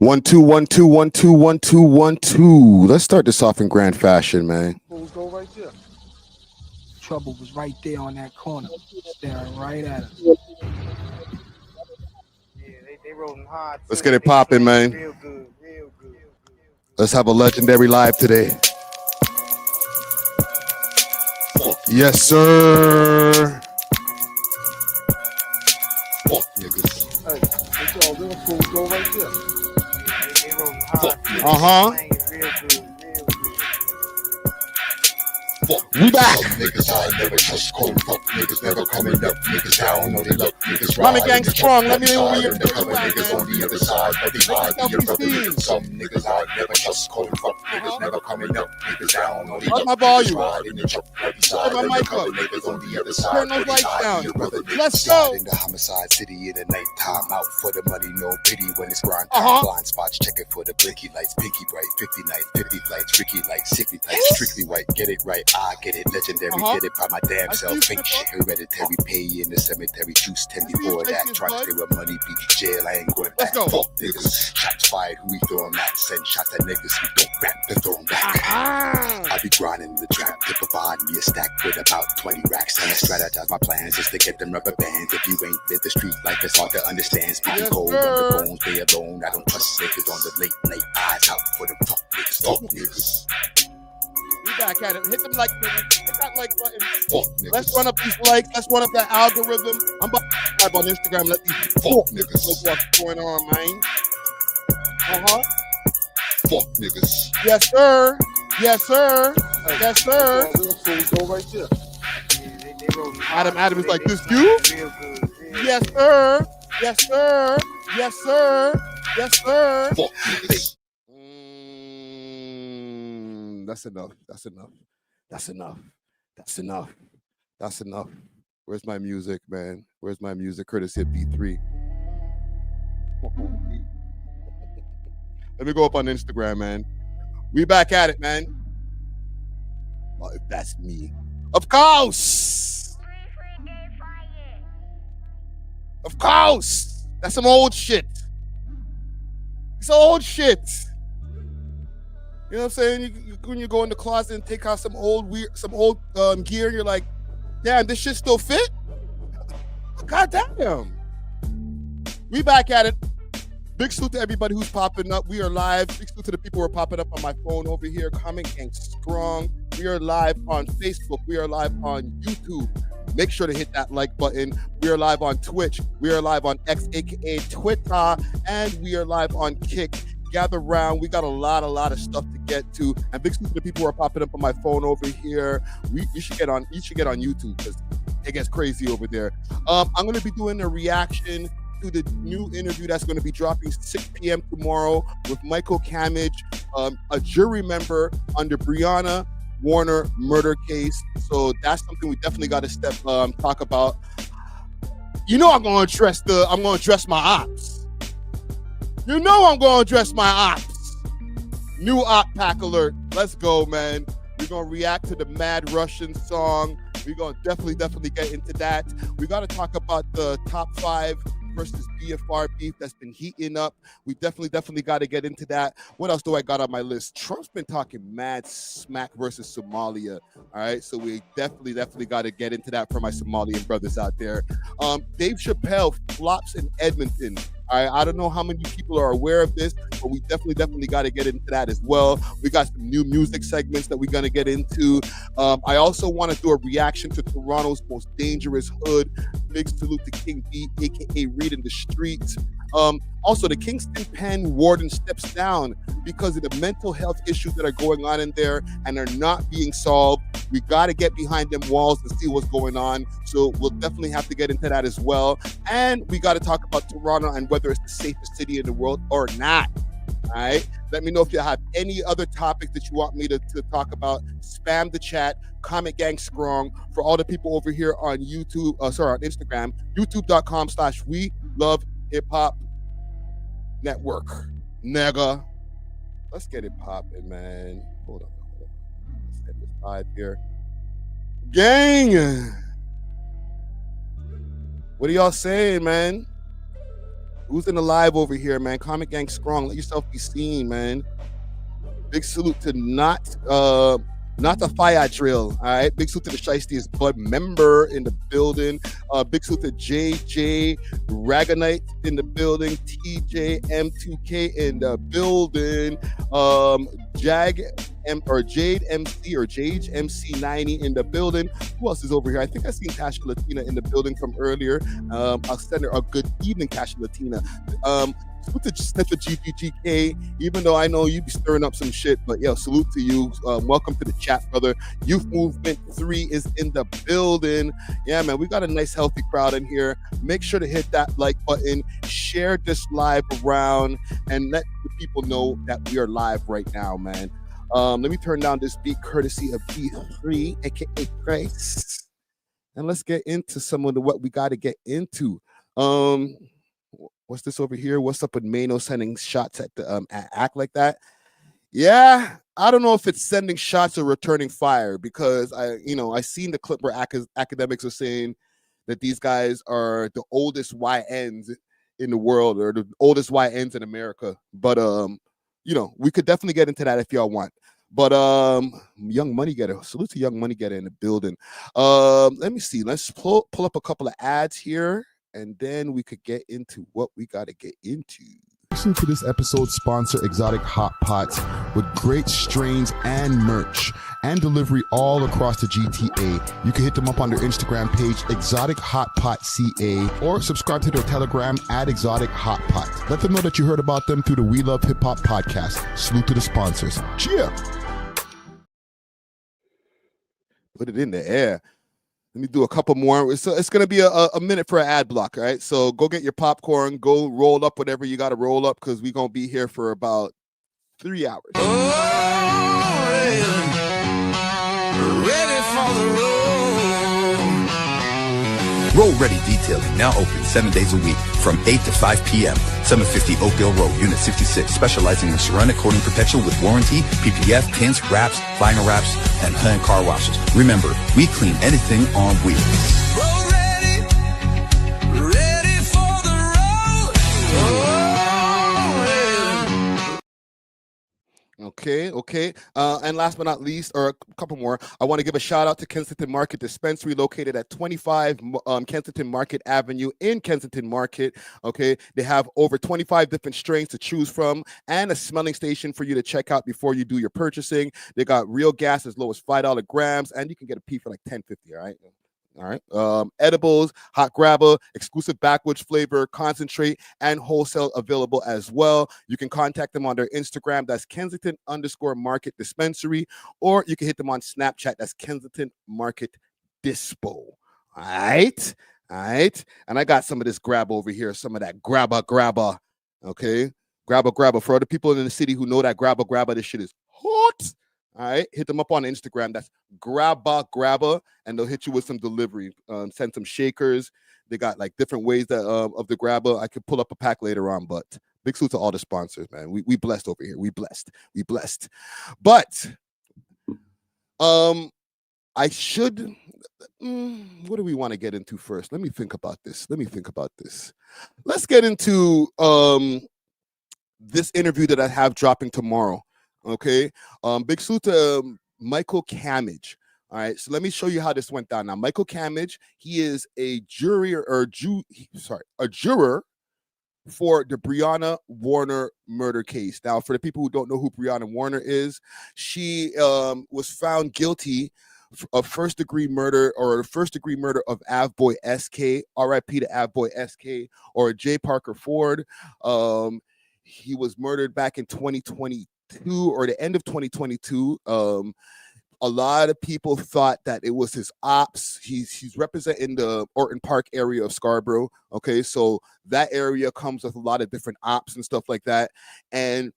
1 2 1 2 1 2 1 2 1 2. Let's start this off in grand fashion, man. Fools go right there. Trouble was right there on that corner, staring right at us. Yeah, they rolling hard. Let's get it popping, man. Real good, real good. Let's have a legendary live today. Yes, sir. Fuck niggas. Hey, they all them fools go right there. They rolling hard. Uh-huh. Real good, real good. Fuck We back. some niggas I never trust. Cold fuck niggas never coming up. Niggas down on they luck. Niggas Mommy ride gang in the strong. truck. Let me know where you're Undercover from, niggas man. on the other side, but they ride Make the yourself other be niggas. seen. Some niggas I never trust. Cold fuck niggas never coming up. Niggas down on they Up luck. my volume. Niggas ride in the truck. Every side. Turn my mic Undercover up. niggas on the other Turn side, those but they lights ride down. the other niggas. Let's Slide go. in the homicide city in the nighttime. Out for the money, no pity when it's grind time. Uh-huh. Blind spots, check it for the blinky lights. Pinky bright, 50 nights, 50 flights, Ricky lights, sickly lights, strictly white. Get it right, I get it. Legendary, Uh-huh. get it by my damn I self. see Fake you, shit, hereditary, pay in the cemetery. Juice 10 I see you before that. shaking, Trying to bud. stay with money, beat jail. I ain't going Let's back. go. Fuck niggas. Shots fired, who we throwing at? Send shots at niggas who don't rap, they throw 'em back. Ah. I be grinding the trap to provide me a stack with about 20 racks. And I strategize my plans just to get them rubber bands. If you ain't live the street life, it's hard to understand. Speaking Yes, cold sir. on the bones, they alone. I don't trust niggas on the late night eyes out for them fuck niggas. Fuck niggas. We back at it. Hit them like button. Hit that like button. Fuck niggas. Let's run up these likes. Let's run up that algorithm. I'm about to subscribe on Instagram. Let these Fuck look niggas. what's going on, man. Uh-huh. Fuck niggas. Yes, sir. Yes, sir. Yes, sir. All them fools go right there. Yeah, they rolling hard. Adam is like, They this you? Real good, real Yes, sir. Yes, sir. Yes, sir. Yes, sir. Fuck niggas. That's enough. That's enough. That's enough. That's enough. That's enough. Where's my music, man? Where's my music? Courtesy of B3. Let me go up on Instagram, man. We back at it, man. Well, if that's me. Of course. Of course. That's some old shit. It's old shit. You know what I'm saying? When you go in the closet and take out some old gear, and you're like, damn, this shit still fit? God damn. We back at it. Big salute to everybody who's popping up. We are live. Big salute to the people who are popping up on my phone over here. Comment gang strong. We are live on Facebook. We are live on YouTube. Make sure to hit that like button. We are live on Twitch. We are live on X, aka Twitter, and we are live on Kick. Gather round. We got a lot of stuff to get to. And big salute to the people who are popping up on my phone over here. You should get on YouTube because it gets crazy over there. I'm going to be doing a reaction to the new interview that's going to be dropping 6 p.m. tomorrow with Michael Camage, a jury member on the Breonna Warner murder case. So that's something we definitely got to talk about. You know I'm going to address my ops. You know I'm going to address my ops. New op pack alert. Let's go, man. We're going to react to the Mad Russian song. We're going to definitely get into that. We got to talk about the top 5 versus BFR beef that's been heating up. We definitely got to get into that. What else do I got on my list? Trump's been talking mad smack versus Somalia. All right, so we definitely got to get into that for my Somalian brothers out there. Dave Chappelle flops in Edmonton. All right, I don't know how many people are aware of this, but we definitely got to get into that as well. We got some new music segments that we're going to get into. I also want to do a reaction to Toronto's most dangerous hood. Big salute to King B, aka Reed in the Streets. Also, the Kingston Penn warden steps down because of the mental health issues that are going on in there and are not being solved. We got to get behind them walls and see what's going on. So we'll definitely have to get into that as well. And we got to talk about Toronto and whether it's the safest city in the world or not. All right. Let me know if you have any other topics that you want me to talk about. Spam the chat. Comment gang strong. For all the people over here on YouTube, on Instagram, youtube.com/welovehiphop network. Nigga. Let's get it popping, man. Hold on. Let's get this live here. Gang. What are y'all saying, man? Who's in the live over here, man? Comic Gang strong. Let yourself be seen, man. Big salute to not the fire drill. All right. Big salute to the Shiesty Bud member in the building. Big salute to JJ Ragonite in the building. TJ M2K in the building. Jade MC or Jade MC90 in the building. Who else is over here? I think I seen Tasha Latina in the building from earlier. I'll send her a good evening, Tasha Latina. Salute to Sniffer GGGK, even though I know you be stirring up some shit, but yo, salute to you. Welcome to the chat, brother. Youth Movement 3 is in the building. Yeah, man, we got a nice, healthy crowd in here. Make sure to hit that like button, share this live around, and let the people know that we are live right now, man. Let me turn down this beat courtesy of B3, aka Grace, and let's get into some of what we got to get into. What's this over here? What's up with Mano sending shots at the act like that? Yeah, I don't know if it's sending shots or returning fire, because I seen the clip where academics are saying that these guys are the oldest YNs in the world, or the oldest YNs in America. But we could definitely get into that if y'all want. But Young Money Getter, salute to Young Money Getter in the building. Let me see. Let's pull up a couple of ads here, and then we could get into what we got to get into. Listen to this episode's sponsor, Exotic Hot Pots, with great strains and merch and delivery all across the GTA. You can hit them up on their Instagram page, Exotic Hot Pot CA, or subscribe to their Telegram at Exotic Hot Pot. Let them know that you heard about them through the We Love Hip Hop podcast. Salute to the sponsors. Cheer! Put it in the air. Let me do a couple more. It's going to be a minute for an ad block, all right? So go get your popcorn, go roll up whatever you got to roll up, because we're going to be here for about 3 hours. Ready for the road. Roll Ready Detailing, now open 7 days a week from 8 to 5 p.m. 750 Oakdale Road, Unit 66, specializing in ceramic coating perpetual with warranty, PPF, tints, wraps, vinyl wraps, and hand car washes. Remember, we clean anything on wheels. Road ready, ready for the road. Okay. And last but not least, or a couple more, I want to give a shout out to Kensington Market Dispensary, located at 25 Kensington Market Avenue in Kensington Market. Okay, they have over 25 different strains to choose from, and a smelling station for you to check out before you do your purchasing. They got real gas as low as $5 grams, and you can get a P for like $10.50. All right. Edibles, hot grabber, exclusive backwoods flavor, concentrate, and wholesale available as well. You can contact them on their Instagram. That's Kensington_Market Dispensary, or you can hit them on Snapchat. That's Kensington Market Dispo. All right. And I got some of this grab over here, some of that grabber. Okay. Grabber. For other people in the city who know that grabber, this shit is hot. All right, hit them up on Instagram. That's grabber, and they'll hit you with some delivery. Send some shakers. They got like different ways that of the grabber. I could pull up a pack later on, but big salute to all the sponsors, man. We blessed over here. We blessed. But I should. What do we want to get into first? Let me think about this. Let's get into this interview that I have dropping tomorrow. Okay, big salute to Michael Cammage. All right, so let me show you how this went down. Now, Michael Cammage, he is a juror for the Breonna Warner murder case. Now, for the people who don't know who Breonna Warner is, she was found guilty of first-degree murder, or the first-degree murder of A.W.O.L SK, R.I.P. to A.W.O.L SK, or J. Parker Ford. He was murdered back in 2022, or the end of 2022. A lot of people thought that it was his ops. He's representing the Orton Park area of Scarborough. Okay, so that area comes with a lot of different ops and stuff like that. And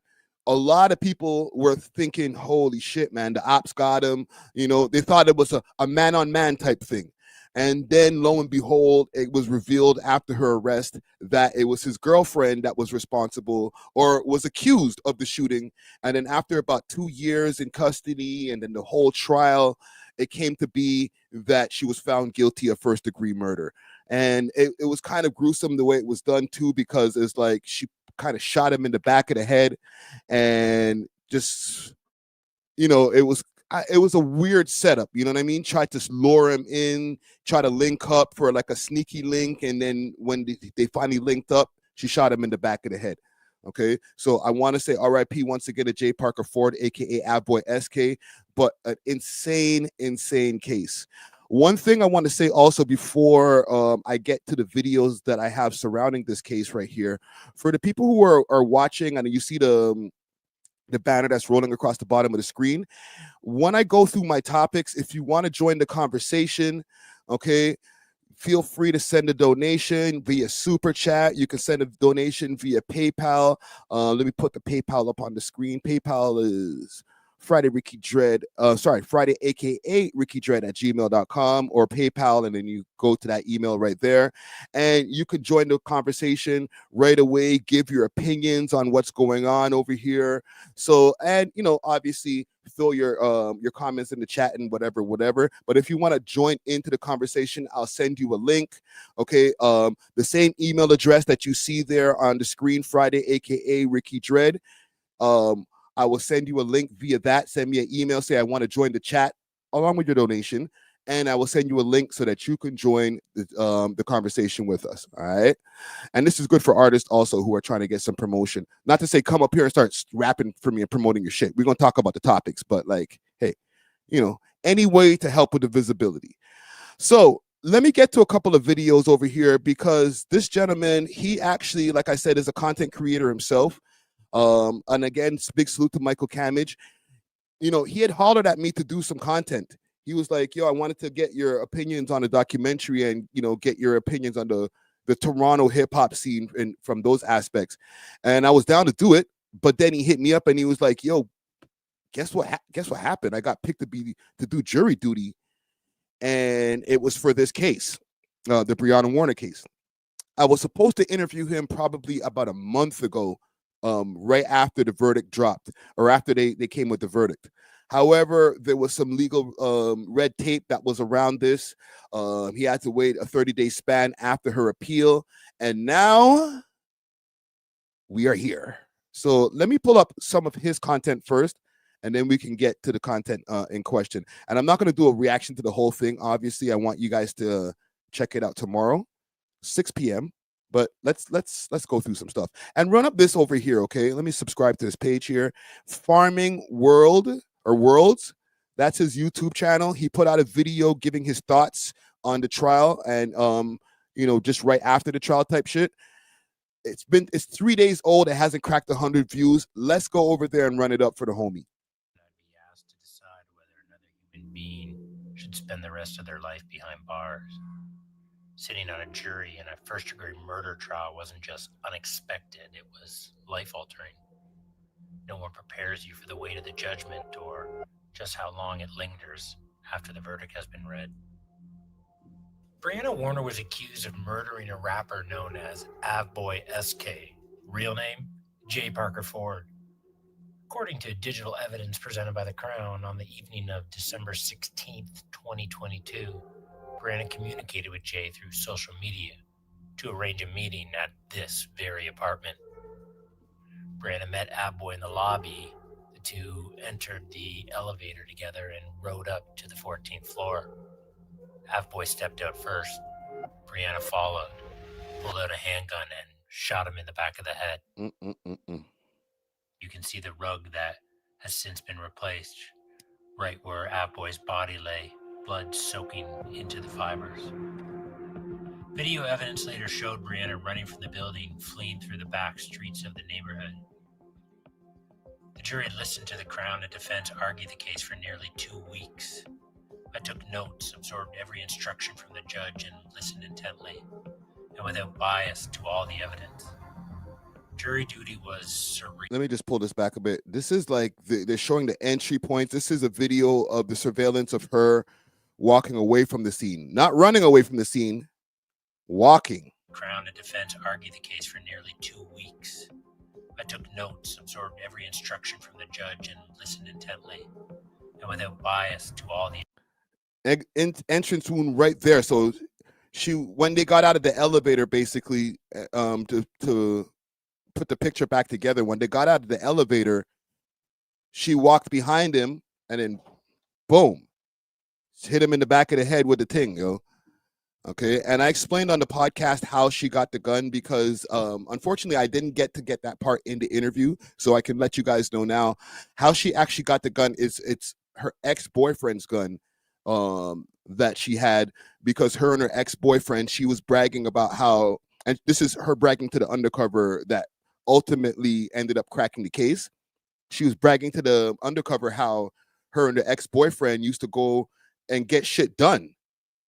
a lot of people were thinking, holy shit, man, the ops got him. They thought it was a man-on-man type thing. And then, lo and behold, it was revealed after her arrest that it was his girlfriend that was responsible, or was accused of the shooting. And then after about 2 years in custody, and then the whole trial, it came to be that she was found guilty of first-degree murder. And it was kind of gruesome the way it was done too, because it's like she kind of shot him in the back of the head, and just, it was a weird setup. You know what I mean? Tried to lure him in, try to link up for like a sneaky link, and then when they finally linked up, she shot him in the back of the head. Okay, so I want to say RIP once again to J. Parker Ford, aka A.W.O.L SK, but an insane case. One thing I want to say also before I get to the videos that I have surrounding this case right here, for the people who are watching, and you see the banner that's rolling across the bottom of the screen, when I go through my topics, if you want to join the conversation, okay, feel free to send a donation via super chat. You can send a donation via PayPal. Let me put the PayPal up on the screen. PayPal is Friday aka Ricky Dread at gmail.com, or PayPal, and then you go to that email right there, and you can join the conversation right away, give your opinions on what's going on over here. So, and obviously throw your comments in the chat and whatever. But if you want to join into the conversation, I'll send you a link. Okay, the same email address that you see there on the screen, Friday aka Ricky Dread. I will send you a link via that. Send me an email, say I want to join the chat along with your donation, and I will send you a link so that you can join the conversation with us. All right. And this is good for artists also who are trying to get some promotion. Not to say come up here and start rapping for me and promoting your shit. We're going to talk about the topics, but like, hey, any way to help with the visibility. So let me get to a couple of videos over here, because this gentleman, he actually, like I said, is a content creator himself. And again, big salute to Michael Camage. He had hollered at me to do some content. He was like, yo, I wanted to get your opinions on a documentary and, get your opinions on the Toronto hip hop scene and from those aspects. And I was down to do it. But then he hit me up and he was like, yo, guess what happened? I got picked to do jury duty. And it was for this case, the Breonna Warner case. I was supposed to interview him probably about a month ago, right after the verdict dropped, or after they came with the verdict. However, there was some legal red tape that was around this. He had to wait a 30-day span after her appeal, and now we are here. So let me pull up some of his content first, and then we can get to the content in question. And I'm not going to do a reaction to the whole thing. Obviously, I want you guys to check it out tomorrow, 6 p.m. But let's go through some stuff and run up this over here. Okay, let me subscribe to this page here. Farming World or Worlds. That's his YouTube channel. He put out a video giving his thoughts on the trial, and just right after the trial type shit. It's 3 days old. It hasn't cracked 100 views. Let's go over there and run it up for the homie. I'd be asked to decide whether another human being should spend the rest of their life behind bars. Sitting on a jury in a first-degree murder trial wasn't just unexpected, it was life-altering. No one prepares you for the weight of the judgment or just how long it lingers after the verdict has been read. Breonna Warner was accused of murdering a rapper known as A.W.O.L SK, real name, J. Parker Ford. According to digital evidence presented by the Crown on the evening of December 16th, 2022, Breonna communicated with Jay through social media to arrange a meeting at this very apartment. Breonna met A.W.O.L in the lobby. The two entered the elevator together and rode up to the 14th floor. A.W.O.L stepped out first. Breonna followed, pulled out a handgun, and shot him in the back of the head. You can see the rug that has since been replaced, right where A.W.O.L's body lay, blood soaking into the fibers. Video evidence later showed Breonna running from the building, fleeing through the back streets of the neighborhood. The jury listened to the Crown and defense argue the case for nearly 2 weeks. I took notes, absorbed every instruction from the judge, and listened intently, and without bias to all the evidence. Jury duty was surreal. Let me just pull this back a bit. This is like they're showing the entry points. This is a video of the surveillance of her walking away from the scene, not running away from the scene, walking. Crown and defense argued the case for nearly 2 weeks. I took notes, absorbed every instruction from the judge, and listened intently, and without bias to all the Entrance wound right there. So when they got out of the elevator, basically, to put the picture back together, when they got out of the elevator, she walked behind him and then boom, hit him in the back of the head with the thing, yo. Okay, and I explained on the podcast how she got the gun because unfortunately I didn't get that part in the interview, so I can let you guys know now how she actually got the gun. It's her ex-boyfriend's gun that she had, because her and her ex-boyfriend, she was bragging about how, and this is her bragging to the undercover that ultimately ended up cracking the case. She was bragging to the undercover how her and the ex-boyfriend used to go and get shit done.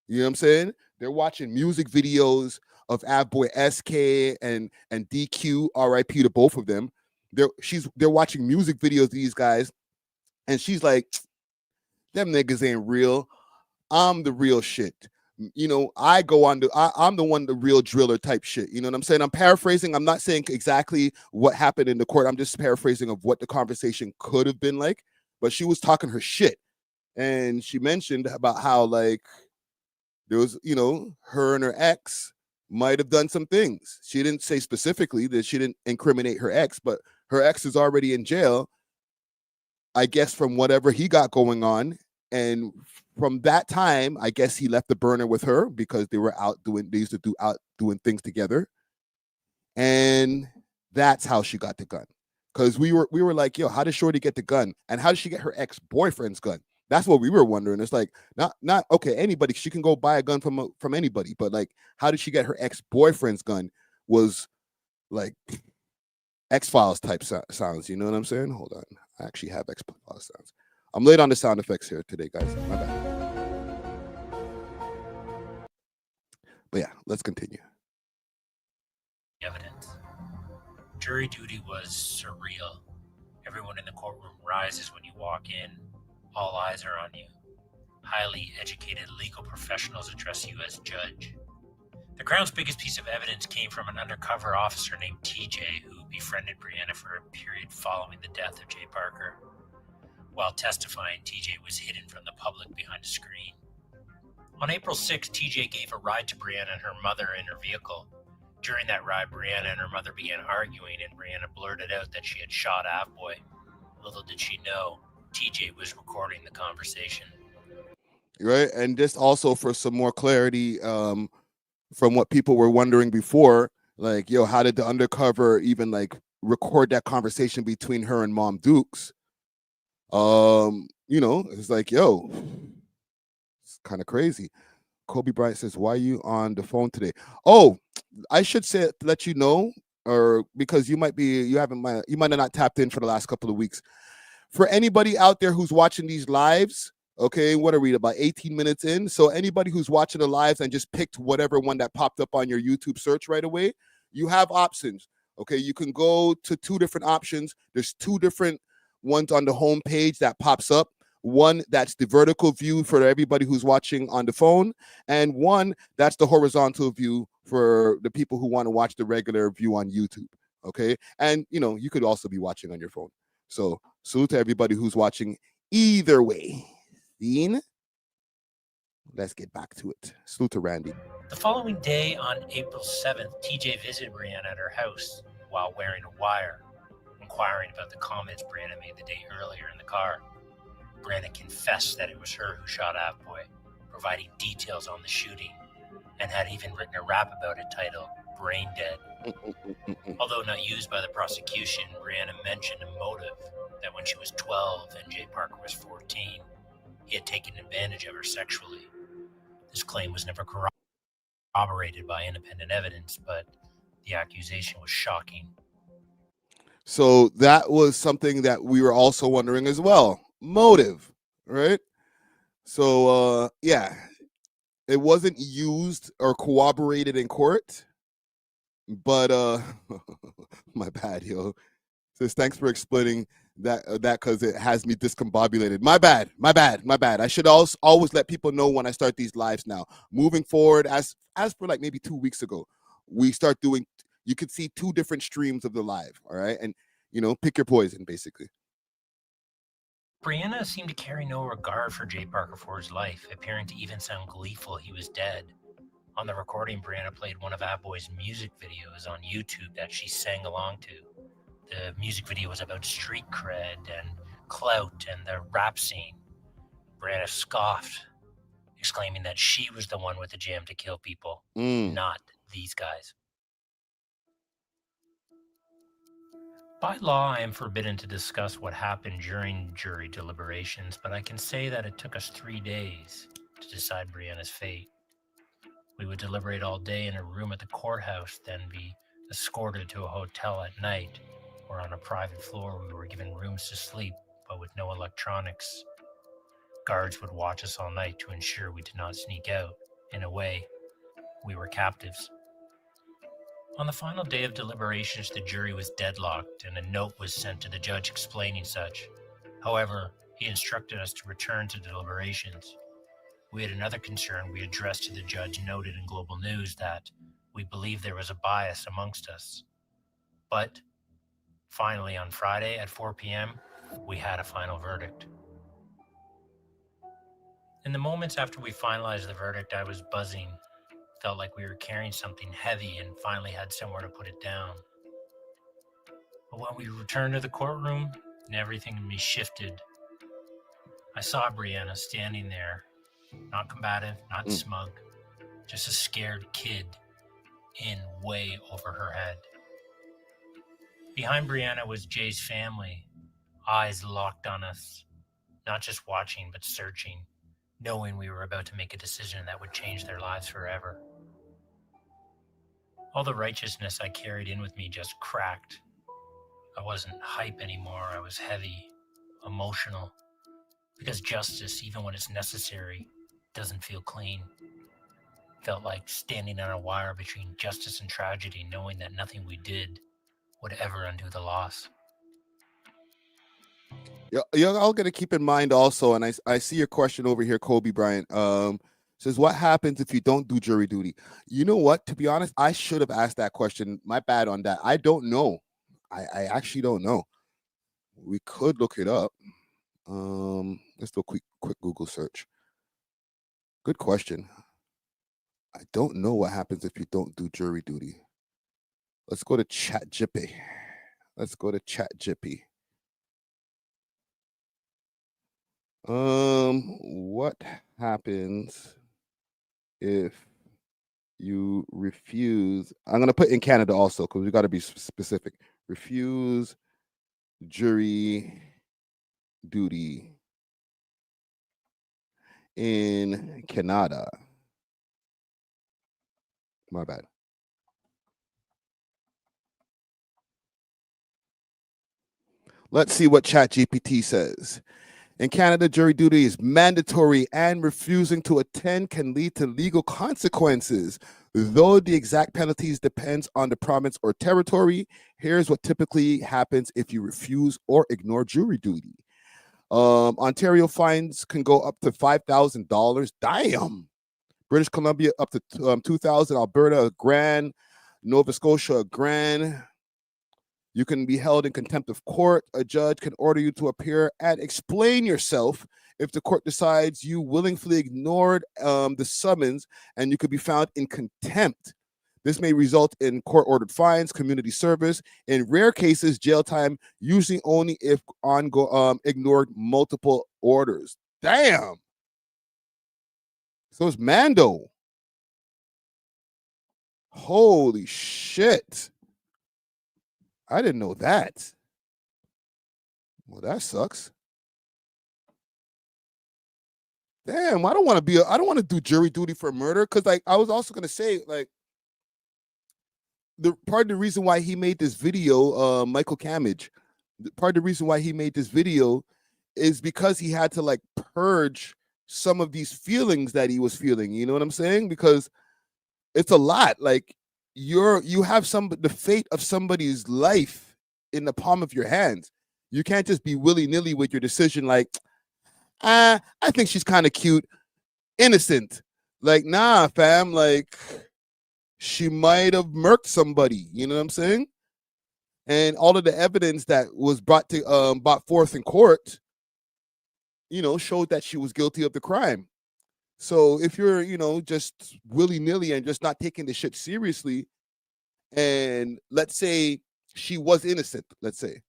You know what I'm saying? They're watching music videos of A.W.O.L SK and DQ, RIP to both of them. They're watching music videos of these guys, and she's like, them niggas ain't real. I'm the real shit. You know, I go on I'm the one, the real driller type shit. You know what I'm saying? I'm paraphrasing. I'm not saying exactly what happened in the court. I'm just paraphrasing of what the conversation could have been like. But she was talking her shit. And she mentioned about how, like, there was, you know, her and her ex might have done some things. She didn't say specifically that she didn't incriminate her ex, but her ex is already in jail, I guess, from whatever he got going on. And from that time, I guess he left the burner with her because they used to do doing things together. And that's how she got the gun. Because we were like, yo, how did Shorty get the gun? And how did she get her ex-boyfriend's gun? That's what we were wondering. It's like, not okay, anybody, she can go buy a gun from anybody, but like, how did she get her ex-boyfriend's gun? Was like X-Files type sounds, you know what I'm saying? Hold on, I actually have X-Files sounds. I'm late on the sound effects here today, guys. My bad. But yeah, let's continue. Evidence. Jury duty was surreal. Everyone in the courtroom rises when you walk in. All eyes are on you. Highly educated legal professionals address you as judge. The Crown's biggest piece of evidence came from an undercover officer named TJ, who befriended Brianna for a period following the death of Jay Parker. While testifying, TJ was hidden from the public behind a screen. On April 6th, TJ gave a ride to Brianna and her mother in her vehicle. During that ride, Brianna and her mother began arguing, and Brianna blurted out that she had shot A.W.O.L. Little did she know, TJ was recording the conversation. Right, and just also for some more clarity, from what people were wondering before, like, yo, how did the undercover even like record that conversation between her and Mom Dukes? You know, it's like, yo, it's kind of crazy. Kobe Bryant says, why are you on the phone today? Oh, I should say, let you know, or because you might have not tapped in for the last couple of weeks. For anybody out there who's watching these lives, okay, what are we, about 18 minutes in? So anybody who's watching the lives and just picked whatever one that popped up on your YouTube search right away, you have options. Okay, you can go to two different options. There's two different ones on the home page that pops up. One that's the vertical view for everybody who's watching on the phone, and one that's the horizontal view for the people who want to watch the regular view on YouTube. Okay, and you know, you could also be watching on your phone. So salute to everybody who's watching either way. Dean, let's get back to it. Salute to Randy. The following day, on April 7th, TJ visited Brianna at her house while wearing a wire, inquiring about the comments Brianna made the day earlier in the car. Brianna confessed that it was her who shot A.W.O.L, providing details on the shooting, and had even written a rap about it titled Brain Dead. Although not used by the prosecution, Brianna mentioned a motive, that when she was 12 and Jay Parker was 14, he had taken advantage of her sexually. This claim was never corroborated by independent evidence, but the accusation was shocking. So that was something that we were also wondering as well. Motive, right? So yeah, it wasn't used or corroborated in court, but my bad, yo. Says thanks for explaining that because it has me discombobulated. My bad. I should also always let people know when I start these lives now. Moving forward, as for like maybe 2 weeks ago, we start doing, you could see two different streams of the live, all right? And, you know, pick your poison, basically. Brianna seemed to carry no regard for Jay Parker for his life, appearing to even sound gleeful he was dead. On the recording, Brianna played one of A.W.O.L's music videos on YouTube that she sang along to. The music video was about street cred and clout and the rap scene. Brianna scoffed, exclaiming that she was the one with the jam to kill people, not these guys. By law, I am forbidden to discuss what happened during jury deliberations, but I can say that it took us 3 days to decide Brianna's fate. We would deliberate all day in a room at the courthouse, then be escorted to a hotel at night, or on a private floor we were given rooms to sleep, but with no electronics. Guards would watch us all night to ensure we did not sneak out. In a way, we were captives. On the final day of deliberations, the jury was deadlocked, and a note was sent to the judge explaining such. However, he instructed us to return to deliberations. We had another concern we addressed to the judge, noted in Global News that we believed there was a bias amongst us. But finally, on Friday at 4 p.m., we had a final verdict. In the moments after we finalized the verdict, I was buzzing. Felt like we were carrying something heavy and finally had somewhere to put it down. But when we returned to the courtroom and everything in me shifted, I saw Brianna standing there, not combative, not smug, just a scared kid in way over her head. Behind Brianna was Jay's family, eyes locked on us, not just watching but searching, knowing we were about to make a decision that would change their lives forever. All the righteousness I carried in with me just cracked. I wasn't hype anymore. I was heavy, emotional, because justice, even when it's necessary, doesn't feel clean. Felt like standing on a wire between justice and tragedy, knowing that nothing we did would ever undo the loss. You're all gonna keep in mind also, and I see your question over here, Kobe Bryant. Says, what happens if you don't do jury duty? You know what? To be honest, I should have asked that question. My bad on that. I don't know. I actually don't know. We could look it up. Let's do a quick Google search. Good question. I don't know what happens if you don't do jury duty. Let's go to ChatGPT. What happens if you refuse? I'm gonna put in Canada also because we got to be specific. Refuse jury duty in Canada. My bad. Let's see what ChatGPT says. In Canada, jury duty is mandatory, and refusing to attend can lead to legal consequences. Though the exact penalties depends on the province or territory, here's what typically happens if you refuse or ignore jury duty. Ontario fines can go up to $5,000. Damn. British Columbia up to $2,000. Alberta, $1,000. Nova Scotia, $1,000. You can be held in contempt of court. A judge can order you to appear and explain yourself. If the court decides you willingly ignored the summons, and you could be found in contempt. This may result in court-ordered fines, community service. In rare cases, jail time, usually only if ignored multiple orders. Damn. So it's Mando. Holy shit. I didn't know that. Well, that sucks. Damn, I don't want to do jury duty for murder, because like I was also gonna say, like, part of the reason why he made this video, Michael Cammage, part of the reason why he made this video is because he had to like purge some of these feelings that he was feeling. You know what I'm saying? Because it's a lot. Like you have the fate of somebody's life in the palm of your hands. You can't just be willy-nilly with your decision. Like, I think she's kind of cute, innocent. Like, nah, fam. Like, she might have murked somebody. You know what I'm saying? And all of the evidence that was brought forth in court, you know, showed that she was guilty of the crime. So if you're, just willy-nilly and just not taking the shit seriously, and let's say she was innocent, let's say,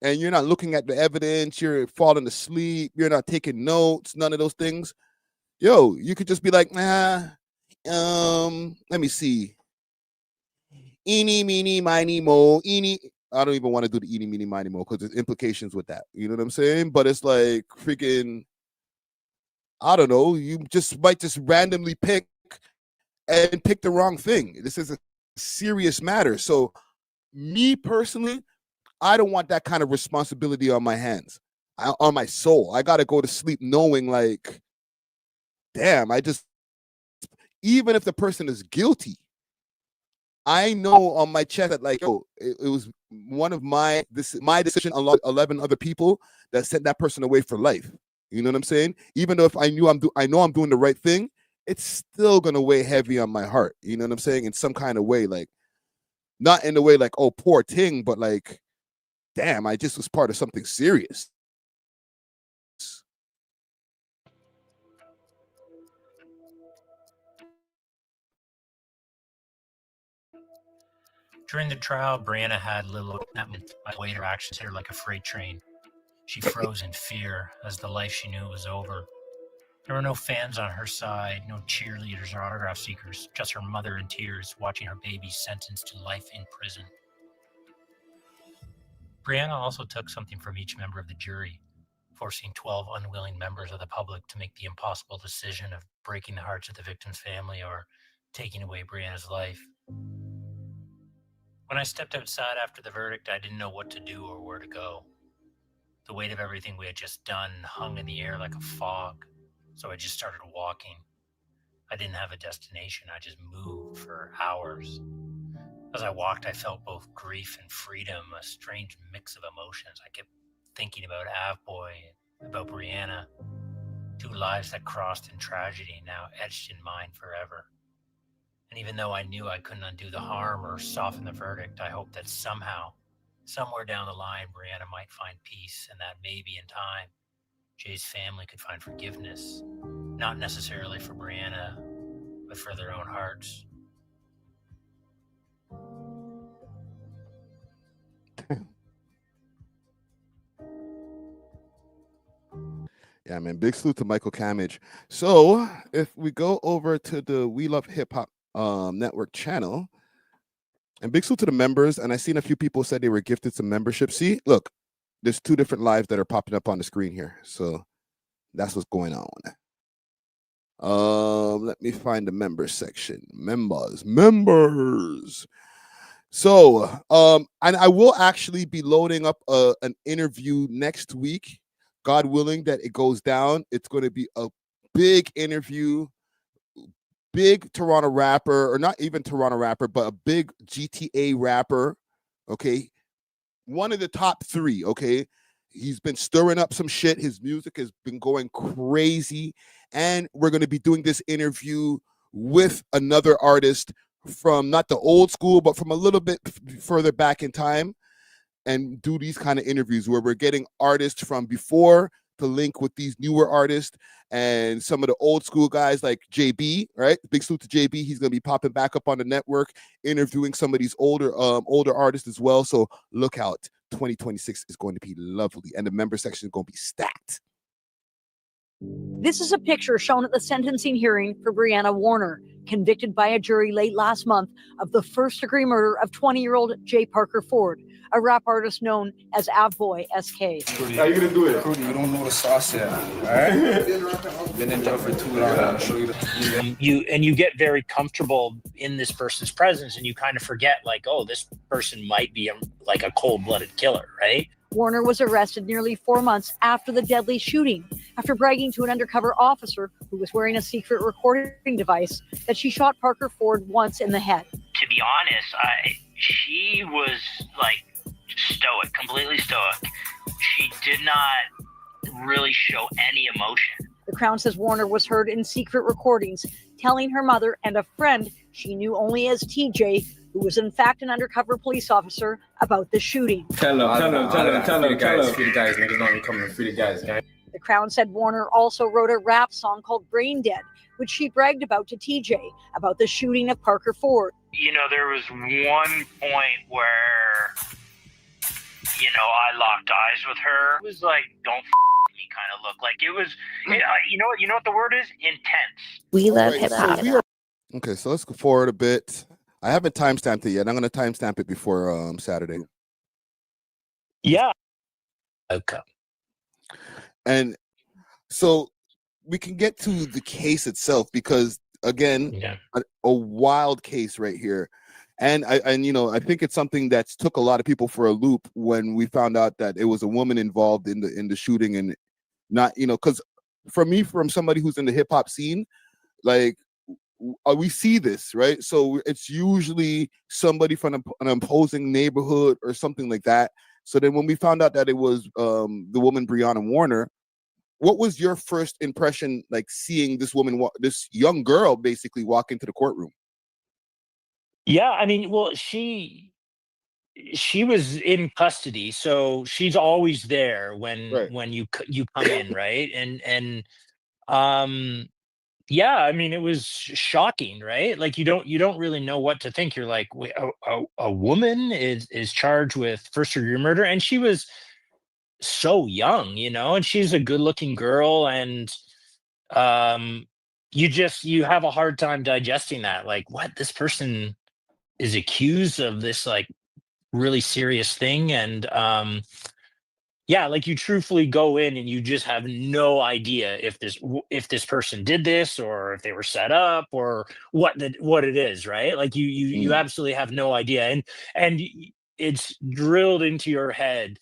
and you're not looking at the evidence, you're falling asleep, you're not taking notes, none of those things, you could just be like, let me see. Eeny, meeny, miny, mo, eeny. I don't even want to do the eeny, meeny, miny, mo because there's implications with that. You know what I'm saying? But it's like freaking, I don't know. You might just randomly pick the wrong thing. This is a serious matter. So me personally, I don't want that kind of responsibility on my hands, on my soul. I got to go to sleep knowing like, damn, even if the person is guilty, I know on my chest that like, it was one of my decision along 11 other people that sent that person away for life. You know what I'm saying? Even though if I know I'm doing the right thing, it's still gonna weigh heavy on my heart. You know what I'm saying? In some kind of way, like not in the way like, oh, poor thing, but like, damn, I just was part of something serious. During the trial, Brianna had little resentment by the way her actions hit her like a freight train. She froze in fear as the life she knew was over. There were no fans on her side, no cheerleaders or autograph seekers, just her mother in tears watching her baby sentenced to life in prison. Brianna also took something from each member of the jury, forcing 12 unwilling members of the public to make the impossible decision of breaking the hearts of the victim's family or taking away Brianna's life. When I stepped outside after the verdict, I didn't know what to do or where to go. The weight of everything we had just done hung in the air like a fog, so I just started walking. I didn't have a destination, I just moved for hours. As I walked, I felt both grief and freedom, a strange mix of emotions. I kept thinking about A.W.O.L, about Brianna, two lives that crossed in tragedy, now etched in mine forever. And even though I knew I couldn't undo the harm or soften the verdict, I hoped that somehow, somewhere down the line, Brianna might find peace, and that maybe in time, Jay's family could find forgiveness, not necessarily for Brianna, but for their own hearts. Yeah, man. Big salute to Michael Camage. So if we go over to the We Love Hip Hop network channel, and big salute to the members, and I seen a few people said they were gifted some membership. See, look, there's two different lives that are popping up on the screen here. So that's what's going on. Let me find the members section. Members. So, and I will actually be loading up an interview next week. God willing that it goes down. It's going to be a big interview, big Toronto rapper, or not even Toronto rapper, but a big GTA rapper. Okay. One of the top 3. Okay. He's been stirring up some shit. His music has been going crazy. And we're going to be doing this interview with another artist from not the old school, but from a little bit further back in time, and do these kind of interviews where we're getting artists from before to link with these newer artists and some of the old school guys like JB, right? Big salute to JB. He's going to be popping back up on the network, interviewing some of these older artists as well. So look out. 2026 is going to be lovely, and the member section is going to be stacked. This is a picture shown at the sentencing hearing for Brianna Warner, convicted by a jury late last month of the first-degree murder of 20-year-old Jay Parker Ford, a rap artist known as Av-Boy SK. How you gonna do it? You don't know the sauce yet, all right? Been in jail for too long. I'll show you You get very comfortable in this person's presence, and you kind of forget, like, oh, this person might be like a cold-blooded killer, right? Warner was arrested nearly 4 months after the deadly shooting, after bragging to an undercover officer who was wearing a secret recording device that she shot Parker Ford once in the head. To be honest, she was like stoic, completely stoic. She did not really show any emotion. The Crown says Warner was heard in secret recordings telling her mother and a friend she knew only as TJ, who was in fact an undercover police officer, about the shooting. Tell them. Free the guys, niggas don't even come to free the guys, gang. The Crown said Warner also wrote a rap song called Brain Dead, which she bragged about to TJ about the shooting of Parker Ford. You know, there was one point where, you know, I locked eyes with her. It was like, don't me kind of look. Like it was, you know what the word is? Intense. We love Right, hip so hop. we are okay. So let's go forward a bit. I haven't timestamped it yet. I'm going to timestamp it before Saturday. Yeah. Okay. And so we can get to the case itself because again, Yeah. a wild case right here. And I think it's something that's took a lot of people for a loop when we found out that it was a woman involved in the shooting, and not, because for me, from somebody who's in the hip hop scene, like we see this, right? So it's usually somebody from an opposing neighborhood or something like that. So then when we found out that it was the woman Breonna Warner, what was your first impression, like seeing this woman, this young girl, basically walk into the courtroom? Yeah, I mean, well, she was in custody, so she's always there Right. when you come in, right? And yeah, I mean, it was shocking, right? Like you don't really know what to think. You're like, wait, a woman is charged with first-degree murder, and she was so young, you know, and she's a good-looking girl, and you have a hard time digesting that. Like, what, this person is accused of this like really serious thing, and yeah, like you truthfully go in and you just have no idea if this person did this, or if they were set up, or what it is, right? Like you absolutely have no idea, and it's drilled into your head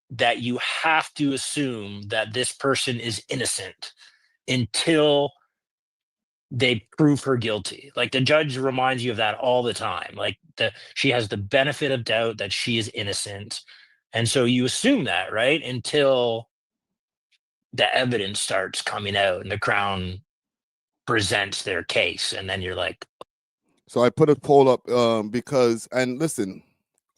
that you have to assume that this person is innocent until they prove her guilty. Like the judge reminds you of that all the time. Like she has the benefit of doubt that she is innocent. And so you assume that, right? Until the evidence starts coming out and the Crown presents their case. And then you're like, So I put a poll up because, and listen,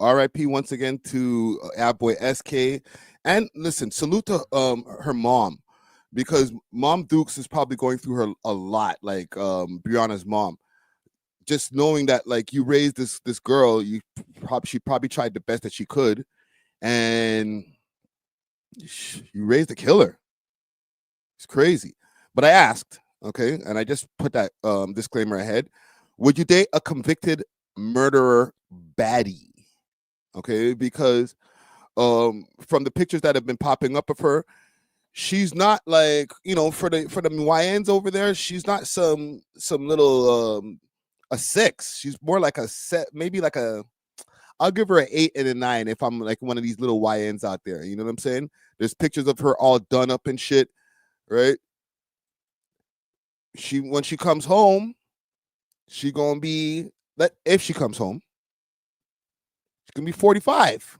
RIP once again to Boy SK. And listen, salute to her mom, because Mom Dukes is probably going through her a lot, like Brianna's mom. Just knowing that, like, you raised this girl, she probably tried the best that she could, and you raised a killer. It's crazy. But I asked, okay, and I just put that disclaimer ahead. Would you date a convicted murderer baddie? Okay, because from the pictures that have been popping up of her, she's not like, for the YNs over there, she's not some little a 6. She's more like a set, maybe like I'll give her an 8 and a 9 if I'm like one of these little YNs out there. You know what I'm saying? There's pictures of her all done up and shit, right? When she comes home, she gonna be, if she comes home, she's gonna be 45.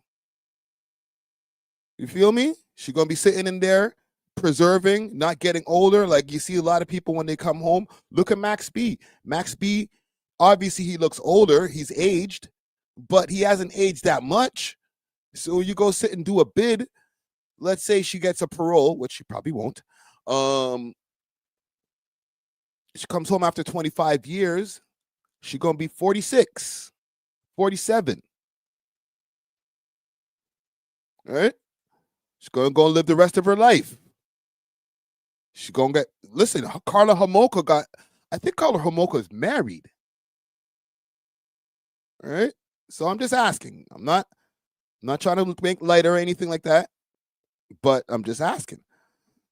You feel me? She's gonna be sitting in there, preserving, not getting older. Like you see a lot of people when they come home. Look at Max B. Max B, obviously he looks older, he's aged, but he hasn't aged that much. So you go sit and do a bid. Let's say she gets a parole, which she probably won't. She comes home after 25 years. She's gonna be 46, 47. All right? She's gonna go live the rest of her life. She's gonna get, listen, Carla Homolka I think Carla Homolka is married. All right? So I'm just asking. I'm not trying to make light or anything like that, but I'm just asking.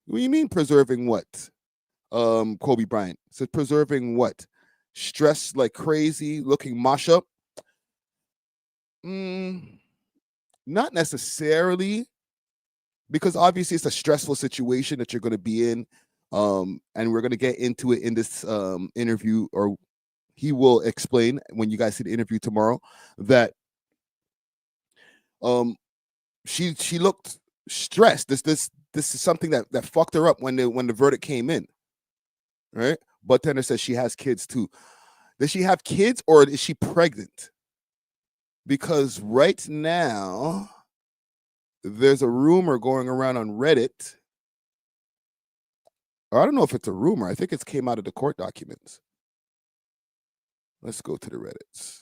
What do you mean preserving what? Kobe Bryant said preserving what? Stressed like crazy, looking mash up? Not necessarily, because obviously it's a stressful situation that you're going to be in, and we're going to get into it in this interview, or he will explain when you guys see the interview tomorrow, that she looked stressed. This is something that fucked her up when the verdict came in, right? But then it says she has kids too. Does she have kids, or is she pregnant? Because right now there's a rumor going around on Reddit Or I don't know if it's a rumor. I think it's came out of the court documents. Let's go to the Reddits.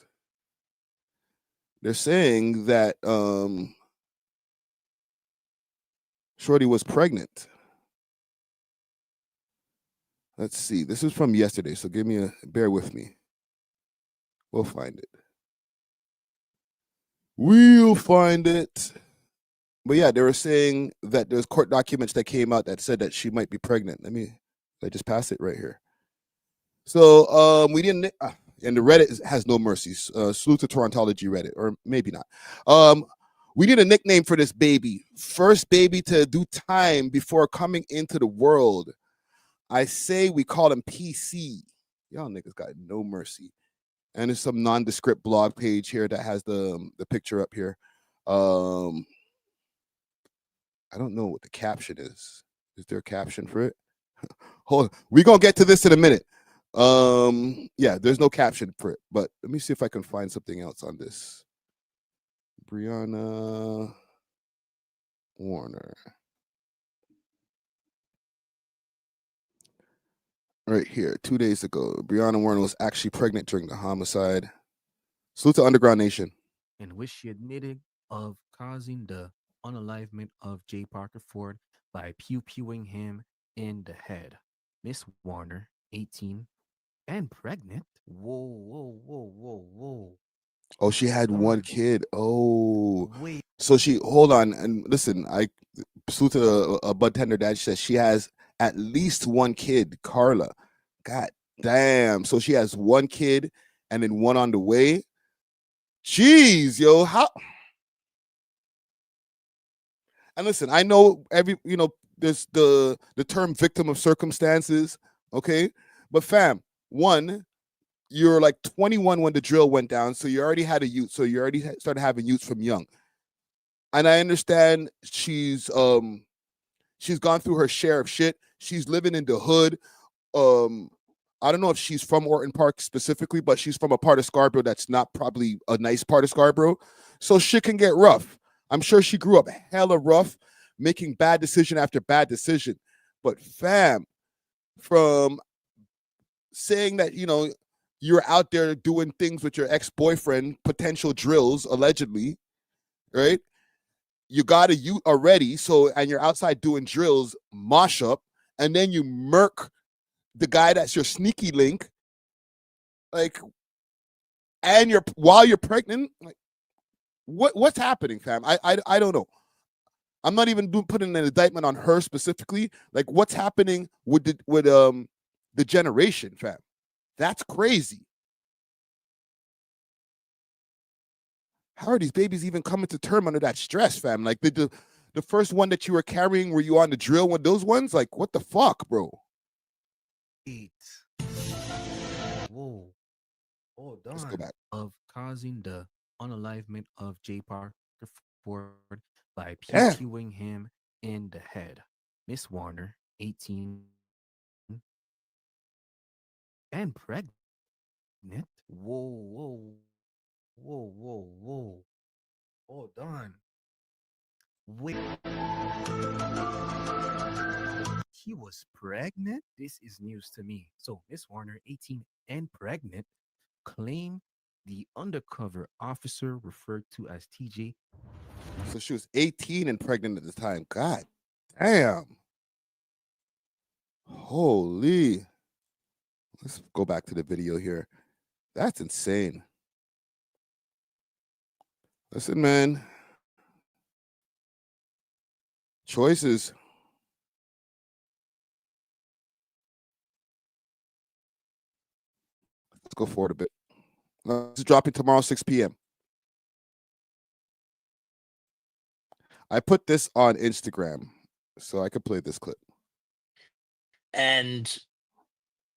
They're saying that Shorty was pregnant. Let's see. This is from yesterday, so bear with me. We'll find it. We'll find it. But yeah, they were saying that there's court documents that came out that said that she might be pregnant. I just pass it right here. So we didn't, and the Reddit has no mercies. Salute to Torontology Reddit, or maybe not. We need a nickname for this baby. First baby to do time before coming into the world. I say we call him PC. Y'all niggas got no mercy. And there's some nondescript blog page here that has the picture up here. I don't know what the caption is. Is there a caption for it? Hold on. We're gonna get to this in a minute. Yeah, there's no caption for it, but let me see if I can find something else on this. Brianna Warner. Right here, 2 days ago, Brianna Warner was actually pregnant during the homicide. Salute to Underground Nation. In which she admitted of causing the unalivement of J. Parker Ford by pew-pewing him in the head. Miss Warner, 18, and pregnant. Whoa. Oh, she had one kid. Oh, Wait. so hold on and listen. I salute to a bud tender dad. She says she has at least one kid, Carla. God damn. So she has one kid and then one on the way. Jeez, yo, how? And listen, I know there's the term victim of circumstances, okay? But fam, one, you're like 21 when the drill went down, so you already had a youth, so you already started having youths from young. And I understand she's gone through her share of shit. She's living in the hood. I don't know if she's from Orton Park specifically, but she's from a part of Scarborough that's not probably a nice part of Scarborough. So shit can get rough. I'm sure she grew up hella rough, making bad decision after bad decision. But fam, from saying that, you're out there doing things with your ex-boyfriend, potential drills, allegedly, right? You got a youth already, and you're outside doing drills, mosh up, and then you murk the guy that's your sneaky link, like, and while you're pregnant, like, what's happening, fam? I don't know. I'm not even putting an indictment on her specifically. Like, what's happening with the generation, fam? That's crazy. How are these babies even coming to term under that stress, fam? Like, the first one that you were carrying, were you on the drill with those ones? Like, what the fuck, bro? Whoa. Hold on. Let's go back. Of causing the unalivement of J. Parker Ford by Yeah. pew-pewing him in the head. Miss Warner, 18, and pregnant. Whoa. Hold on. Wait. He was pregnant? This is news to me. So, Miss Warner, 18 and pregnant, claimed the undercover officer referred to as TJ. So she was 18 and pregnant at the time. God damn. Holy. Let's go back to the video here. That's insane. Listen, man. Choices. Let's go forward a bit. It's dropping tomorrow, 6 p.m. I put this on Instagram, so I could play this clip. And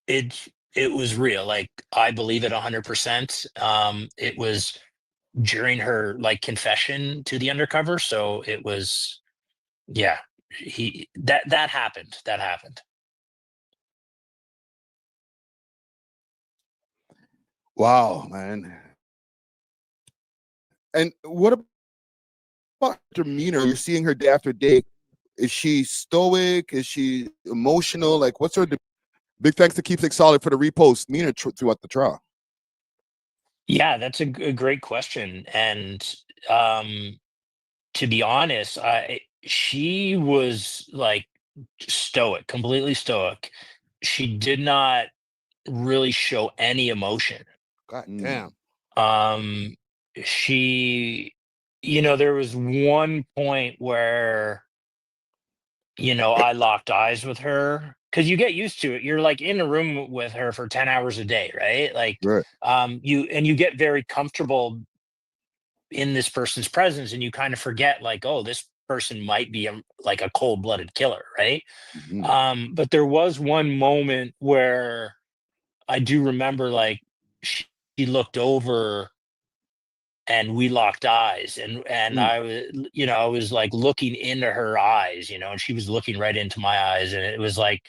it was real. Like, I believe it 100%. It was during her like confession to the undercover, so it was, yeah. That happened. That happened. Wow, man. And what about demeanor? You're seeing her day after day. Is she stoic? Is she emotional? Like, what's her? Big thanks to Keepsake Solid for the repost. Me and her throughout the trial. Yeah, that's a great question. And to be honest, she was like stoic, completely stoic. She did not really show any emotion. God damn. She, there was one point where, I locked eyes with her because you get used to it. You're like in a room with her for 10 hours a day, right? Like, Right. you get very comfortable in this person's presence, and you kind of forget, like, oh, this person might be like a cold-blooded killer, right? But there was one moment where I do remember, like, she looked over and we locked eyes, and I was, I was like looking into her eyes, and she was looking right into my eyes, and it was like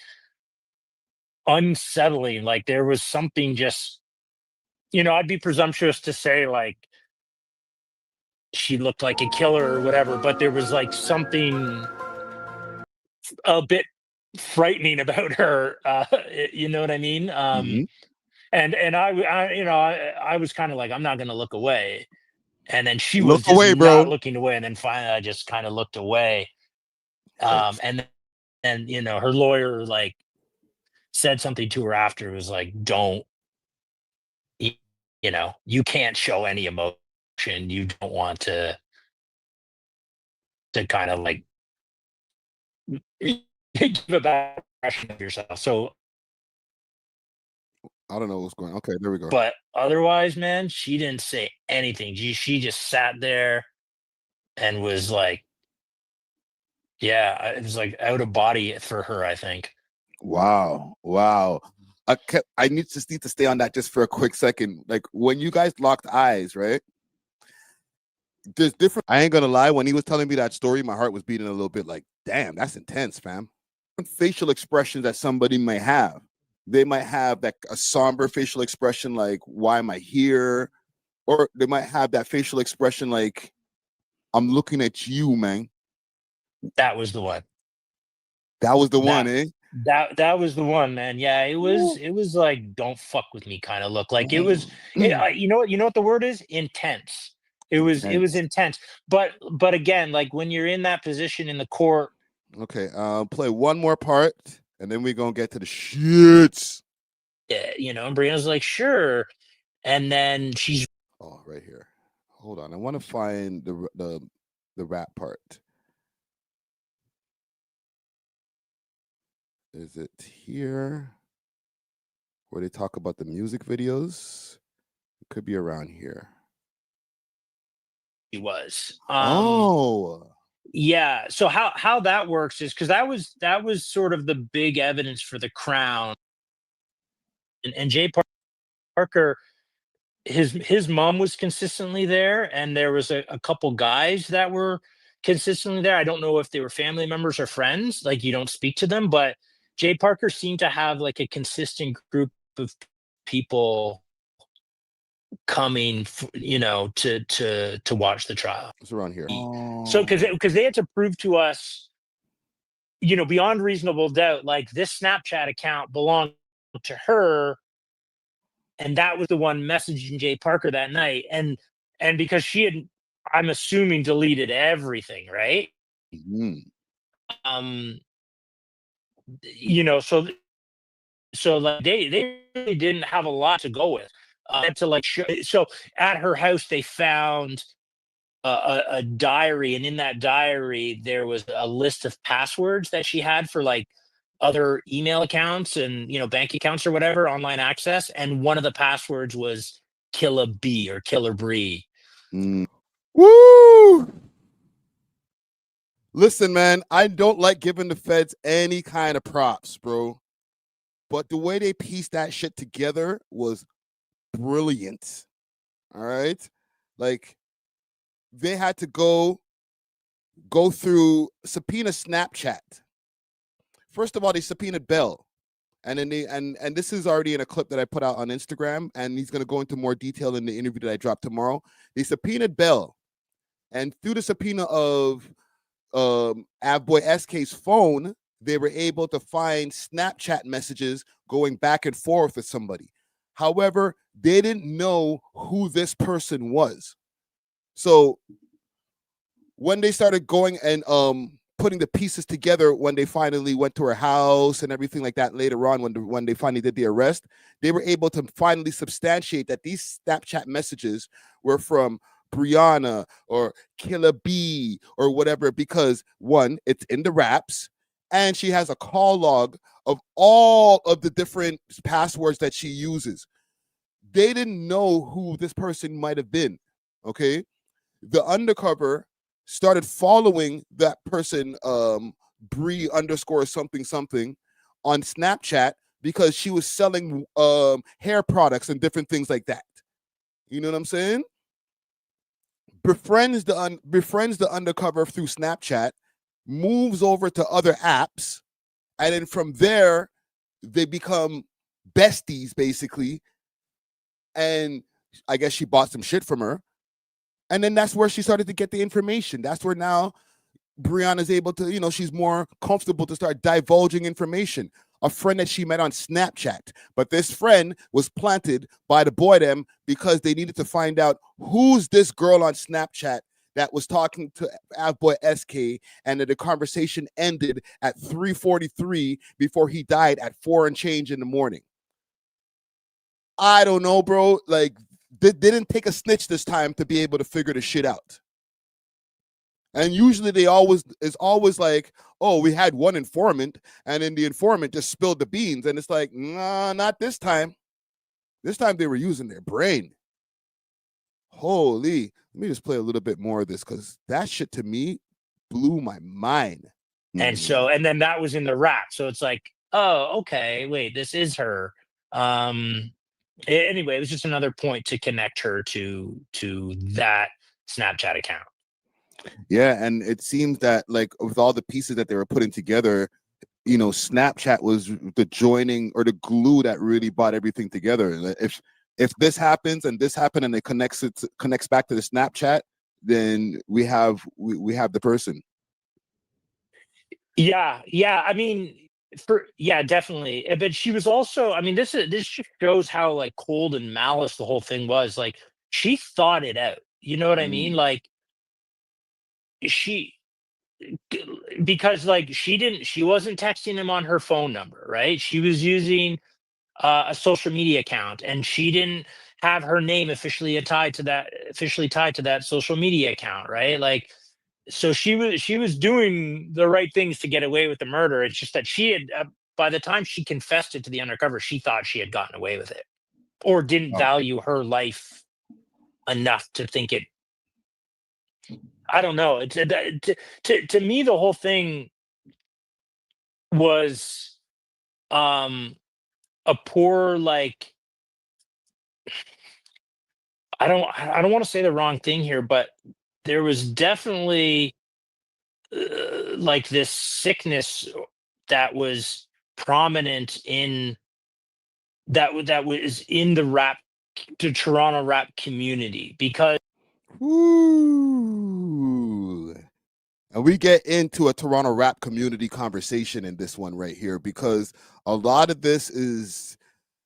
unsettling. Like there was something just, I'd be presumptuous to say like she looked like a killer or whatever, but there was like something a bit frightening about her. You know what I mean? And I was kind of like, I'm not going to look away. And then she Look was just away, not bro. looking away. And then finally I just kind of looked away. And her lawyer like said something to her after. It was like, don't, you can't show any emotion. You don't want to kind of like give a bad impression of yourself. So, I don't know what's going on. Okay, there we go. but otherwise, man, she didn't say anything. She just sat there and was like, yeah, it was like out of body for her, I think. Wow. I need to stay on that just for a quick second. Like when you guys locked eyes, right? There's different. I ain't gonna lie. When he was telling me that story, my heart was beating a little bit. Like, damn, that's intense, fam. Facial expressions that somebody may have. They might have that a somber facial expression, like, "Why am I here?" Or they might have that facial expression, like, "I'm looking at you, man." That was the one. That was the one, eh? That was the one, man. Yeah, it was like, don't fuck with me kind of look. Like it was, you know what the word is? Intense. It was intense. But again, like when you're in that position in the court. Okay, play one more part, and then we're gonna get to the shits. Yeah, and Brianna's like, sure, and then she's right here. Hold on, I want to find the rap part. Is it here? Where they talk about the music videos? It could be around here. He was. Yeah. So how that works is because that was sort of the big evidence for the Crown. And Jay Parker, his mom was consistently there, and there was a couple guys that were consistently there. I don't know if they were family members or friends. Like you don't speak to them, but Jay Parker seemed to have like a consistent group of people coming, to watch the trial. It's around here. So because they had to prove to us, beyond reasonable doubt, like this Snapchat account belonged to her, and that was the one messaging Jay Parker that night, and because she had, I'm assuming, deleted everything, right? So like they really didn't have a lot to go with. To like so at her house they found a diary, and in that diary there was a list of passwords that she had for like other email accounts and bank accounts or whatever, online access, and one of the passwords was Killer B or Killer Bree. Woo! Listen, man, I don't like giving the feds any kind of props, bro. But the way they pieced that shit together was brilliant. All right? Like, they had to go through subpoena Snapchat. First of all, they subpoenaed Bell. And then and this is already in a clip that I put out on Instagram, and he's going to go into more detail in the interview that I drop tomorrow. They subpoenaed Bell. And through the subpoena of Av-Boy SK's phone, they were able to find Snapchat messages going back and forth with somebody. However, they didn't know who this person was. So when they started going and putting the pieces together, when they finally went to her house and everything like that later on, when they finally did the arrest, they were able to finally substantiate that these Snapchat messages were from Brianna or Killer B or whatever, because one, it's in the raps, and she has a call log of all of the different passwords that she uses. They didn't know who this person might have been. Okay. The undercover started following that person, Bree underscore something something, on Snapchat because she was selling hair products and different things like that. You know what I'm saying? Befriends the undercover through Snapchat, moves over to other apps, and then from there they become besties basically. And I guess she bought some shit from her. And then that's where she started to get the information. That's where now Brianna's able to, you know, she's more comfortable to start divulging information. A friend that she met on Snapchat. But this friend was planted by the boy them because they needed to find out who's this girl on Snapchat that was talking to Av-Boy SK, and that the conversation ended at 3:43 before he died at 4 and change in the morning. I don't know, bro. Like, they didn't take a snitch this time to be able to figure the shit out. And usually it's always like, oh, we had one informant, and then the informant just spilled the beans. And it's like, nah, not this time. This time they were using their brain. Holy. Let me just play a little bit more of this, because that shit to me blew my mind. And so, and then that was in the rap. So it's like, oh, okay, wait, this is her. Anyway, it was just another point to connect her to that Snapchat account. Yeah, and it seems that, like, with all the pieces that they were putting together, you know, Snapchat was the joining or the glue that really brought everything together. If this happens and this happened and it connects back to the Snapchat, then we have the person. Yeah, I mean, definitely. But she was also, I mean, this just shows how like cold and malice the whole thing was. Like, she thought it out. You know what I mean? Like, because like she wasn't texting him on her phone number, right? She was using a social media account, and she didn't have her name officially tied to that social media account, right? Like, so she was doing the right things to get away with the murder. It's just that she had, by the time she confessed it to the undercover, she thought she had gotten away with it, or didn't value her life enough to think it. I don't know. To me, the whole thing was a poor, like, I don't want to say the wrong thing here, but there was definitely like this sickness that was prominent in that was in the Toronto rap community, because Ooh. And we get into a Toronto rap community conversation in this one right here, because a lot of this is,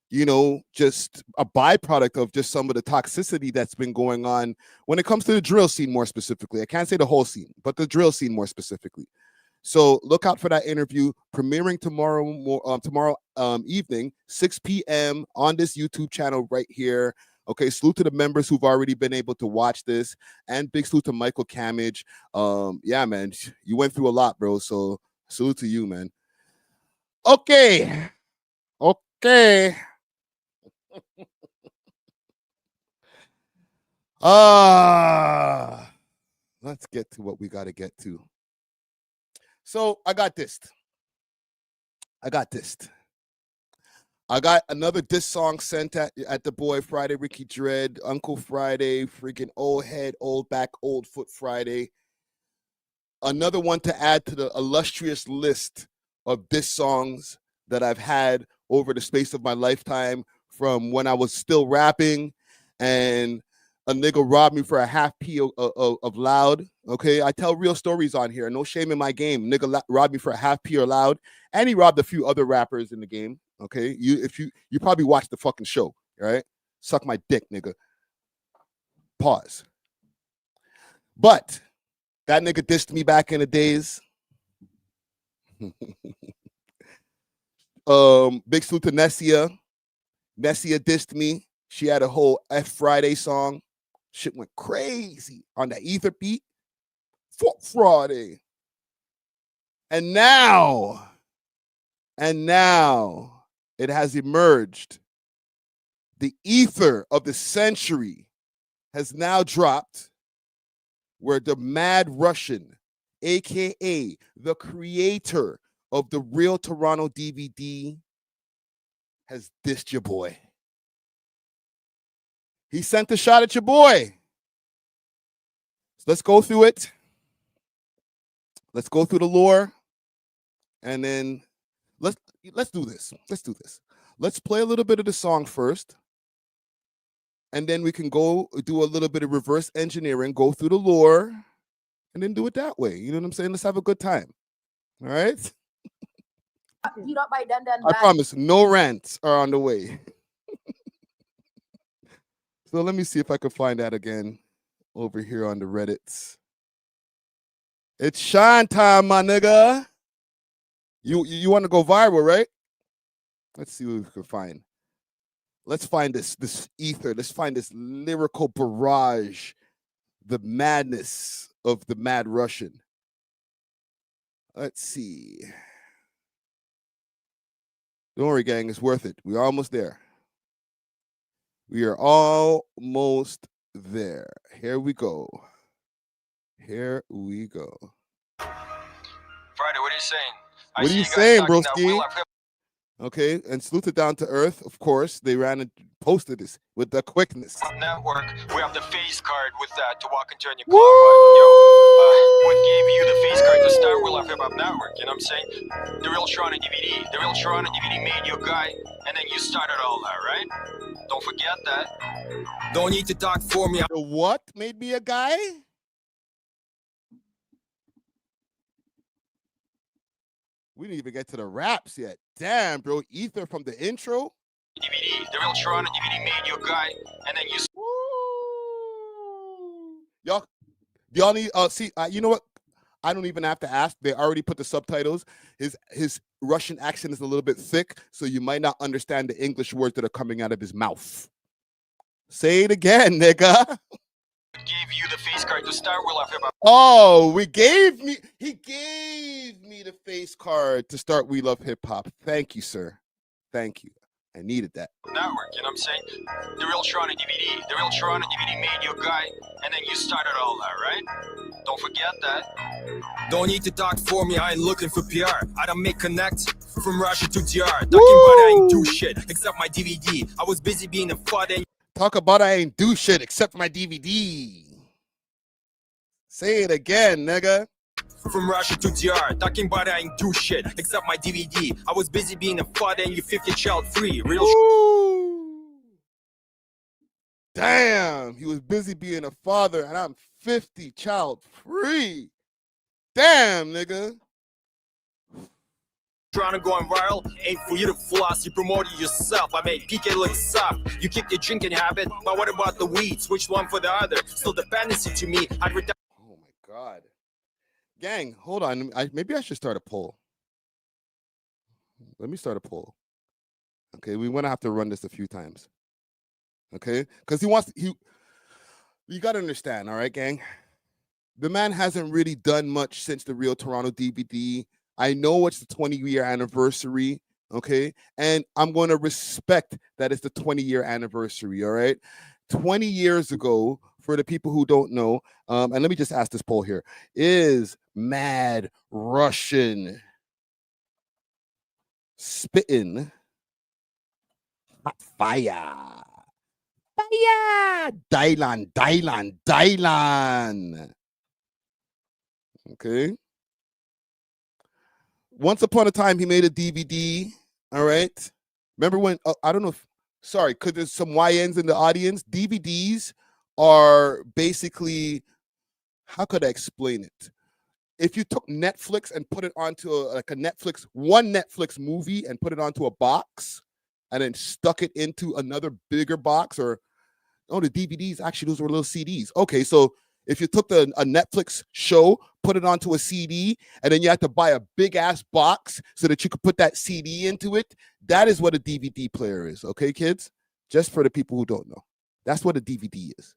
you know, just a byproduct of just some of the toxicity that's been going on when it comes to the drill scene more specifically. I can't say the whole scene, but the drill scene more specifically. So look out for that interview premiering tomorrow evening, 6 p.m. on this YouTube channel right here. Okay, salute to the members who've already been able to watch this, and big salute to Michael Camage. Yeah, man, you went through a lot, bro. So salute to you, man. Okay. Let's get to what we got to get to. So I got another diss song sent at the boy Friday, Ricky Dread, Uncle Friday, freaking old head, old back, old foot Friday. Another one to add to the illustrious list of diss songs that I've had over the space of my lifetime, from when I was still rapping and a nigga robbed me for a half P of loud. Okay, I tell real stories on here. No shame in my game. Nigga robbed me for a half P or loud, and he robbed a few other rappers in the game. Okay, you probably watched the fucking show, right? Suck my dick, nigga. Pause. But that nigga dissed me back in the days. Big salute to Nessia. Nessia dissed me. She had a whole F Friday song. Shit went crazy on that Ether beat. Fuck Friday. And now it has emerged. The Ether of the century has now dropped, where the Mad Russian, aka the creator of the Real Toronto DVD, has dissed your boy. He sent a shot at your boy. So let's go through it. Let's go through the lore. And then let's do this. Let's do this. Let's play a little bit of the song first. And then we can go do a little bit of reverse engineering, go through the lore, and then do it that way. You know what I'm saying? Let's have a good time. All right? I promise no rants are on the way. So let me see if I can find that again over here on the Reddits. It's shine time, my nigga. You want to go viral, right? Let's see what we can find. Let's find this ether. Let's find this lyrical barrage, the madness of the Mad Russian. Let's see. Don't worry, gang. It's worth it. We're almost there. We are almost there. Here we go. Here we go. Friday, what are you saying? What are you saying, broski? Okay, and salute it down to earth. Of course, they ran and posted this with the quickness. Network, we have the face card with that to walk into any club. What gave you the face card to start We Love Hip Hop Network? You know what I'm saying? The Real Toronto DVD. The Real Toronto DVD made you a guy, and then you started all that, right? Don't forget that. Don't need to talk for me. The what made me a guy? We didn't even get to the raps yet. Damn, bro. Ether from the intro. DVD. The Real Toronto DVD made you a guy, and then you. Y'all need see. You know what? I don't even have to ask. They already put the subtitles. His Russian accent is a little bit thick, so you might not understand the English words that are coming out of his mouth. Say it again, nigga. Gave you the face card to start We Love Hip Hop. Oh, he gave me the face card to start We Love Hip Hop. Thank you, sir. Thank you. I needed that. Network, you know what I'm saying? The Real Toronto DVD. The Real Toronto DVD made you a guy, and then you started all that, right? Don't forget that. Don't need to talk for me, I ain't looking for PR. I don't make connect from Russia to DR. Talking about I ain't do shit except my DVD. I was busy being a father. Talk about I ain't do shit except my DVD. Say it again, nigga. From Russia to DR, talking about I ain't do shit except my DVD. I was busy being a father and you 50 child free. Real Damn, he was busy being a father and I'm 50 child free. Damn, nigga. Trying to go viral ain't for you to floss. You promoted yourself. I made PK look soft. You keep your drinking habit, but what about the weed? Switch one for the other. Still dependency to me. I'd retire. Oh my God. Gang, hold on. Maybe I should start a poll. Let me start a poll. Okay, we want to have to run this a few times. Okay, because you got to understand, all right, gang? The man hasn't really done much since the Real Toronto DVD. I know it's the 20-year anniversary, okay? And I'm going to respect that it's the 20-year anniversary, all right? 20 years ago, for the people who don't know, and let me just ask this poll here, is Mad Russian spitting hot fire? Fire! Dylan. Okay. Once upon a time, he made a DVD, all right? Remember when, I don't know if, sorry, because there's some YNs in the audience. DVDs are basically, how could I explain it? If you took Netflix and put it onto one Netflix movie and put it onto a box and then stuck it into another bigger box, or the DVDs, actually those were little CDs. Okay, so if you took a Netflix show, put it onto a CD, and then you had to buy a big ass box so that you could put that CD into it, that is what a DVD player is. Okay, kids? Just for the people who don't know. That's what a DVD is.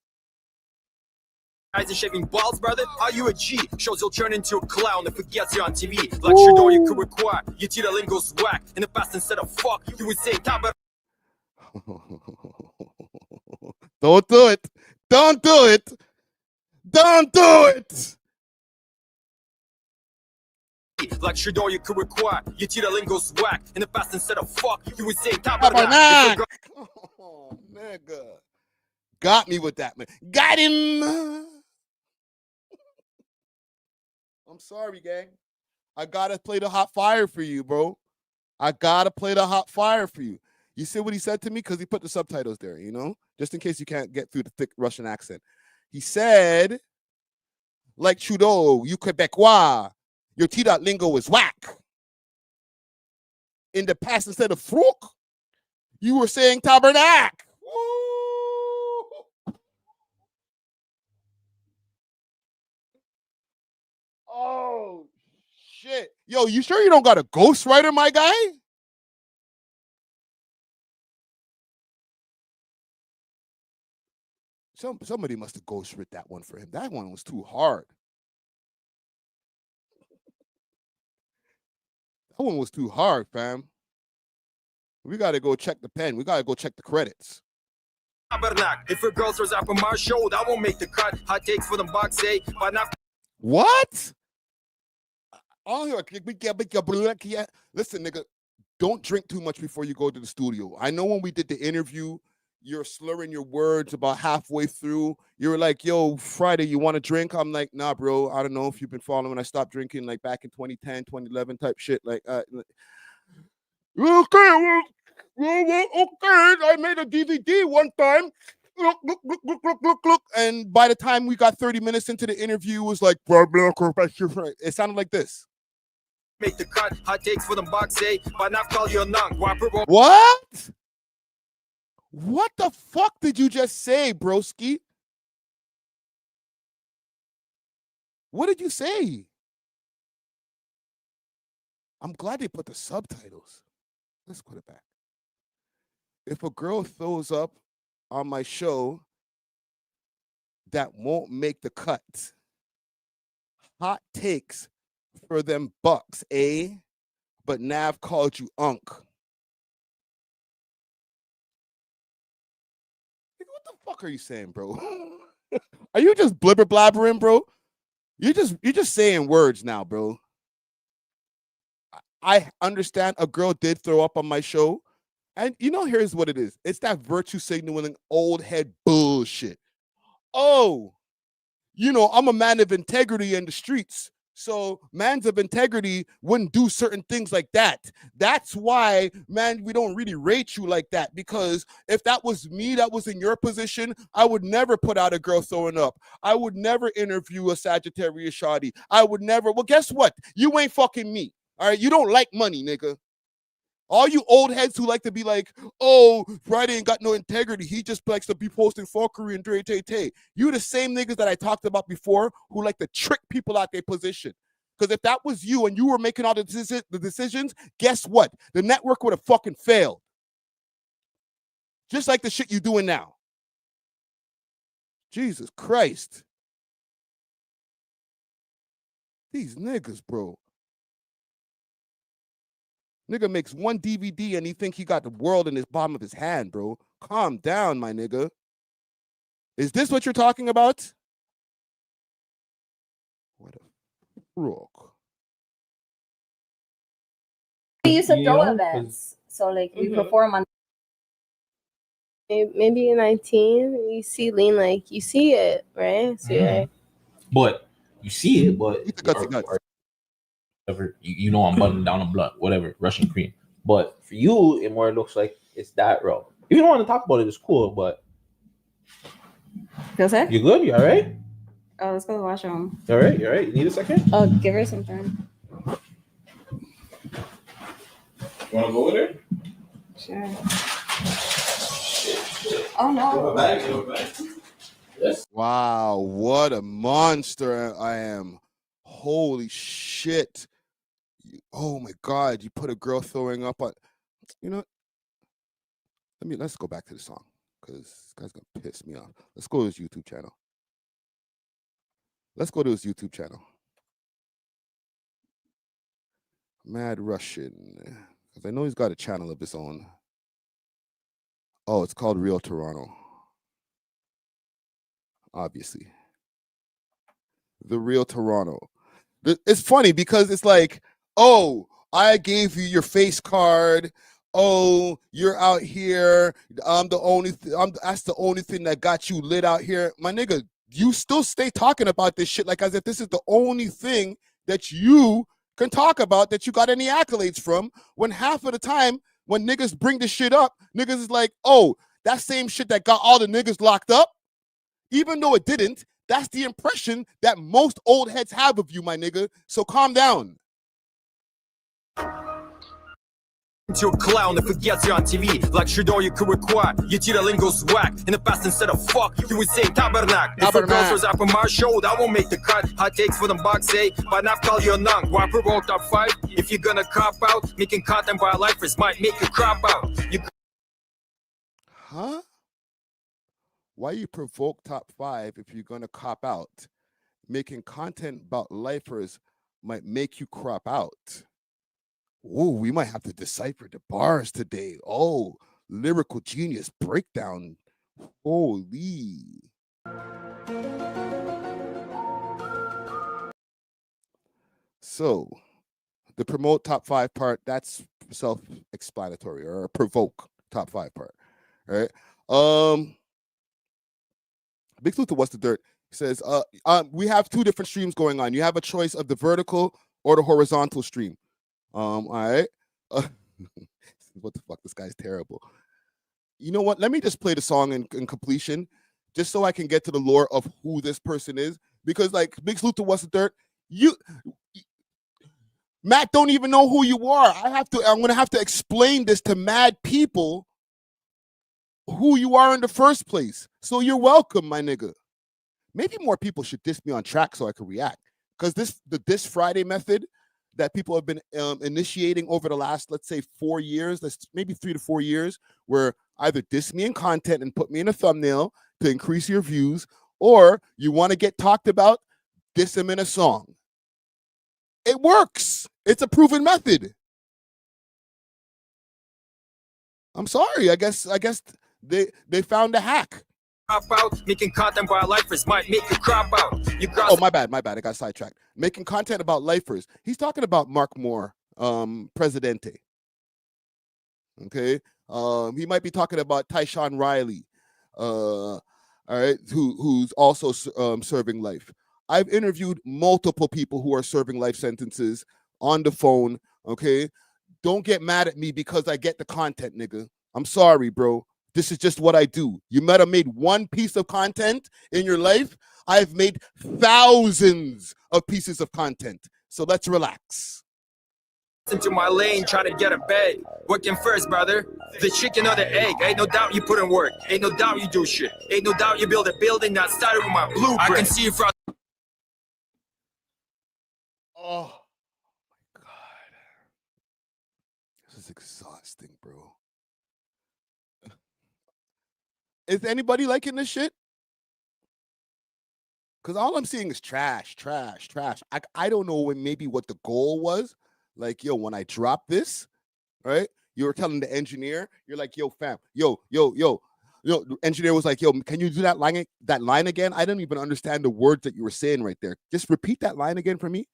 Eyes and shaving balls, brother? Are you a G? Shows you'll turn into a clown if it gets you on TV. Like Trudeau, you could require. Your Tita lingo's whack. In the past, instead of fuck, you would say top of. Don't do it. Don't do it. Don't do it. Like Trudeau, you could require. Your Tita lingo's whack. In the past, instead of fuck, you would say top of. Oh, nigga. Got me with that, man. Got him. I'm sorry, gang. I gotta play the hot fire for you, bro. I gotta play the hot fire for you. You see what he said to me? Because he put the subtitles there, just in case you can't get through the thick Russian accent. He said, like Trudeau, you Quebecois, your T-dot lingo is whack. In the past, instead of fruk, you were saying tabernacle. Oh, shit. Yo, you sure you don't got a ghostwriter, my guy? Somebody must have ghostwritten that one for him. That one was too hard. That one was too hard, fam. We got to go check the pen. We got to go check the credits. If a girl throws up on my show, that won't make the cut. Hot takes for the box, eh? But not. What? Listen, nigga, don't drink too much before you go to the studio. I know when we did the interview, you're slurring your words about halfway through. You were like, yo, Friday, you want to drink? I'm like, nah, bro. I don't know if you've been following. I stopped drinking like back in 2010, 2011 type shit. Like, okay, well, I made a DVD one time. Look. And by the time we got 30 minutes into the interview, it was like, it sounded like this. Make the cut. Hot takes for the box, eh? But not call you a nung. What? What the fuck did you just say, broski? What did you say? I'm glad they put the subtitles. Let's put it back. If a girl throws up on my show, that won't make the cut. Hot takes for them bucks, eh? But Nav called you unk. What the fuck are you saying, bro? Are you just blibber blabbering, bro? You're just saying words now, bro. I understand a girl did throw up on my show. And here's what it is. It's that virtue signaling old head bullshit. Oh, I'm a man of integrity in the streets. So mans of integrity wouldn't do certain things like that. That's why, man, we don't really rate you like that. Because if that was me that was in your position, I would never put out a girl throwing up. I would never interview a Sagittarius shawty. I would never. Well, guess what? You ain't fucking me. All right? You don't like money, nigga. All you old heads who like to be like, oh, Friday ain't got no integrity. He just likes to be posting fuckery and tay. You the same niggas that I talked about before who like to trick people out their position. Because if that was you and you were making all the decisions, guess what? The network would have fucking failed. Just like the shit you doing now. Jesus Christ. These niggas, bro. Nigga makes one DVD and he think he got the world in his palm of his hand, bro. Calm down, my nigga. Is this what you're talking about? What a rook. We used to throw events. So like we perform on maybe 19, you see lean, like you see it, right? So yeah. But you see it, but I'm buttoning down on blood, whatever, Russian cream. But for you, it more looks like it's that raw. If you don't want to talk about it, it's cool, but Feels it? You good? You all right? Oh, let's go to the washroom. You all right? You all right? You need a second? Oh, give her some time. You want to go with her? Sure. Oh no. Wow, what a monster I am. Holy shit. Oh my God, you put a girl throwing up on, you know, let's go back to the song because this guy's going to piss me off. Let's go to his YouTube channel. Mad Russian, because I know he's got a channel of his own. Oh, it's called Real Toronto. Obviously. The Real Toronto. It's funny because it's like, oh, I gave you your face card. Oh, you're out here. That's the only thing that got you lit out here. My nigga, you still stay talking about this shit like as if this is the only thing that you can talk about that you got any accolades from, when half of the time when niggas bring this shit up, niggas is like, oh, that same shit that got all the niggas locked up, even though it didn't. That's the impression that most old heads have of you, my nigga. So calm down. To a clown that forgets you're on TV, like Shador you could require. You cheat a lingo's whack. In the past instead of fuck, you would say tabernacle. If a girl was up on my show, that won't make the cut. Hot takes for them box, eh? But not call you a nun. Why provoke top 5? If you're gonna cop out, making content by lifers might make you crop out. Huh? Why you provoke top 5 if you're gonna cop out? Making content about lifers might make you crop out. Oh, we might have to decipher the bars today. Oh, lyrical genius breakdown. Holy. So, the promote top 5 part, that's self-explanatory, or provoke top 5 part. All right. Big Salute to What's the Dirt says, we have 2 different streams going on. You have a choice of the vertical or the horizontal stream. All right. What the fuck? This guy's terrible. You know what? Let me just play the song in completion, just so I can get to the lore of who this person is. Because, like, Big Salute to What's the Dirt, Matt don't even know who you are. I'm gonna have to explain this to mad people who you are in the first place. So you're welcome, my nigga. Maybe more people should diss me on track so I can react. Because the Diss Friday method that people have been initiating over the last, let's say, 4 years, maybe 3 to 4 years, where either diss me in content and put me in a thumbnail to increase your views, or you want to get talked about, diss him in a song. It works. It's a proven method. I'm sorry. I guess they found a hack. Crop out, making content by lifers might make you crop out. Oh, my bad. I got sidetracked. Making content about lifers. He's talking about Mark Moore, Presidente. Okay. He might be talking about Tyshawn Riley, all right, who's also serving life. I've interviewed multiple people who are serving life sentences on the phone. Okay. Don't get mad at me because I get the content, nigga. I'm sorry, bro. This is just what I do. You might have made one piece of content in your life. I've made thousands of pieces of content. So let's relax. Into my lane, trying to get a bag. What came first, brother? The chicken or the egg? Ain't no doubt you put in work. Ain't no doubt you do shit. Ain't no doubt you build a building that started with my blueprint. I can see you from. Oh my God. This is exhausting, bro. Is anybody liking this shit? Because all I'm seeing is trash. I don't know maybe what the goal was. Like, yo, when I drop this, right? You were telling the engineer, you're like, yo, fam, yo. The engineer was like, yo, can you do that line again? I didn't even understand the words that you were saying right there. Just repeat that line again for me.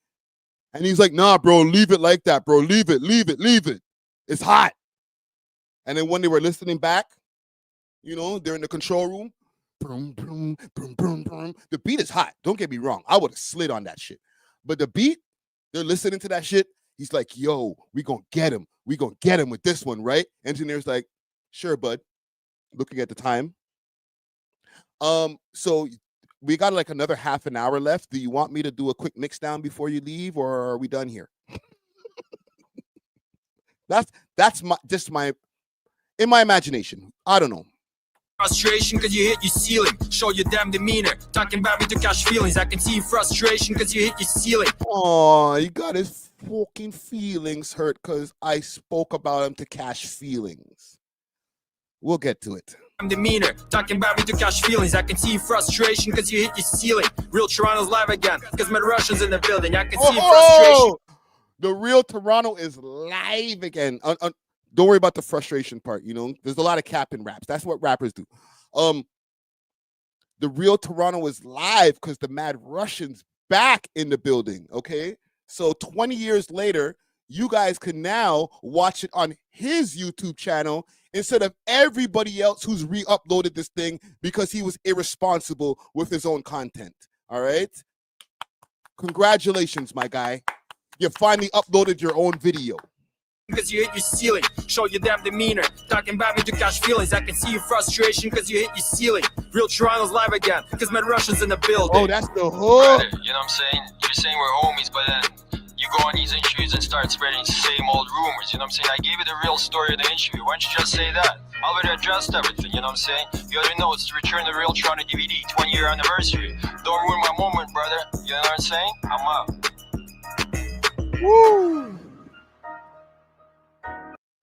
And he's like, nah, bro, leave it like that, bro. Leave it. It's hot. And then when they were listening back, you know, they're in the control room. Boom, boom, boom, boom, boom. The beat is hot. Don't get me wrong. I would have slid on that shit. But the beat, they're listening to that shit. He's like, yo, we gonna get him. We gonna get him with this one, right? Engineer's like, sure, bud. Looking at the time. So we got like another half an hour left. Do you want me to do a quick mix down before you leave, or are we done here? That's my in my imagination. I don't know. Frustration cause you hit your ceiling. Show your damn demeanor. Talking about me to catch feelings. I can see frustration cause you hit your ceiling. Oh, he got his fucking feelings hurt because I spoke about him to cash feelings. We'll get to it. Demeanor, talking about me to catch feelings. I can see frustration cause you hit your ceiling. Real Toronto's live again, cause my Russians in the building. I can see frustration. The real Toronto is live again. Don't worry about the frustration part. You know, there's a lot of cap in raps. That's what rappers do. The real Toronto is live because the Mad Russians back in the building. Okay, so 20 years later, you guys can now watch it on his YouTube channel instead of everybody else who's re-uploaded this thing because he was irresponsible with his own content. All right, congratulations, my guy. You finally uploaded your own video. Cause you hit your ceiling, show your damn demeanor. Talking about me to catch feelings. I can see your frustration cause you hit your ceiling. Real Toronto's live again, cause my Russians in the building. Oh, that's the hook. You know what I'm saying? You're saying we're homies, but then you go on these interviews and start spreading the same old rumors. You know what I'm saying? I gave you the real story of the interview. Why don't you just say that? I already addressed everything, you know what I'm saying? You already know it's to return the Real Toronto DVD, 20-year anniversary. Don't ruin my moment, brother. You know what I'm saying? I'm out. Woo!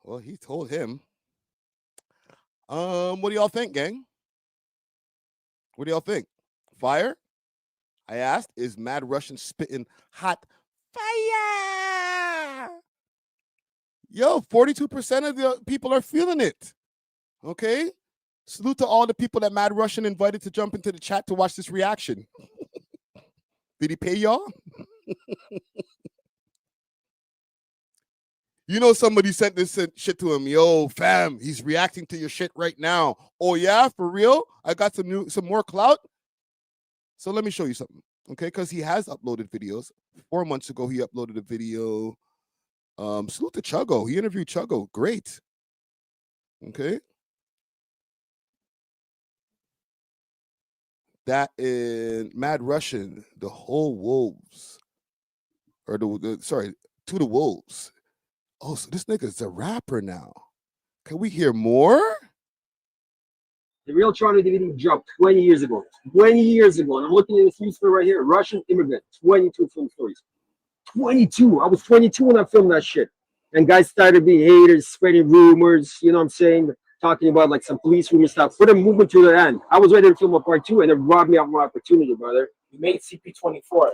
Well, he told him. What do y'all think, gang? What do y'all think? Fire? I asked, is Mad Russian spitting hot fire? Yo, 42% of the people are feeling it. Okay? Salute to all the people that Mad Russian invited to jump into the chat to watch this reaction. Did he pay y'all? You know, somebody sent this shit to him. Yo, fam, he's reacting to your shit right now. Oh yeah, for real? I got some more clout. So let me show you something, okay? Because he has uploaded videos. 4 months ago, he uploaded a video. Salute to Chuggo. He interviewed Chuggo. Great. Okay. That in Mad Russian, the whole wolves, or sorry, to the wolves. Oh, so this nigga's a rapper now. Can we hear more? The Real Toronto DVD dropped 20 years ago. 20 years ago. And I'm looking at this newspaper right here. Russian immigrant. 22 film stories. 22. I was 22 when I filmed that shit. And guys started being haters, spreading rumors, you know what I'm saying? Talking about like some police rumor stuff. For the movement to the end. I was ready to film a part 2 and it robbed me of my opportunity, brother. You made CP24.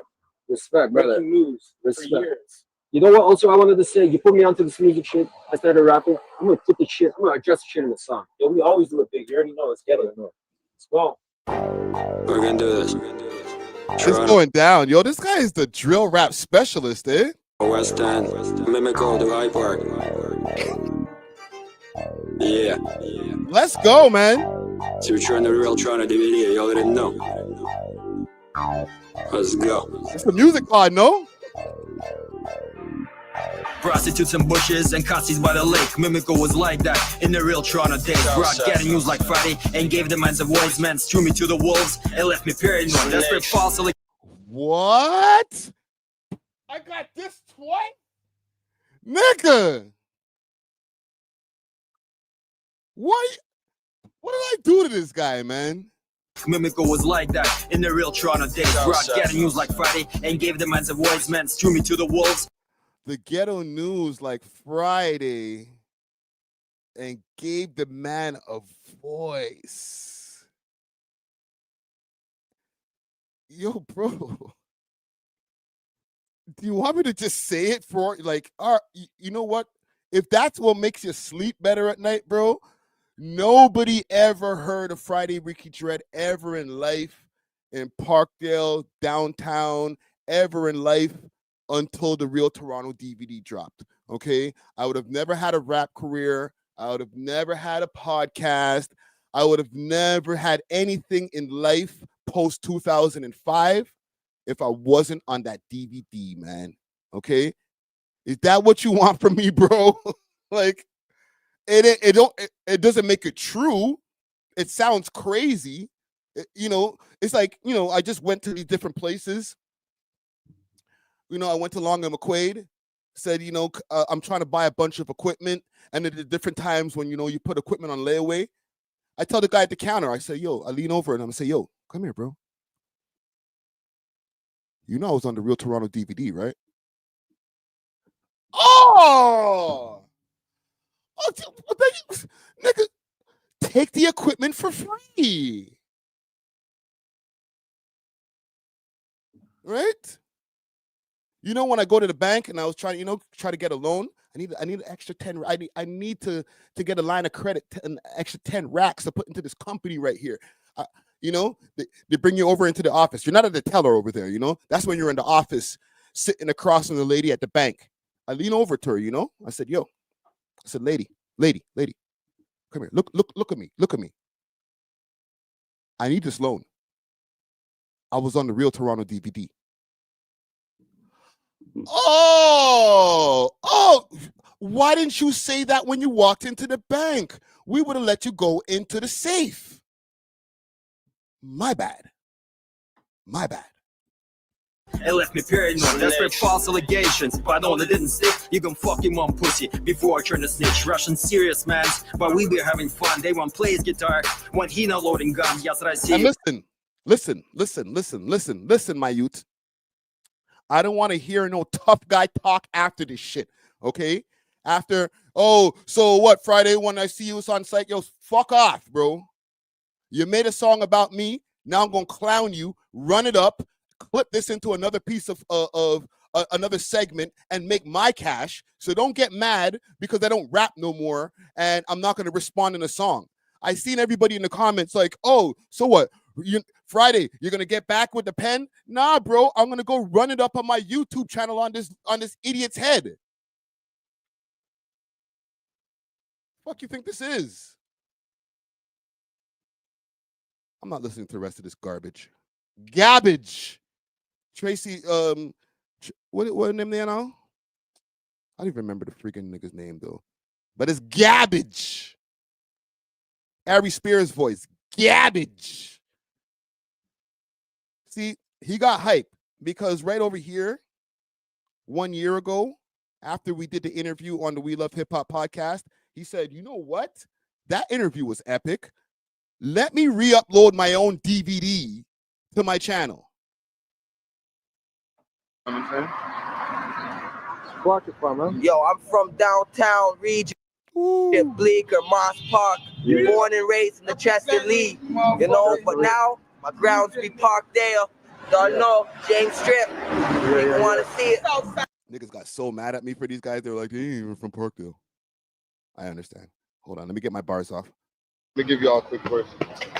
Respect, brother. Making moves Respect. for years. You know what? Also, I wanted to say, you put me onto this music shit. I started rapping. I'm gonna put the shit. I'm gonna adjust the shit in the song. Yo, we always do it big. You already know. Let's get it. Let's go. We're gonna do this. It's going down. Yo, this guy is the drill rap specialist, eh? West End, Mimico to High Park. Yeah. Let's go, man. So we're trying the Real Toronto DVD. You already know. Let's go. It's the music pod, no? Prostitutes and bushes and cussies by the lake. Mimico was like that in the Real Toronto days. Brought getting news like Friday and gave the minds of voice men threw me to the wolves and left me paranoid. Desperate false. What? I got this twice? Nigga. What did I do to this guy, man? Mimico was like that in the Real Toronto days. Brought getting news like Friday and gave the minds of voice men threw me to the wolves. The ghetto news like Friday and gave the man a voice. Yo, bro. Do you want me to just say it for like, you know what? If that's what makes you sleep better at night, bro, nobody ever heard of Friday Ricky Dread ever in life in Parkdale, downtown, ever in life. Until the Real Toronto DVD dropped, okay? I would have never had a rap career. I would have never had a podcast. I would have never had anything in life post 2005 if I wasn't on that DVD, man, okay? Is that what you want from me, bro? Like, it doesn't make it true. It sounds crazy, You know, it's like, you know, I just went to these different places. You know, I went to Long and McQuaid, said, you know, I'm trying to buy a bunch of equipment. And at the different times when, you know, you put equipment on layaway, I tell the guy at the counter, I say, yo, I lean over and I'm gonna say, yo, come here, bro. You know I was on the Real Toronto DVD, right? Oh, nigga, take the equipment for free. Right? You know, when I go to the bank and I was trying, you know, try to get a loan, I need an extra 10. I need to get a line of credit, an extra 10 racks to put into this company right here. You know, they bring you over into the office. You're not at the teller over there, you know. That's when you're in the office sitting across from the lady at the bank. I lean over to her, you know. I said, yo, I said, lady, come here. Look at me. I need this loan. I was on the Real Toronto DVD. Oh, why didn't you say that when you walked into the bank? We would have let you go into the safe. My bad. It left me paranoid, desperate false allegations. But no, they didn't stick. You gon' fuck your mom pussy before I turn to snitch. Russian serious man, but we be having fun. They want plays guitar when he not loading gun. Yes, I see. And listen, my youth. I don't want to hear no tough guy talk after this shit, okay? After, oh, so what, Friday when I see you was on site, yo, fuck off, bro. You made a song about me. Now I'm going to clown you, run it up, clip this into another piece of another segment and make my cash. So don't get mad because I don't rap no more and I'm not going to respond in a song. I seen everybody in the comments like, oh, so what? Friday, you're gonna get back with the pen? Nah, bro, I'm gonna go run it up on my YouTube channel on this idiot's head. Fuck you think this is? I'm not listening to the rest of this garbage. Gabbage. Tracy, what name they now? I don't even remember the freaking nigga's name though. But it's Gabbage. Ari Spears' voice. Gabbage. See, he got hype because right over here, 1 year ago, after we did the interview on the We Love Hip Hop podcast, he said, you know what? That interview was epic. Let me re-upload my own DVD to my channel. You know what I'm saying? Where you from, man? Yo, I'm from downtown region. Bleecker, Moss Park. Yeah. Born and raised in the Chester Lee. You know, but now my grounds be parked there. Don't know, James Strip. You want to see it? Niggas got so mad at me for these guys. They were like, they ain't even from Parkdale. I understand. Hold on, let me get my bars off. Let me give y'all a quick verse.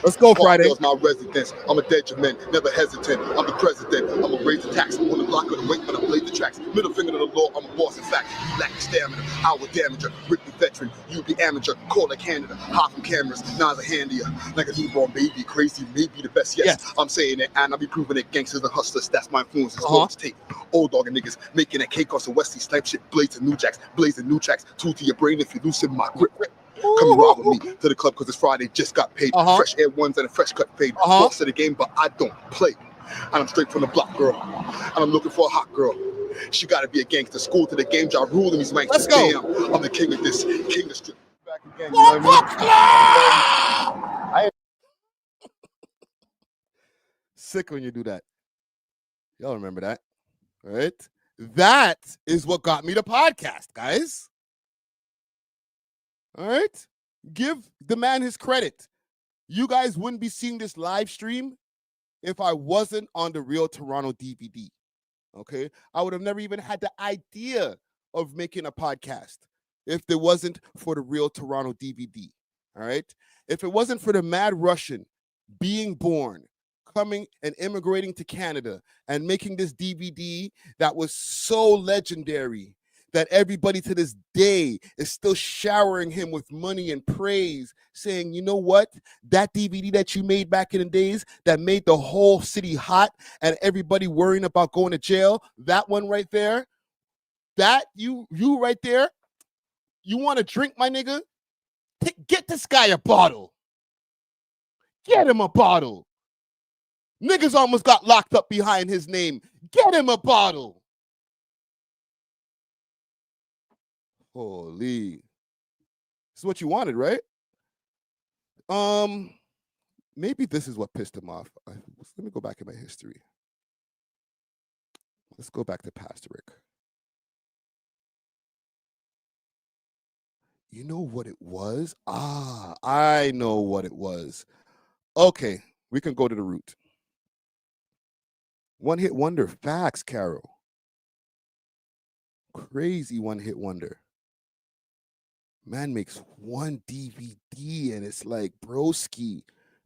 Let's go, Friday. Parkdale's my residence. I'm a detriment, never hesitant. I'm the president. I'm a raise the tax. I'm on the block of the wait when I play the tracks. Middle finger to the law. I'm a boss. In fact, you lack stamina. I will damager. Rip the veteran. You be amateur. Call like Canada. Hot from cameras. Nas a handier. Like a newborn baby. Crazy. Maybe the best. Yes, I'm saying it, and I'll be proving it. Gangsters and hustlers. That's my influence. It's tape. Old dog and niggas making that cake off some Wesley type shit. Blazing new tracks. Tool to your brain if you loosen my grip. Come and ride with me to the club because it's Friday, just got paid. Fresh Air Ones and a fresh cut fade. Boss of the game, but I don't play. And I'm straight from the block, girl. And I'm looking for a hot girl. She gotta be a gangster. School to the game, job ruling these mics. Let's go. Damn, I'm the king of this, king of strip. Back again, you know what I mean? Sick when you do that. Y'all remember that, right? That is what got me the podcast, guys. All right? Give the man his credit. You guys wouldn't be seeing this live stream if I wasn't on the Real Toronto DVD. Okay? I would have never even had the idea of making a podcast if it wasn't for the Real Toronto DVD. All right? If it wasn't for the Mad Russian being born, coming and immigrating to Canada and making this DVD that was so legendary that everybody to this day is still showering him with money and praise, saying, you know what? That DVD that you made back in the days that made the whole city hot and everybody worrying about going to jail, that one right there, that you right there, you want to drink, my nigga? Get this guy a bottle. Get him a bottle. Niggas almost got locked up behind his name. Get him a bottle. Holy. This is what you wanted, right? Maybe this is what pissed him off. Let me go back in my history. Let's go back to Pastor Rick. You know what it was? I know what it was. Okay, we can go to the root. One hit wonder. Facts, Carol. Crazy one hit wonder. Man makes one DVD and it's like, broski,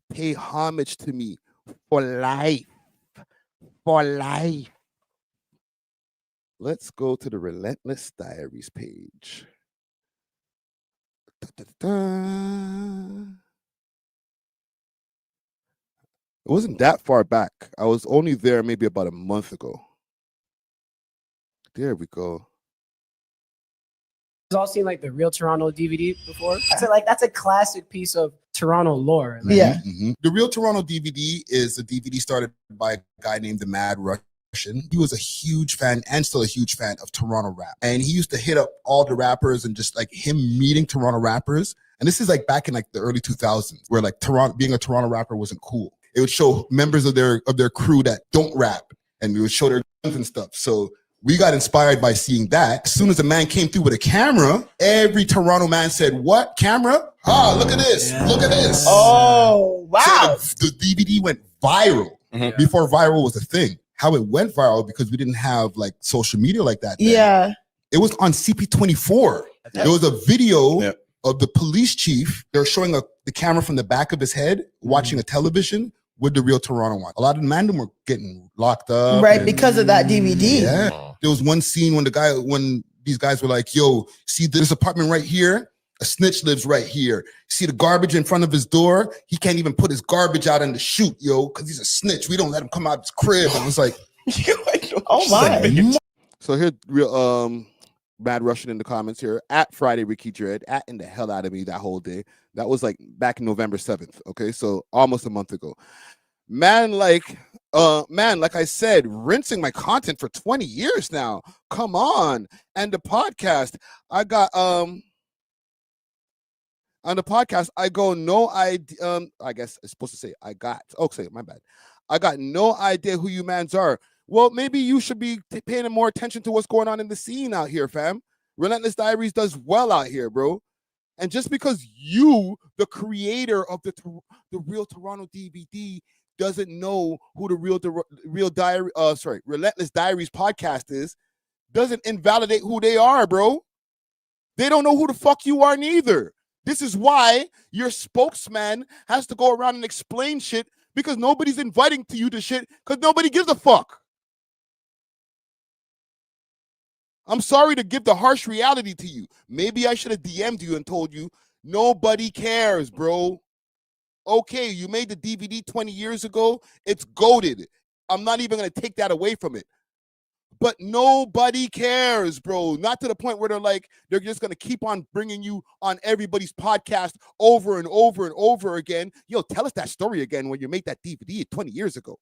pay homage to me for life. For life. Let's go to the Relentless Diaries page. Da-da-da. It wasn't that far back. I was only there maybe about a month ago. There we go. I've all seen like the Real Toronto DVD before. So like that's a classic piece of Toronto lore. Like, The Real Toronto DVD is a DVD started by a guy named the Mad Russian. He was a huge fan and still a huge fan of Toronto rap. And he used to hit up all the rappers and just like him meeting Toronto rappers. And this is like back in like the early 2000s where like being a Toronto rapper wasn't cool. It would show members of their crew that don't rap and it would show their guns and stuff. So we got inspired by seeing that. As soon as the man came through with a camera, every Toronto man said, "What camera? Ah, look at this! Look at this!" Oh, wow! So the DVD went viral before viral was a thing. How it went viral because we didn't have like social media like that. Then. Yeah, it was on CP24. There was a video of the police chief. They're showing the camera from the back of his head, watching a television. With the Real Toronto one. A lot of them were getting locked up. Right, because of that DVD. Yeah. There was one scene when these guys were like, yo, see this apartment right here? A snitch lives right here. See the garbage in front of his door? He can't even put his garbage out in the chute, yo, because he's a snitch. We don't let him come out of his crib. And it was like, oh my. So here, real Mad Russian in the comments here. At Friday Ricky Dread, in the hell out of me that whole day. That was like back November 7th. Okay, so almost a month ago. Man, like I said, rinsing my content for 20 years now. Come on. And the podcast, I got on the podcast, I go no idea. I guess it's supposed to say I got. Oh, say my bad. I got no idea who you mans are. Well, maybe you should be paying more attention to what's going on in the scene out here, fam. Relentless Diaries does well out here, bro. And just because you, the creator of the Real Toronto DVD, doesn't know who the Relentless Diaries podcast is, doesn't invalidate who they are, bro. They don't know who the fuck you are neither. This is why your spokesman has to go around and explain shit because nobody's inviting to you to shit because nobody gives a fuck. I'm sorry to give the harsh reality to you. Maybe I should have DM'd you and told you, nobody cares, bro. Okay, you made the DVD 20 years ago. It's goated. I'm not even going to take that away from it. But nobody cares, bro. Not to the point where they're just going to keep on bringing you on everybody's podcast over and over and over again. Yo, tell us that story again when you made that DVD 20 years ago.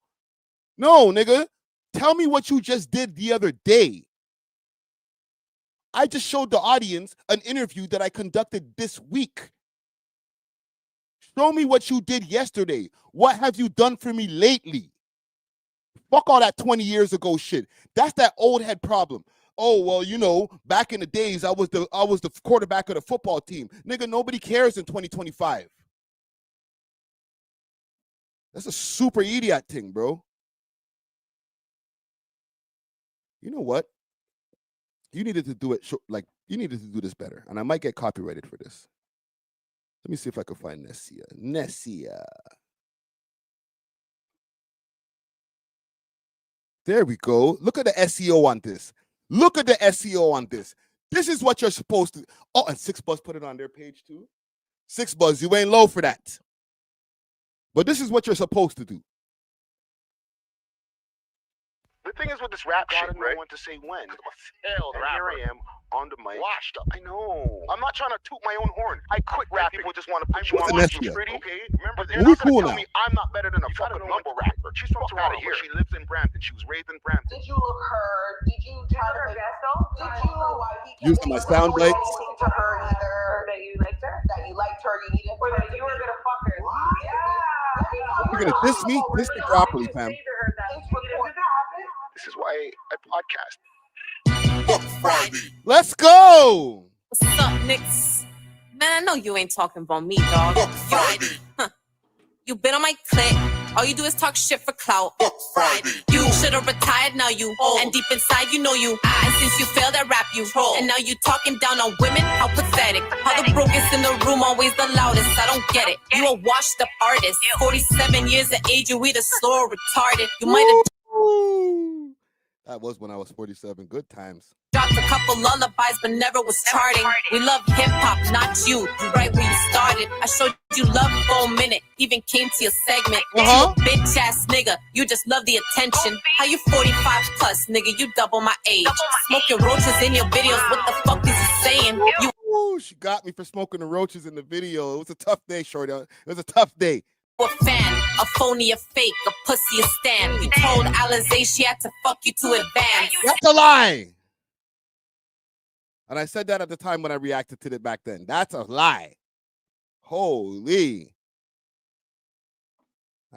No, nigga. Tell me what you just did the other day. I just showed the audience an interview that I conducted this week. Show me what you did yesterday. What have you done for me lately? Fuck all that 20 years ago shit. That's that old head problem. Oh, well, you know, back in the days, I was the quarterback of the football team. Nigga, nobody cares in 2025. That's a super idiot thing, bro. You know what? You needed to do it, you needed to do this better. And I might get copyrighted for this. Let me see if I can find Nessia. There we go. Look at the SEO on this. Look at the SEO on this. This is what you're supposed to. Oh, and 6buzz put it on their page too. 6buzz, you ain't low for that. But this is what you're supposed to do. The thing is with this rap shit, right? I don't know when to say when. Here I am on the mic. Washed up. I know. I'm not trying to toot my own horn. I quit rapping. People just want to put you on What's watch the you next pretty. year? Okay? Remember, they're We not gonna cool tell now. me I'm not better than a fucking number rapper. She's from Toronto here. She lives in Brampton. She was raised in Brampton. Did you look her? Did you try to make Did you? Using my sound bites. Anything to her either that you liked her? That you liked her? You needed. Or that you were gonna fuck her? Yeah. If you're gonna diss me properly, fam. This is why I podcast. Let's go. What's up, niggas? Man, I know you ain't talking about me, dog. You been on my clip. All you do is talk shit for clout. You should've retired, now you old. And deep inside, you know you. And since you failed at rap, you troll. And now you talking down on women? How pathetic. How the brokest in the room, always the loudest. I don't get it. You a washed up artist. 47 years of age, you either slow or retarded. You might have That was when I was 47. Good times. dropped a couple lullabies, but never was charting. We love hip hop, not you. You right where you started. I showed you love for a minute, even came to your segment. You a bitch ass nigga, you just love the attention. How you 45 plus, nigga? You double my age. Smoking roaches in your videos. What the fuck is you saying? You Ooh, she got me for smoking the roaches in the video. It was a tough day, shorty. It was a tough day. a fan, a phony, a fake, a pussy, a stan. You told Alizé she had to fuck you to advance. That's a lie. And I said that at the time when I reacted to it back then. That's a lie. Holy.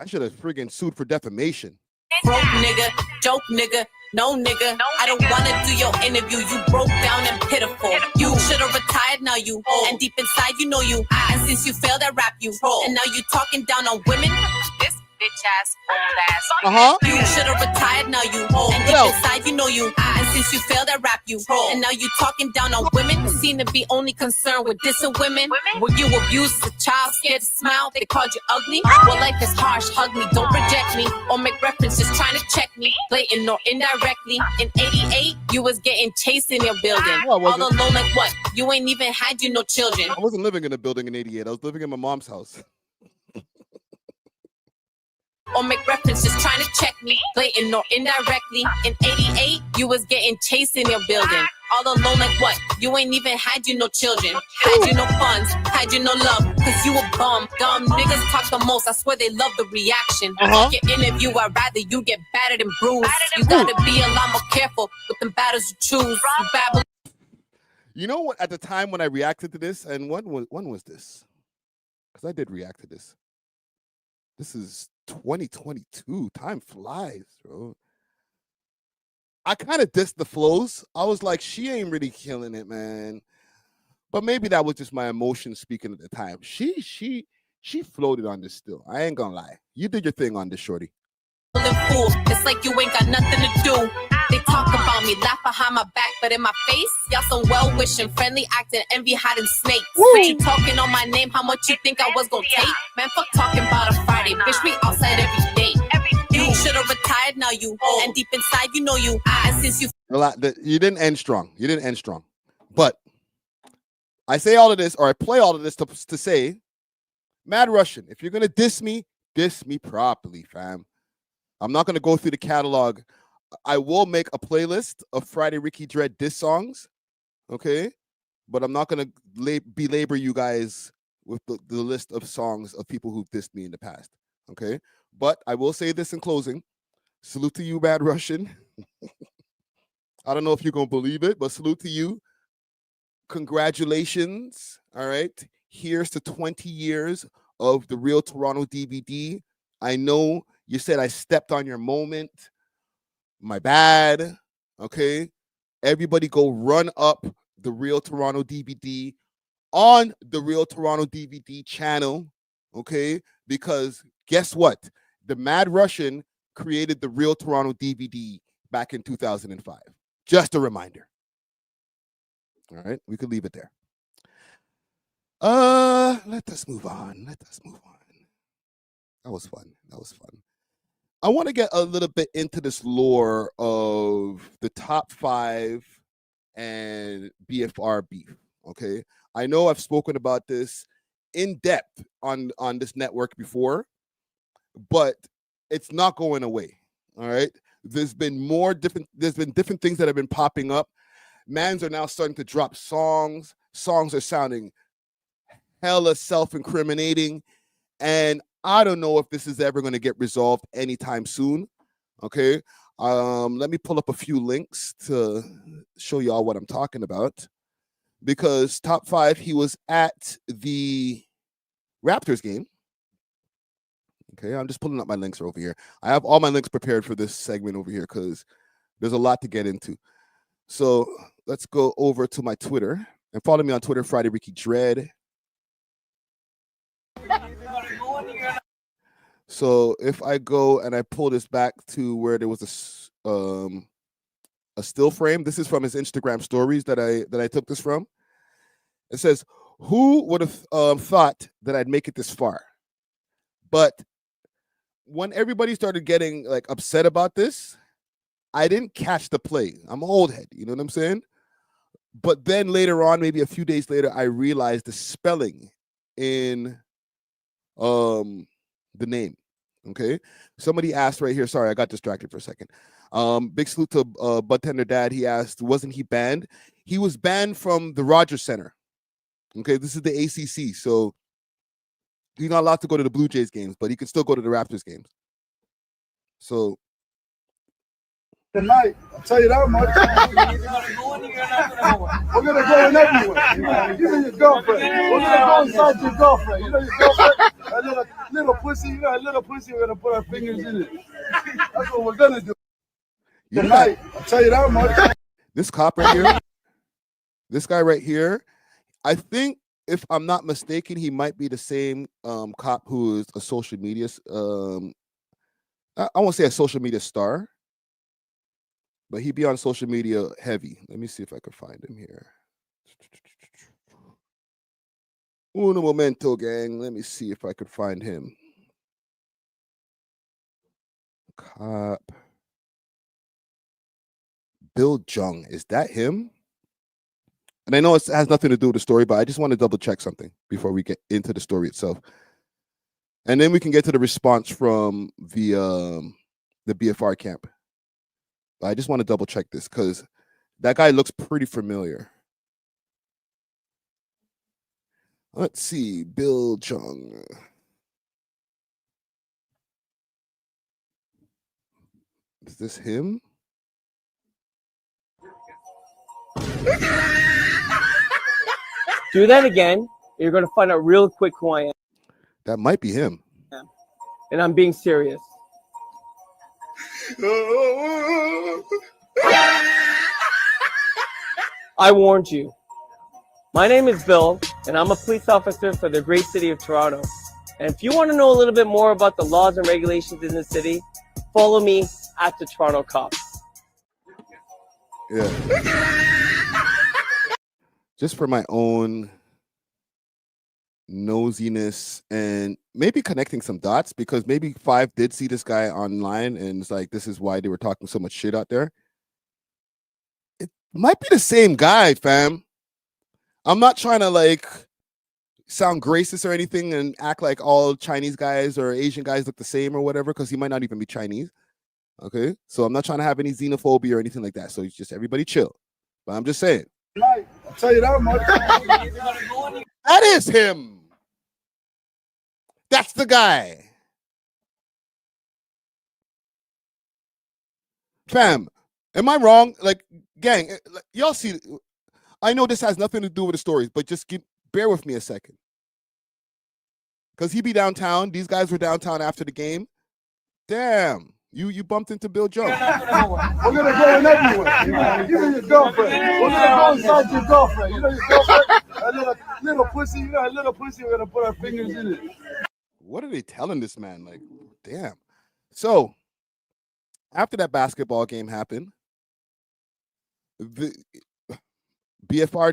I should have friggin' sued for defamation. Broke nigga, joke nigga, no nigga. I don't wanna do your interview. You broke down and pitiful. You should've retired, now you old. And deep inside you know you. And since you failed at rap, you roll. And now you talking down on women. This bitch ass, old ass. You should've retired, now you old. And deep inside you know you. And since you failed at rap, you roll. And now you talking down on women. You seem to be only concerned with dissing women. Were you abused as a child, scared to smile? They called you ugly? Well, life is harsh, hug me, don't reject me. Or make references trying to check me. Blatant or indirectly. In 88, you was getting chased in your building. No, I wasn't. All alone like what? You ain't even had you no children. I wasn't living in a building in 88. I was living in my mom's house. Or make references trying to check me, blatant or indirectly. In 88, you was getting chased in your building. All alone like what? You ain't even had you no children. Had you no funds, had you no love, cause you a bum. Dumb niggas talk the most, I swear they love the reaction. Fuck your interview, I'd rather you get battered and bruised. You gotta be a lot more careful with the battles you choose. You babble. You know what? At the time when I reacted to this, and when was this? Because I did react to this. This is 2022. Time flies, bro. I kind of dissed the flows. I was like, she ain't really killing it, man. But maybe that was just my emotion speaking at the time. She floated on this still. I ain't gonna lie. You did your thing on this, shorty. Fool. It's like you ain't got nothing to do. They talk about me, laugh behind my back, but in my face, y'all some well-wishing, friendly acting, envy hiding snakes. But you talking on my name, how much you think I was gonna take? Man, fuck talking about a Friday, bitch, we outside every day. You should've retired, now you old. And deep inside, you know you. And since you You didn't end strong. You didn't end strong. But I say all of this, or I play all of this to say, Mad Russian, if you're gonna diss me properly, fam. I'm not gonna go through the catalog. I will make a playlist of Friday Ricky Dread diss songs, okay? But I'm not gonna belabor you guys with the list of songs of people who've dissed me in the past, okay? But I will say this in closing. Salute to you, Mad Russian. I don't know if you're gonna believe it, but salute to you. Congratulations, all right? Here's to 20 years of the Real Toronto DVD. I know you said I stepped on your moment. My bad. Okay. Everybody go run up the Real Toronto DVD on the Real Toronto DVD channel. Okay. Because guess what? The Mad Russian created the Real Toronto DVD back in 2005. Just a reminder. All right. We could leave it there. Let us move on. That was fun. I want to get a little bit into this lore of the Top 5 and BFR beef, okay? I know I've spoken about this in depth on this network before, but it's not going away, all right? There's been different things that have been popping up, Mans are now starting to drop songs. Songs are sounding hella self-incriminating. And I don't know if this is ever going to get resolved anytime soon. Okay. Let me pull up a few links to show y'all what I'm talking about. Because Top 5, he was at the Raptors game. Okay, I'm just pulling up my links over here. I have all my links prepared for this segment over here because there's a lot to get into. So let's go over to my Twitter and follow me on Twitter, Friday Ricky Dread. So if I go and I pull this back to where there was a still frame, this is from his Instagram stories that I took this from. It says, "Who would have thought that I'd make it this far?" But when everybody started getting like upset about this, I didn't catch the play. I'm an old head, you know what I'm saying? But then later on, maybe a few days later, I realized the spelling in the name. Okay, somebody asked right here. Sorry, I got distracted for a second. Big salute to Bud Tender Dad. He asked, wasn't he banned? He was banned from the Rogers Center. Okay, this is the ACC, so he's not allowed to go to the Blue Jays games, but he can still go to the Raptors games. So tonight, I'll tell you that much. We're gonna go in everywhere. You and your girlfriend. We're gonna go inside your girlfriend. You know your girlfriend? A little pussy, you know, a little pussy, we're gonna put our fingers in it. That's what we're gonna do. Tonight, I'll tell you that much. This cop right here, this guy right here, I think if I'm not mistaken, he might be the same cop who is a social media I won't say a social media star, but he be on social media heavy. Let me see if I can find him here. Uno momento, gang. Let me see if I could find him. Cop. Bill Jung. Is that him? And I know it has nothing to do with the story, but I just want to double check something before we get into the story itself. And then we can get to the response from the BFR camp. I just want to double check this because that guy looks pretty familiar. Let's see, Bill Jung. Is this him? Do that again, you're going to find out real quick who I am. That might be him. And I'm being serious. I warned you. My name is Bill, and I'm a police officer for the great city of Toronto. And if you want to know a little bit more about the laws and regulations in the city, follow me at the Toronto Cops. Yeah. Just for my own nosiness and maybe connecting some dots, because maybe 5 did see this guy online and it's like, this is why they were talking so much shit out there. It might be the same guy, fam. I'm not trying to like sound racist or anything and act like all Chinese guys or Asian guys look the same or whatever, because he might not even be Chinese. Okay, so I'm not trying to have any xenophobia or anything like that. So it's just everybody chill. But I'm just saying. I'll tell you that much. That is him. That's the guy. Fam, am I wrong? Like, gang, y'all see, I know this has nothing to do with the stories, but just bear with me a second. Because he be downtown. These guys were downtown after the game. Damn. You bumped into Bill Jones. We're gonna go in everywhere. You and your girlfriend. We're gonna go inside your girlfriend. You know your girlfriend? A little pussy, you know, a little pussy, we're gonna put our fingers in it. What are they telling this man? Like, damn. So after that basketball game happened, the BFR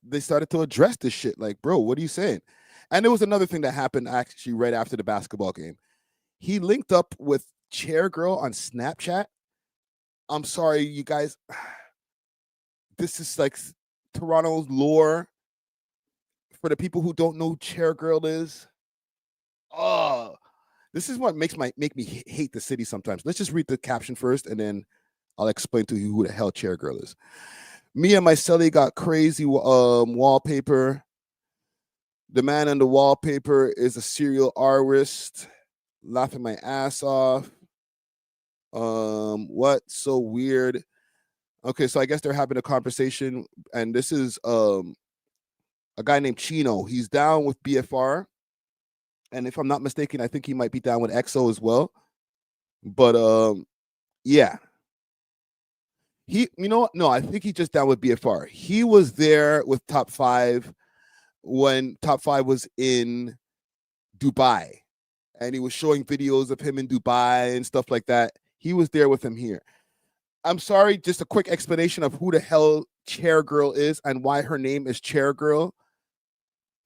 they started to address this shit. Like, bro, what are you saying? And there was another thing that happened actually right after the basketball game. He linked up with Chair Girl on Snapchat. I'm sorry, you guys. This is like Toronto's lore. For the people who don't know who Chair Girl is, oh, this is what make me hate the city sometimes. Let's just read the caption first, and then I'll explain to you who the hell Chair Girl is. Me and my celly got crazy wallpaper. The man on the wallpaper is a serial artist. Laughing my ass off. What? So weird. Okay, so I guess they're having a conversation, and this is a guy named Chino. He's down with BFR, and if I'm not mistaken, I think he might be down with EXO as well. But yeah. You know what? No, I think he's just down with BFR. He was there with Top 5 when Top 5 was in Dubai, and he was showing videos of him in Dubai and stuff like that. He was there with him here. I'm sorry, just a quick explanation of who the hell Chair Girl is and why her name is Chair Girl.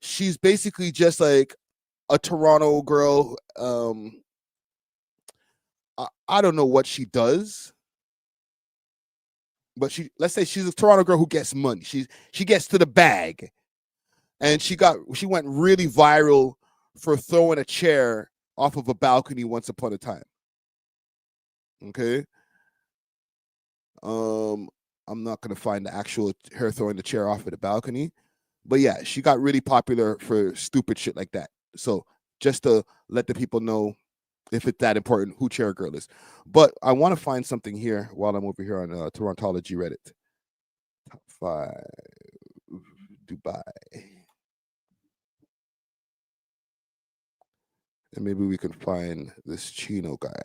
She's basically just like a Toronto girl. I don't know what she does, but let's say she's a Toronto girl who gets money. She gets to the bag, and she went really viral for throwing a chair off of a balcony once upon a time. Okay. I'm not gonna find the actual her throwing the chair off of the balcony, but yeah, she got really popular for stupid shit like that. So just to let the people know, if it's that important, who Chair Girl is. But I want to find something here while I'm over here on Torontology Reddit. Top 5 Dubai. And maybe we can find this Chino guy.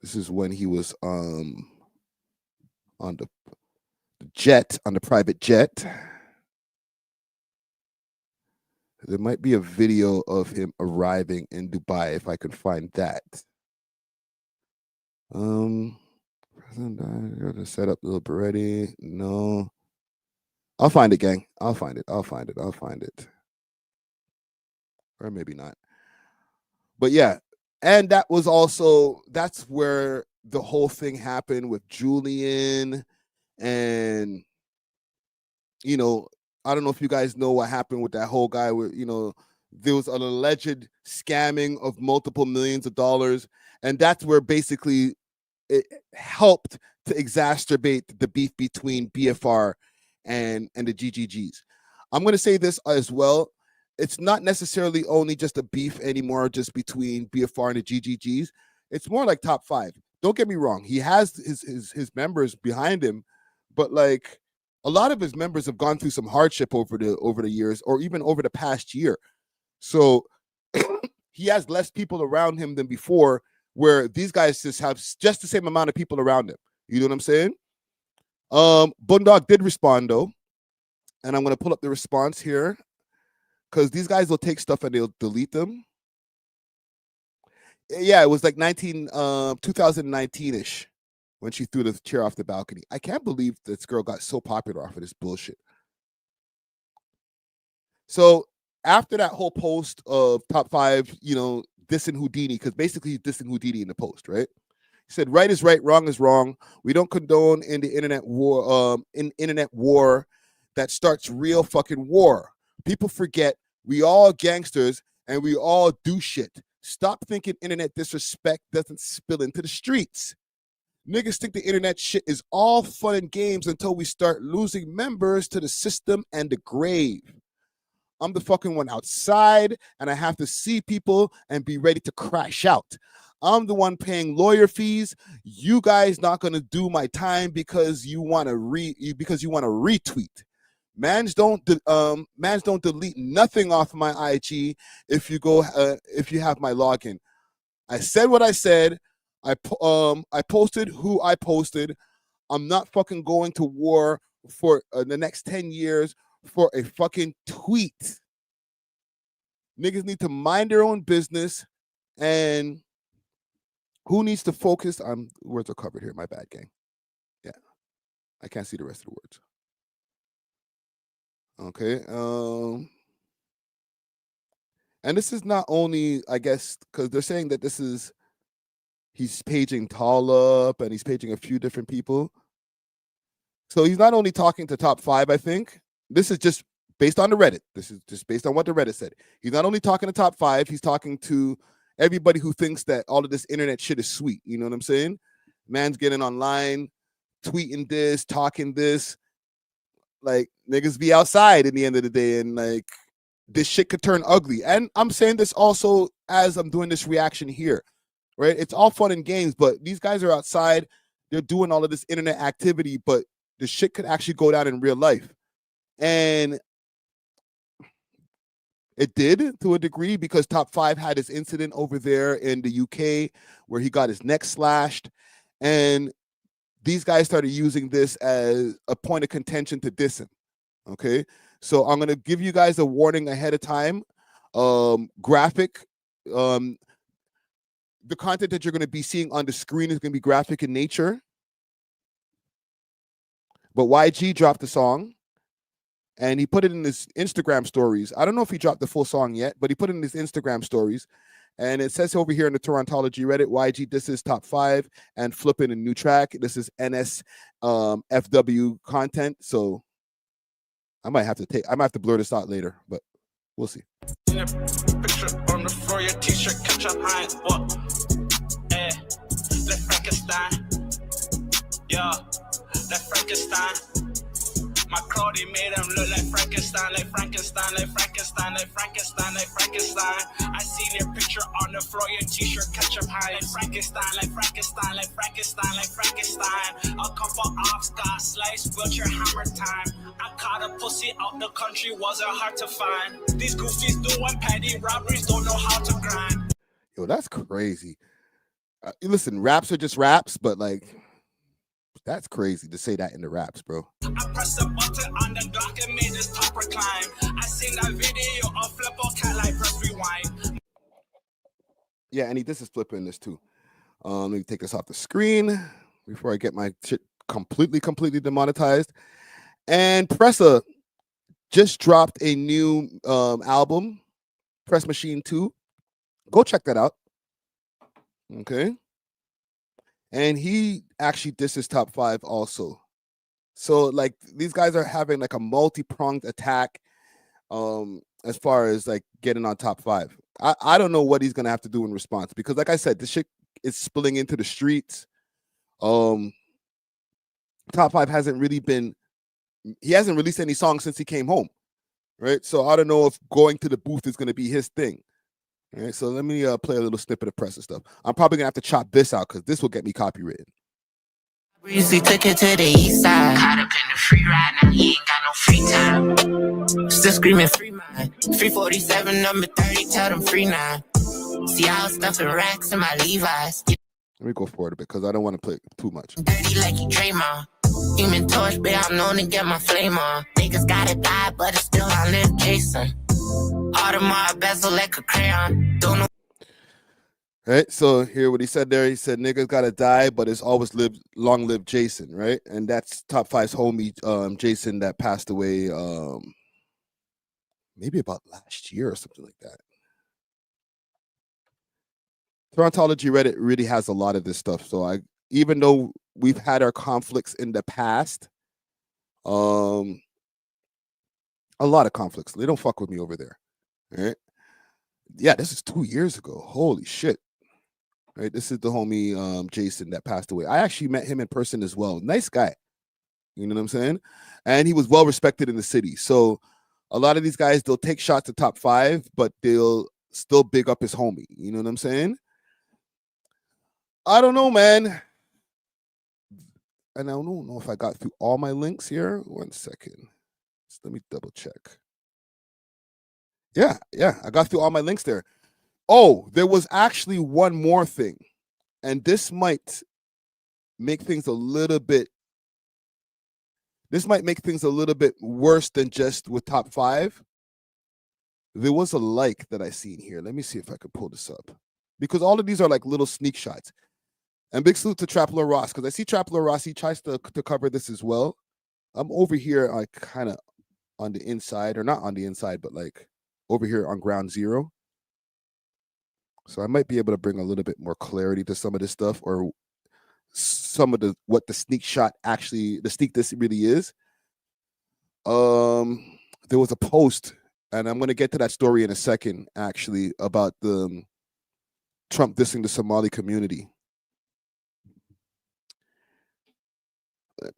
This is when he was on the jet, on the private jet. There might be a video of him arriving in Dubai if I can find that. President set up Lil Beretti. No. I'll find it, gang. I'll find it. Or maybe not. But yeah. And that's where the whole thing happened with Julian. And, you know, I don't know if you guys know what happened with that whole guy where, you know, there was an alleged scamming of multiple millions of dollars. And that's where basically it helped to exacerbate the beef between BFR and the GGGs. I'm going to say this as well. It's not necessarily only just a beef anymore, just between BFR and the GGGs. It's more like Top 5. Don't get me wrong. He has his members behind him, but like a lot of his members have gone through some hardship over the years, or even over the past year. So he has less people around him than before, where these guys just have just the same amount of people around him. You know what I'm saying? Bundog did respond though, and I'm going to pull up the response here because these guys will take stuff and they'll delete them. Yeah, it was like 2019-ish when she threw the chair off the balcony. I can't believe this girl got so popular off of this bullshit. So after that whole post of Top 5, you know, dissing Houdini, because basically he's dissing Houdini in the post, right? He said, right is right, wrong is wrong. We don't condone in the internet war, that starts real fucking war. People forget we all gangsters and we all do shit. Stop thinking internet disrespect doesn't spill into the streets. Niggas think the internet shit is all fun and games until we start losing members to the system and the grave. I'm the fucking one outside, and I have to see people and be ready to crash out. I'm the one paying lawyer fees. You guys not gonna do my time because you want to retweet. Mans don't delete nothing off my IG if you have my login. I said what I said. I posted who I posted. I'm not fucking going to war for the next 10 years for a fucking tweet. Niggas need to mind their own business, and who needs to focus? Words are covered here. My bad, gang. Yeah, I can't see the rest of the words. Okay. And this is not only, I guess, because they're saying that he's paging Talib and he's paging a few different people. So he's not only talking to Top 5, I think. This is just based on the Reddit. This is just based on what the Reddit said. He's not only talking to Top 5, he's talking to everybody who thinks that all of this internet shit is sweet. You know what I'm saying? Man's getting online, tweeting this, talking this. Like, niggas be outside in the end of the day, and like this shit could turn ugly. And I'm saying this also as I'm doing this reaction here, right? It's all fun and games, but these guys are outside. They're doing all of this internet activity, but the shit could actually go down in real life. And it did to a degree, because Top 5 had his incident over there in the UK where he got his neck slashed. And these guys started using this as a point of contention to diss him. Okay. So I'm going to give you guys a warning ahead of time. Graphic. The content that you're going to be seeing on the screen is going to be graphic in nature. But YG dropped the song. And he put it in his Instagram stories. I don't know if he dropped the full song yet, but he put it in his Instagram stories. And it says over here in the Torontology Reddit, YG, this is Top 5 and flipping a new track. This is NS FW content. So I might have to blur this out later, but we'll see. Picture on the floor, your t-shirt, catch up high. What? Eh, that Frankenstein. Yeah, that Frankenstein. My Crowdy made him look like Frankenstein, like Frankenstein, like Frankenstein, like Frankenstein, like Frankenstein. I seen your picture on the floor, your t-shirt catch up high, like Frankenstein, like Frankenstein, like Frankenstein, like Frankenstein. A couple offs got sliced, wheelchair hammer time. I caught a pussy out the country, wasn't hard to find. These goofies doing petty robberies, don't know how to grind. Yo, that's crazy. Listen, raps are just raps, but like, that's crazy to say that in the raps, bro. I pressed a button on the dock and made this top recline. I seen that video of Flippo Cat like press rewind. Yeah, and this is flipping this too. Let me take this off the screen before I get my shit completely demonetized. And Pressa just dropped a new album, Press Machine 2. Go check that out. Okay. And he actually disses Top 5 also. So like these guys are having like a multi-pronged attack as far as like getting on Top 5. I don't know what he's gonna have to do in response, because like I said, this shit is spilling into the streets. Top 5 hasn't released any songs since he came home, right? So I don't know if going to the booth is gonna be his thing. All right, so let me play a little snippet of Press and stuff. I'm probably gonna have to chop this out because this will get me copywritten. Briefly took it to the east side. Caught up in the free ride, now he ain't got no free time. Still screaming free mind. 347, number 30, tell them free 9. See, I was stuffing racks in my Levi's. Let me go forward a bit because I don't want to play too much. Dirty like he Draymond. Human torch, but I'm known to get my flame on. Niggas gotta die, but it's still I live Jason. Audemars bezel like a crayon. Don't know. Right, so here what he said there, he said niggas gotta die, but it's always long live Jason, right? And that's Top 5's homie Jason that passed away maybe about last year or something like that. Torontology Reddit really has a lot of this stuff. So even though we've had our conflicts in the past, a lot of conflicts. They don't fuck with me over there. Right? Yeah, this is 2 years ago. Holy shit. Right, this is the homie Jason that passed away. I actually met him in person as well. Nice guy. You know what I'm saying? And he was well respected in the city. So a lot of these guys, they'll take shots at Top 5, but they'll still big up his homie. You know what I'm saying? I don't know, man. And I don't know if I got through all my links here. 1 second. Just let me double check. Yeah, I got through all my links there. Oh, there was actually one more thing, and this might make things a little bit worse than just with Top 5. There was a like that I seen here. Let me see if I can pull this up, because all of these are like little sneak shots. And big salute to Trapler Ross, because I see Trapler Ross, he tries to cover this as well. I'm over here, like kind of on the inside, or not on the inside, but like over here on ground zero. So I might be able to bring a little bit more clarity to some of this stuff, or some of what the sneak shot actually, the sneak this really is. There was a post, and I'm going to get to that story in a second, actually, about the Trump dissing the Somali community.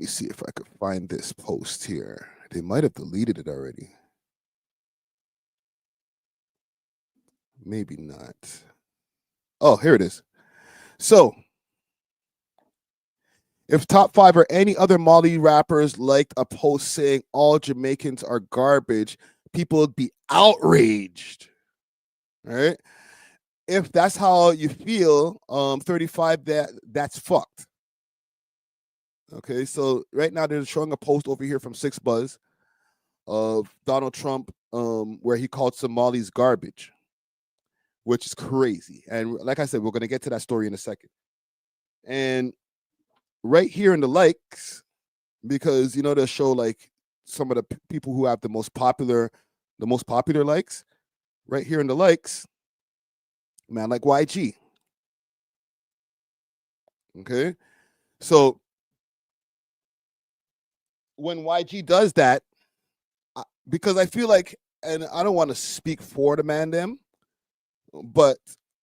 me see if I could find this post here. They might have deleted it already. Maybe not. Oh, here it is. So, if Top 5 or any other Mali rappers liked a post saying all Jamaicans are garbage, people would be outraged. All right? If that's how you feel, 35, that's fucked. Okay, so right now they're showing a post over here from 6Buzz of Donald Trump where he called Somalis garbage, which is crazy. And like I said, we're going to get to that story in a second. And right here in the likes, because you know they'll show like some of the people who have the most popular likes. Right here in the likes, man, like YG. Okay, so when YG does that, because I feel like, and I don't want to speak for the man them, but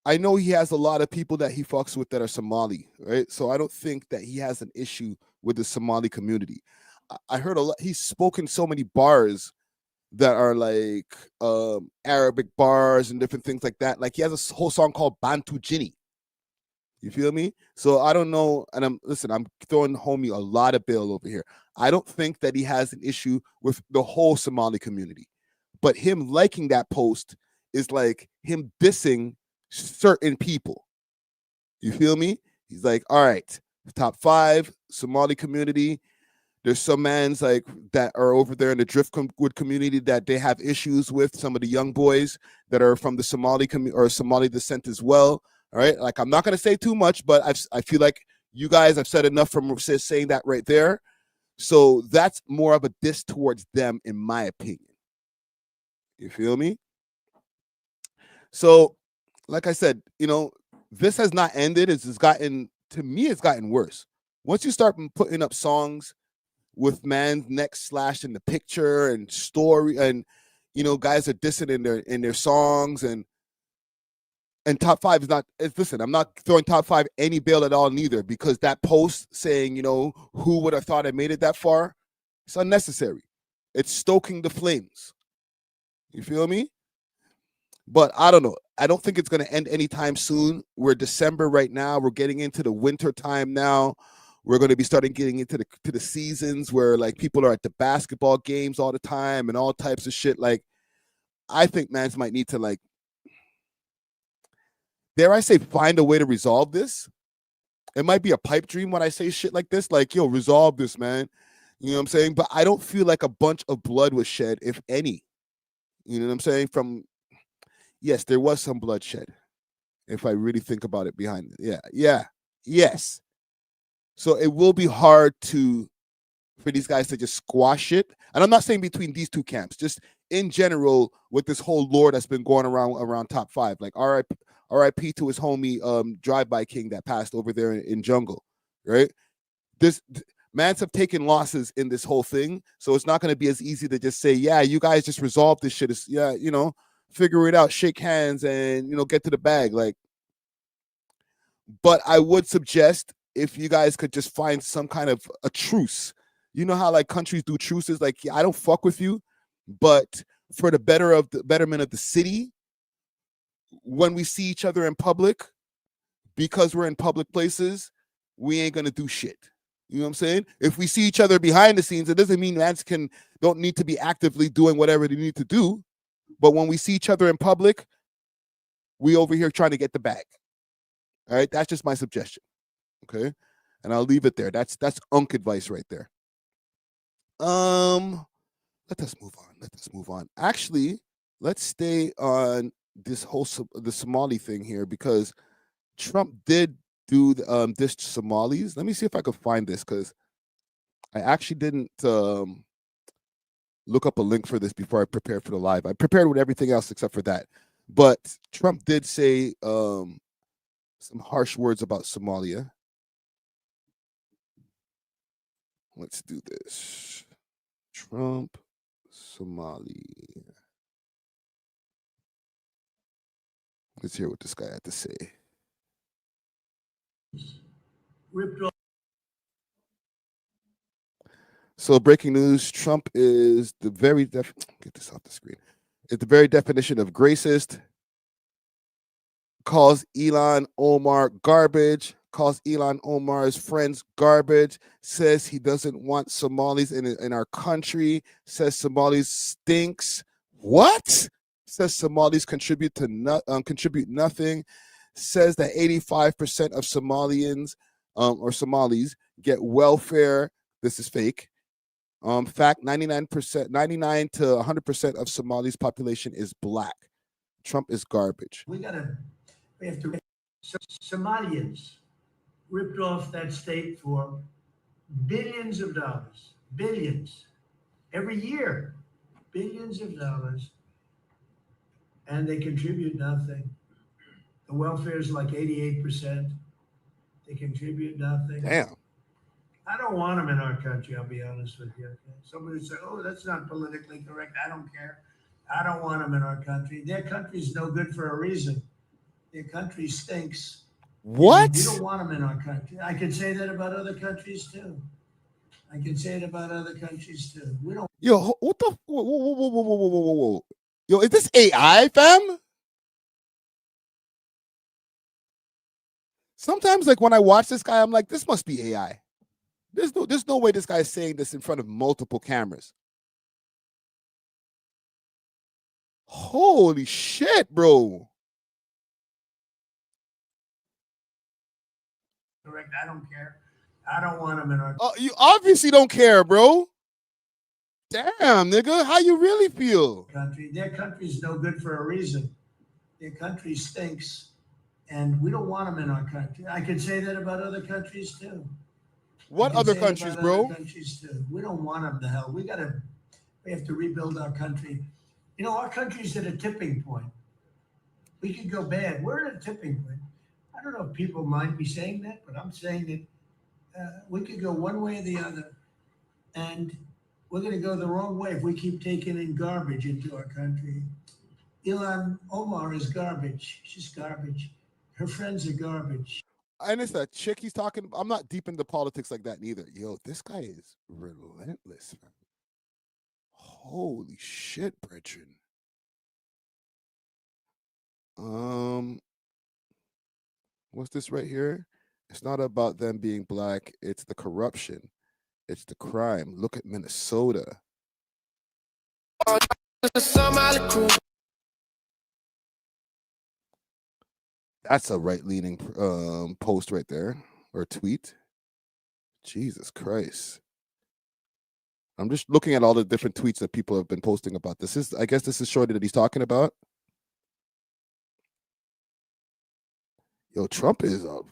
I know he has a lot of people that he fucks with that are Somali, right? So I don't think that he has an issue with the Somali community. I heard a lot. He's spoken so many bars that are like Arabic bars and different things like that. Like he has a whole song called Bantu Jinni. You feel me? So I don't know. And I'm throwing homie a lot of bill over here. I don't think that he has an issue with the whole Somali community. But him liking that post is like him dissing certain people. You feel me? He's like, all right, Top 5, Somali community. There's some mans like that are over there in the Driftwood community that they have issues with. Some of the young boys that are from the Somali or Somali descent as well. All right, like I'm not gonna say too much, but I feel like you guys have said enough from saying that right there. So that's more of a diss towards them, in my opinion. You feel me? So, like I said, you know, this has not ended. It's gotten worse. Once you start putting up songs with man's neck slashed in the picture and story, and you know, guys are dissing in their songs, and Top 5 is not. Listen, I'm not throwing Top 5 any bail at all, neither, because that post saying, you know, who would have thought I made it that far, it's unnecessary. It's stoking the flames. You feel me? But I don't know. I don't think it's going to end anytime soon. We're December right now. We're getting into the winter time now. We're going to be starting getting into the seasons where like people are at the basketball games all the time and all types of shit. Like, I think mans might need to, like, dare I say, find a way to resolve this. It might be a pipe dream when I say shit like this, like, yo, resolve this, man. You know what I'm saying? But I don't feel like a bunch of blood was shed, if any. You know what I'm saying? Yes, there was some bloodshed, if I really think about it behind it. Yes. So it will be hard for these guys to just squash it. And I'm not saying between these two camps, just in general with this whole lore that's been going around Top 5. Like RIP to his homie Drive-By King that passed over there in Jungle, right? Mans have taken losses in this whole thing, so it's not going to be as easy to just say, yeah, you guys just resolve this shit. Figure it out, shake hands, and get to the bag. Like, but I would suggest if you guys could just find some kind of a truce. You know how like countries do truces, like, yeah, I don't fuck with you, but for the betterment of the city, when we see each other in public, because we're in public places, we ain't gonna do shit. You know what I'm saying? If we see each other behind the scenes, it doesn't mean mans don't need to be actively doing whatever they need to do. But when we see each other in public, we over here trying to get the bag. All right, that's just my suggestion. Okay, and I'll leave it there. That's unk advice right there. Let us move on. Actually, let's stay on this whole the Somali thing here, because Trump did do this to Somalis. Let me see if I could find this, because I actually didn't look up a link for this before I prepared for the live. I prepared with everything else except for that. But Trump did say some harsh words about Somalia. Let's do this. Trump, Somali. Let's hear what this guy had to say. Ripped off. So breaking news: Trump is the very get this off the screen. It's the very definition of racist. Calls Ilhan Omar garbage. Calls Ilhan Omar's friends garbage. Says he doesn't want Somalis in our country. Says Somalis stinks. What? Says Somalis contribute nothing. Says that 85% of Somalians or Somalis get welfare. This is fake. Fact: 99%, 99 to 100% of Somali's population is black. Trump is garbage. We have to. Somalians ripped off that state for billions of dollars, billions every year, billions of dollars, and they contribute nothing. The welfare is like 88%. They contribute nothing. Damn. I don't want them in our country, I'll be honest with you. Okay? Somebody say, oh, that's not politically correct. I don't care. I don't want them in our country. Their country's no good for a reason. Their country stinks. What? We don't want them in our country. I could say that about other countries too. I can say it about other countries too. We don't. Yo, what the? Whoa. Yo, is this AI, fam? Sometimes, like when I watch this guy, I'm like, this must be AI. There's no way this guy is saying this in front of multiple cameras. Holy shit, bro. Correct. I don't care. I don't want them in our. Oh, you obviously don't care, bro. Damn, nigga, how you really feel? Country. Their country's no good for a reason. Their country stinks, and we don't want them in our country. I could say that about other countries too. What other countries, bro? Other countries too. We don't want them to hell. We have to rebuild our country. You know, our country's at a tipping point. We could go bad. We're at a tipping point. I don't know if people mind me saying that, but I'm saying that we could go one way or the other, and we're going to go the wrong way if we keep taking in garbage into our country. Ilhan Omar is garbage. She's garbage. Her friends are garbage. And it's that chick he's talking about. I'm not deep into politics like that neither. Yo, this guy is relentless, man. Holy shit, Bridget. What's this right here? It's not about them being black. It's the corruption. It's the crime. Look at Minnesota. That's a right-leaning post right there, or tweet. Jesus Christ. I'm just looking at all the different tweets that people have been posting about this. I guess this is Shorty that he's talking about. Yo, Trump is up.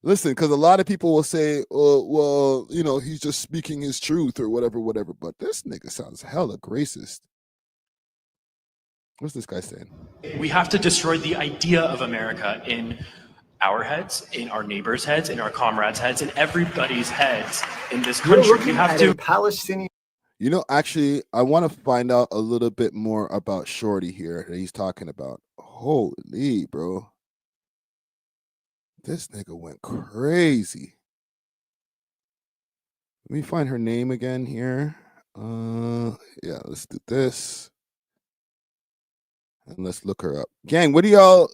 Listen, because a lot of people will say, oh, well, you know, he's just speaking his truth or whatever. But this nigga sounds hella racist. What's this guy saying? We have to destroy the idea of America in our heads, in our neighbors' heads, in our comrades' heads, in everybody's heads in this country. We have to. Palestinian. You know, actually, I want to find out a little bit more about Shorty here that he's talking about. Holy, bro. This nigga went crazy. Let me find her name again here. Yeah, let's do this. And let's look her up. Gang, what do y'all...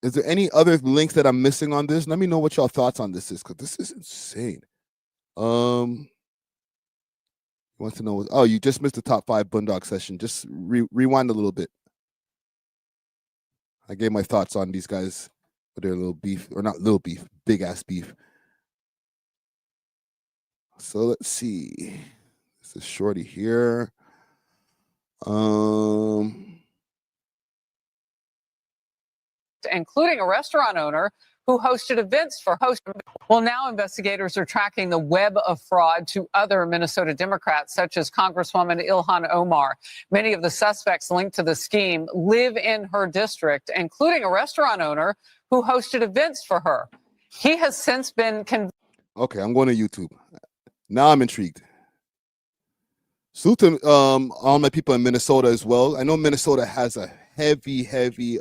Is there any other links that I'm missing on this? Let me know what y'all thoughts on this is, because this is insane. Wants to know... Oh, you just missed the top 5 Boondock session. Just rewind a little bit. I gave my thoughts on these guys with their little beef, or not little beef, big ass beef. So let's see. This is Shorty here. Including a restaurant owner who hosted events for host. Well, now investigators are tracking the web of fraud to other Minnesota Democrats, such as Congresswoman Ilhan Omar. Many of the suspects linked to the scheme live in her district, including a restaurant owner who hosted events for her. He has since been convicted. Okay, I'm going to YouTube. Now I'm intrigued. Salute to all my people in Minnesota as well. I know Minnesota has a heavy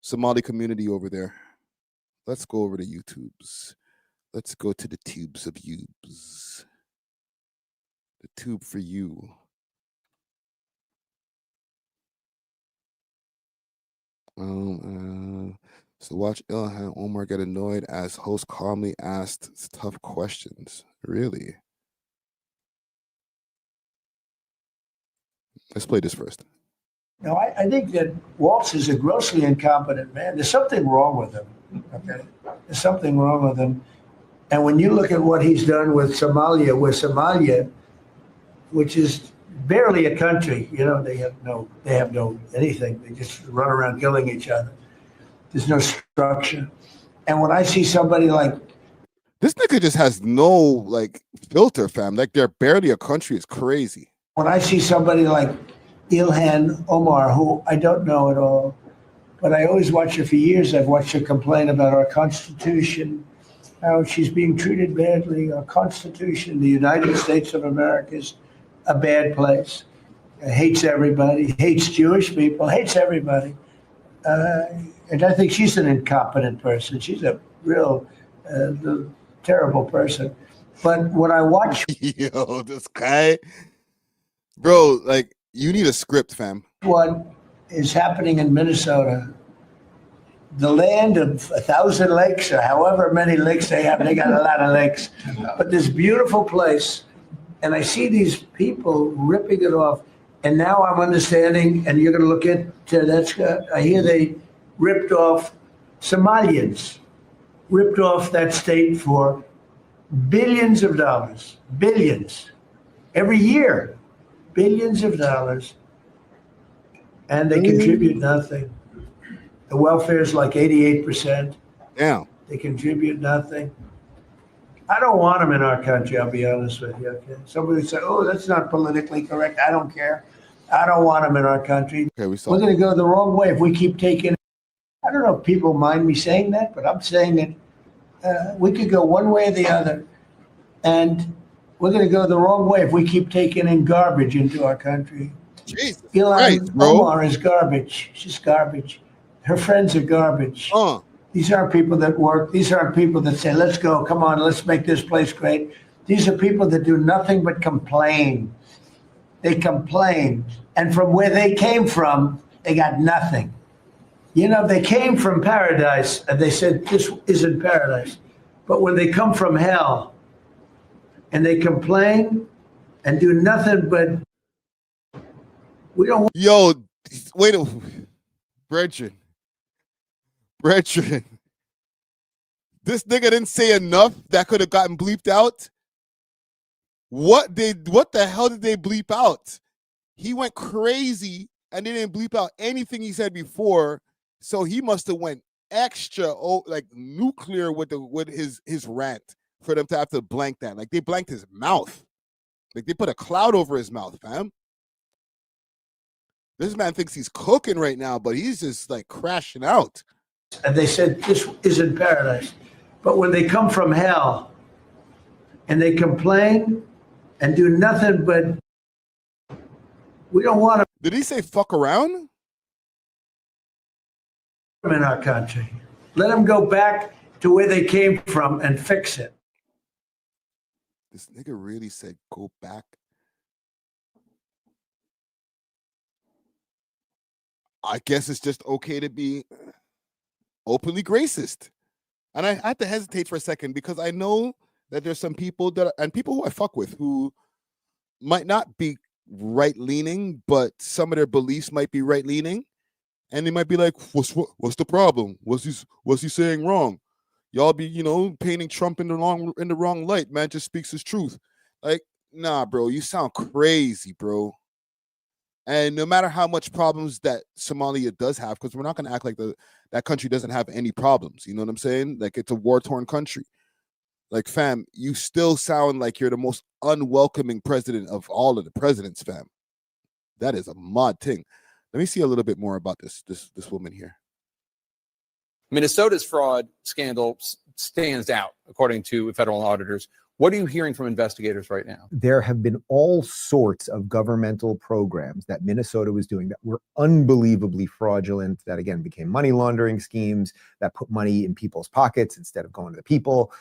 Somali community over there. let's go over to YouTube's. Let's go to the tubes of yubes. The tube for you. So watch Ilhan Omar get annoyed as host calmly asked tough questions. Really? Let's play this first. No, I think that Waltz is a grossly incompetent man. There's something wrong with him. Okay, there's something wrong with him. And when you look at what he's done with Somalia, which is barely a country, they have no anything. They just run around killing each other. There's no structure. And when I see somebody like this nigga just has no like filter, fam. Like they're barely a country. It's crazy. When I see somebody like Ilhan Omar, who I don't know at all, but I always watch her for years. I've watched her complain about our Constitution, how she's being treated badly. Our Constitution, the United States of America, is a bad place. Hates everybody, hates Jewish people, hates everybody. And I think she's an incompetent person. She's a real terrible person. But when I watch... Yo, this guy... Bro, like, you need a script, fam. What is happening in Minnesota, the land of 1,000 lakes, or however many lakes they have, they got a lot of lakes. But this beautiful place, and I see these people ripping it off. And now I'm understanding, and you're going to look at, I hear they ripped off Somalians, ripped off that state for billions of dollars, billions, every year, billions of dollars, and they contribute nothing. The welfare is like 88%. Yeah. They contribute nothing. I don't want them in our country, I'll be honest with you. Okay? Somebody say, oh, that's not politically correct. I don't care. I don't want them in our country. Okay, We're going to go the wrong way if we keep taking... I don't know if people mind me saying that, but I'm saying that we could go one way or the other. And we're going to go the wrong way if we keep taking in garbage into our country. Jesus Ilhan Omar is garbage. She's garbage. Her friends are garbage. These aren't people that work. These aren't people that say, let's go, come on, let's make this place great. These are people that do nothing but complain. They complain. And from where they came from, they got nothing. They came from paradise, and they said, this isn't paradise. But when they come from hell, and they complain and do nothing but... We don't want... Yo, wait a... Brethren. This nigga didn't say enough that could have gotten bleeped out. What the hell did they bleep out? He went crazy and they didn't bleep out anything he said before. So he must have went extra like nuclear with his rant for them to have to blank that. Like they blanked his mouth. Like they put a cloud over his mouth, fam. This man thinks he's cooking right now, but he's just like crashing out. And they said, this isn't paradise. But when they come from hell and they complain and do nothing but... We don't want to... Did he say fuck around? In our country. Let them go back to where they came from and fix it. This nigga really said go back. I guess it's just okay to be openly racist. And I had to hesitate for a second because I know that there's some people and people who I fuck with who might not be right-leaning, but some of their beliefs might be right-leaning. And they might be like, what's the problem? What's he saying wrong? Y'all be, painting Trump in the wrong light. Man just speaks his truth. Like, nah, bro, you sound crazy, bro. And no matter how much problems that Somalia does have, because we're not going to act like that country doesn't have any problems. You know what I'm saying? Like, it's a war-torn country. Like, fam, you still sound like you're the most unwelcoming president of all of the presidents, fam. That is a mod thing. Let me see a little bit more about this woman here. Minnesota's fraud scandal stands out, according to federal auditors. What are you hearing from investigators right now? There have been all sorts of governmental programs that Minnesota was doing that were unbelievably fraudulent, that again became money laundering schemes that put money in people's pockets instead of going to the people.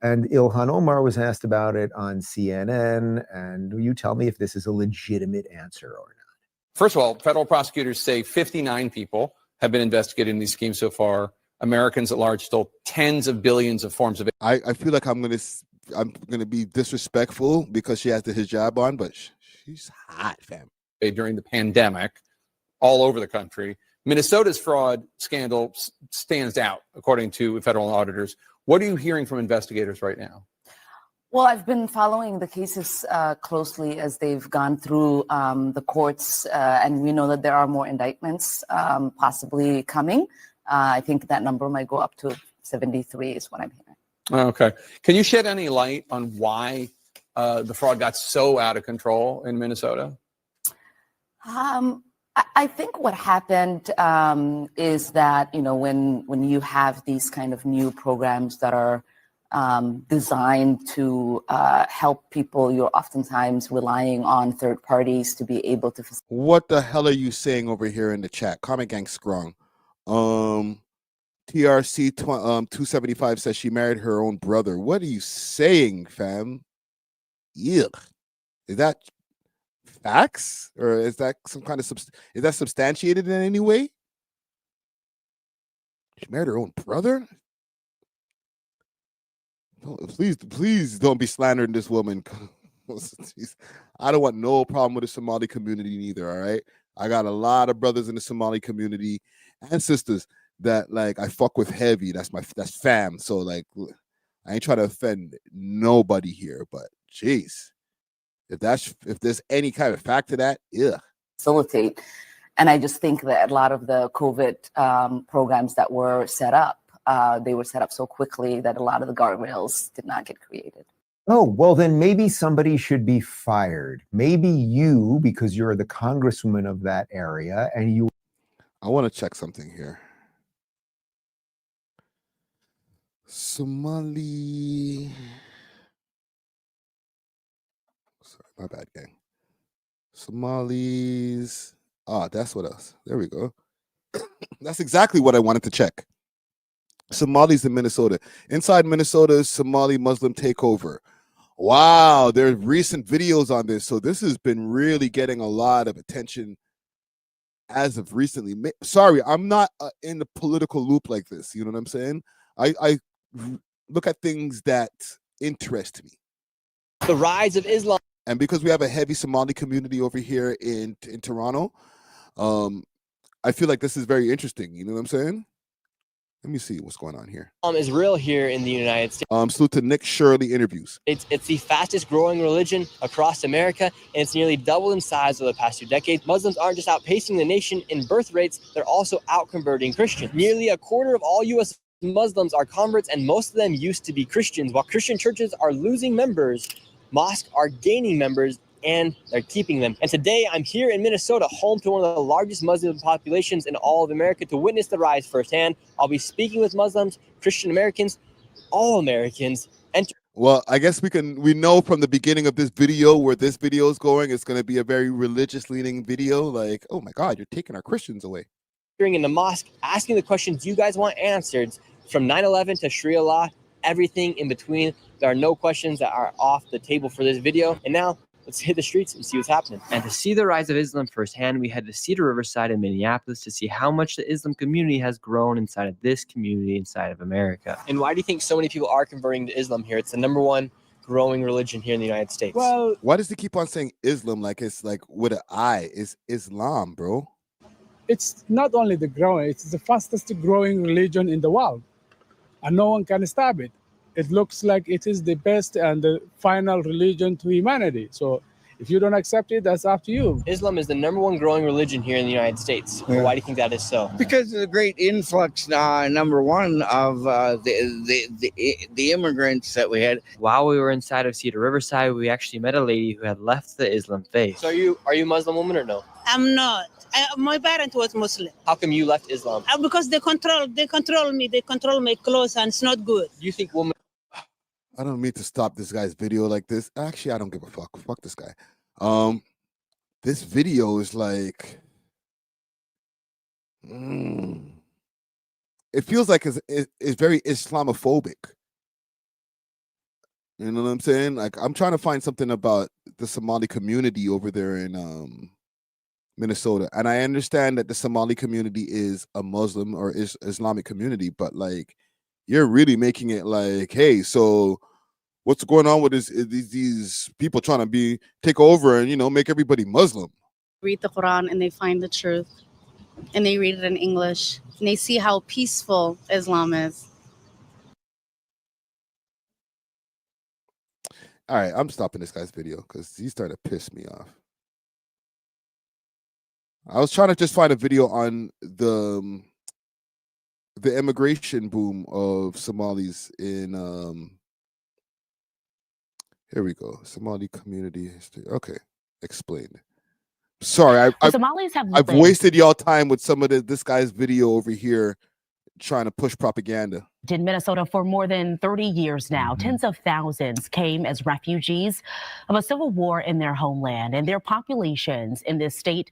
And Ilhan Omar was asked about it on CNN. And you tell me if this is a legitimate answer or not. First of all, federal prosecutors say 59 people have been investigated in these schemes so far. Americans at large stole tens of billions of forms of. I feel like I'm gonna be disrespectful because she has the hijab on, but she's hot, fam. During the pandemic, all over the country, Minnesota's fraud scandal stands out, according to federal auditors. What are you hearing from investigators right now? Well, I've been following the cases closely as they've gone through the courts, and we know that there are more indictments possibly coming. I think that number might go up to 73 is what I'm hearing. Okay. Can you shed any light on why the fraud got so out of control in Minnesota? I think what happened is that, you know, when you have these kind of new programs that are designed to help people, you're oftentimes relying on third parties to be able to. What the hell are you saying over here in the chat? Comment gang strong. TRC 275 says she married her own brother. What are you saying, fam? Yuck. Is that facts, or is that some kind of is that substantiated in any way? She married her own brother. Please don't be slandering this woman. I don't want no problem with the Somali community neither. All right, I got a lot of brothers in the Somali community and sisters that like I fuck with heavy. That's fam. So like, I ain't trying to offend nobody here, but jeez. If there's any kind of fact to that, yeah. Facilitate. And I just think that a lot of the COVID programs that were set up, they were set up so quickly that a lot of the guardrails did not get created. Oh, well, then maybe somebody should be fired. Maybe you, because you're the congresswoman of that area, and you. I want to check something here. Somali. My bad, gang. Somalis. That's what else. There we go. That's exactly what I wanted to check. Somalis in Minnesota. Inside Minnesota's Somali Muslim takeover. Wow, there are recent videos on this. So this has been really getting a lot of attention as of recently. Sorry, I'm not in the political loop like this. You know what I'm saying? I look at things that interest me. The rise of Islam. And because we have a heavy Somali community over here in Toronto, I feel like this is very interesting. You know what I'm saying? Let me see what's going on here. Is real here in the United States. Salute to Nick Shirley interviews. It's the fastest growing religion across America, and it's nearly doubled in size over the past 2 decades. Muslims aren't just outpacing the nation in birth rates, they're also out-converting Christians. Nearly a quarter of all U.S. Muslims are converts, and most of them used to be Christians. While Christian churches are losing members, mosques are gaining members, and they're keeping them. And today I'm here in Minnesota, home to one of the largest Muslim populations in all of America, to witness the rise firsthand. I'll be speaking with Muslims, Christian Americans, all Americans. Well, I guess we know from the beginning of this video where this video is going, it's going to be a very religious leaning video. Like, oh my God, you're taking our Christians away. In the mosque, asking the questions you guys want answered, from 9/11 to Sharia law, everything in between. There are no questions that are off the table for this video. And now let's hit the streets and see what's happening. And to see the rise of Islam firsthand, we head to Cedar Riverside in Minneapolis to see how much the Islam community has grown inside of this community inside of America. And why do you think so many people are converting to Islam here? It's the #1 growing religion here in the United States. Well, why does he keep on saying Islam like it's like with an I? It's Islam, bro. It's not only the growing, it's the fastest growing religion in the world. And no one can stop it. It looks like it is the best and the final religion to humanity. So if you don't accept it, that's up to you. Islam is the #1 growing religion here in the United States. Yeah. Why do you think that is so? Because of the great influx, #1 of the immigrants that we had. While we were inside of Cedar Riverside, we actually met a lady who had left the Islam faith. So are you a Muslim woman or no? I'm not. My parent was Muslim. How come you left Islam? Because they control me. They control my clothes, and it's not good. Do you think women? I don't mean to stop this guy's video like this. Actually, I don't give a fuck. Fuck this guy. This video is like, it feels like it's very Islamophobic. You know what I'm saying? Like, I'm trying to find something about the Somali community over there in Minnesota, and I understand that the Somali community is a Muslim or Islamic community, but like, you're really making it like, hey, so what's going on with these people trying to take over and, you know, make everybody Muslim? Read the Quran and they find the truth, and they read it in English, and they see how peaceful Islam is. All right, I'm stopping this guy's video because he's starting to piss me off. I was trying to just find a video on the immigration boom of Somalis in here we go. Somali community history. Okay, explained. Sorry, I've wasted y'all time with some of this guy's video over here trying to push propaganda. In Minnesota for more than 30 years now, tens of thousands came as refugees of a civil war in their homeland, and their populations in this state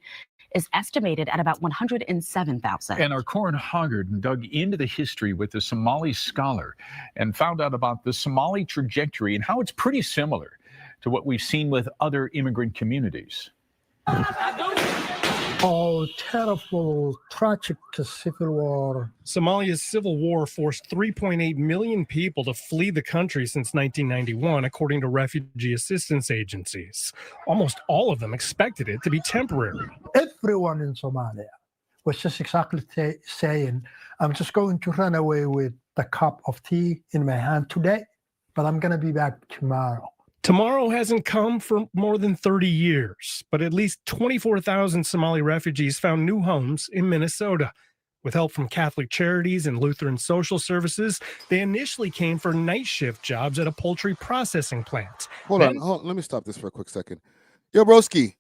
is estimated at about 107,000. And our Corin Hoggard dug into the history with a Somali scholar and found out about the Somali trajectory and how it's pretty similar to what we've seen with other immigrant communities. Oh, terrible, tragic civil war. Somalia's civil war forced 3.8 million people to flee the country since 1991, according to refugee assistance agencies. Almost all of them expected it to be temporary. Everyone in Somalia was just exactly saying, I'm just going to run away with the cup of tea in my hand today, but I'm going to be back tomorrow. Tomorrow hasn't come for more than 30 years, but at least 24,000 Somali refugees found new homes in Minnesota. With help from Catholic Charities and Lutheran Social Services, they initially came for night shift jobs at a poultry processing plant. Hold on, let me stop this for a quick second. Yo, broski,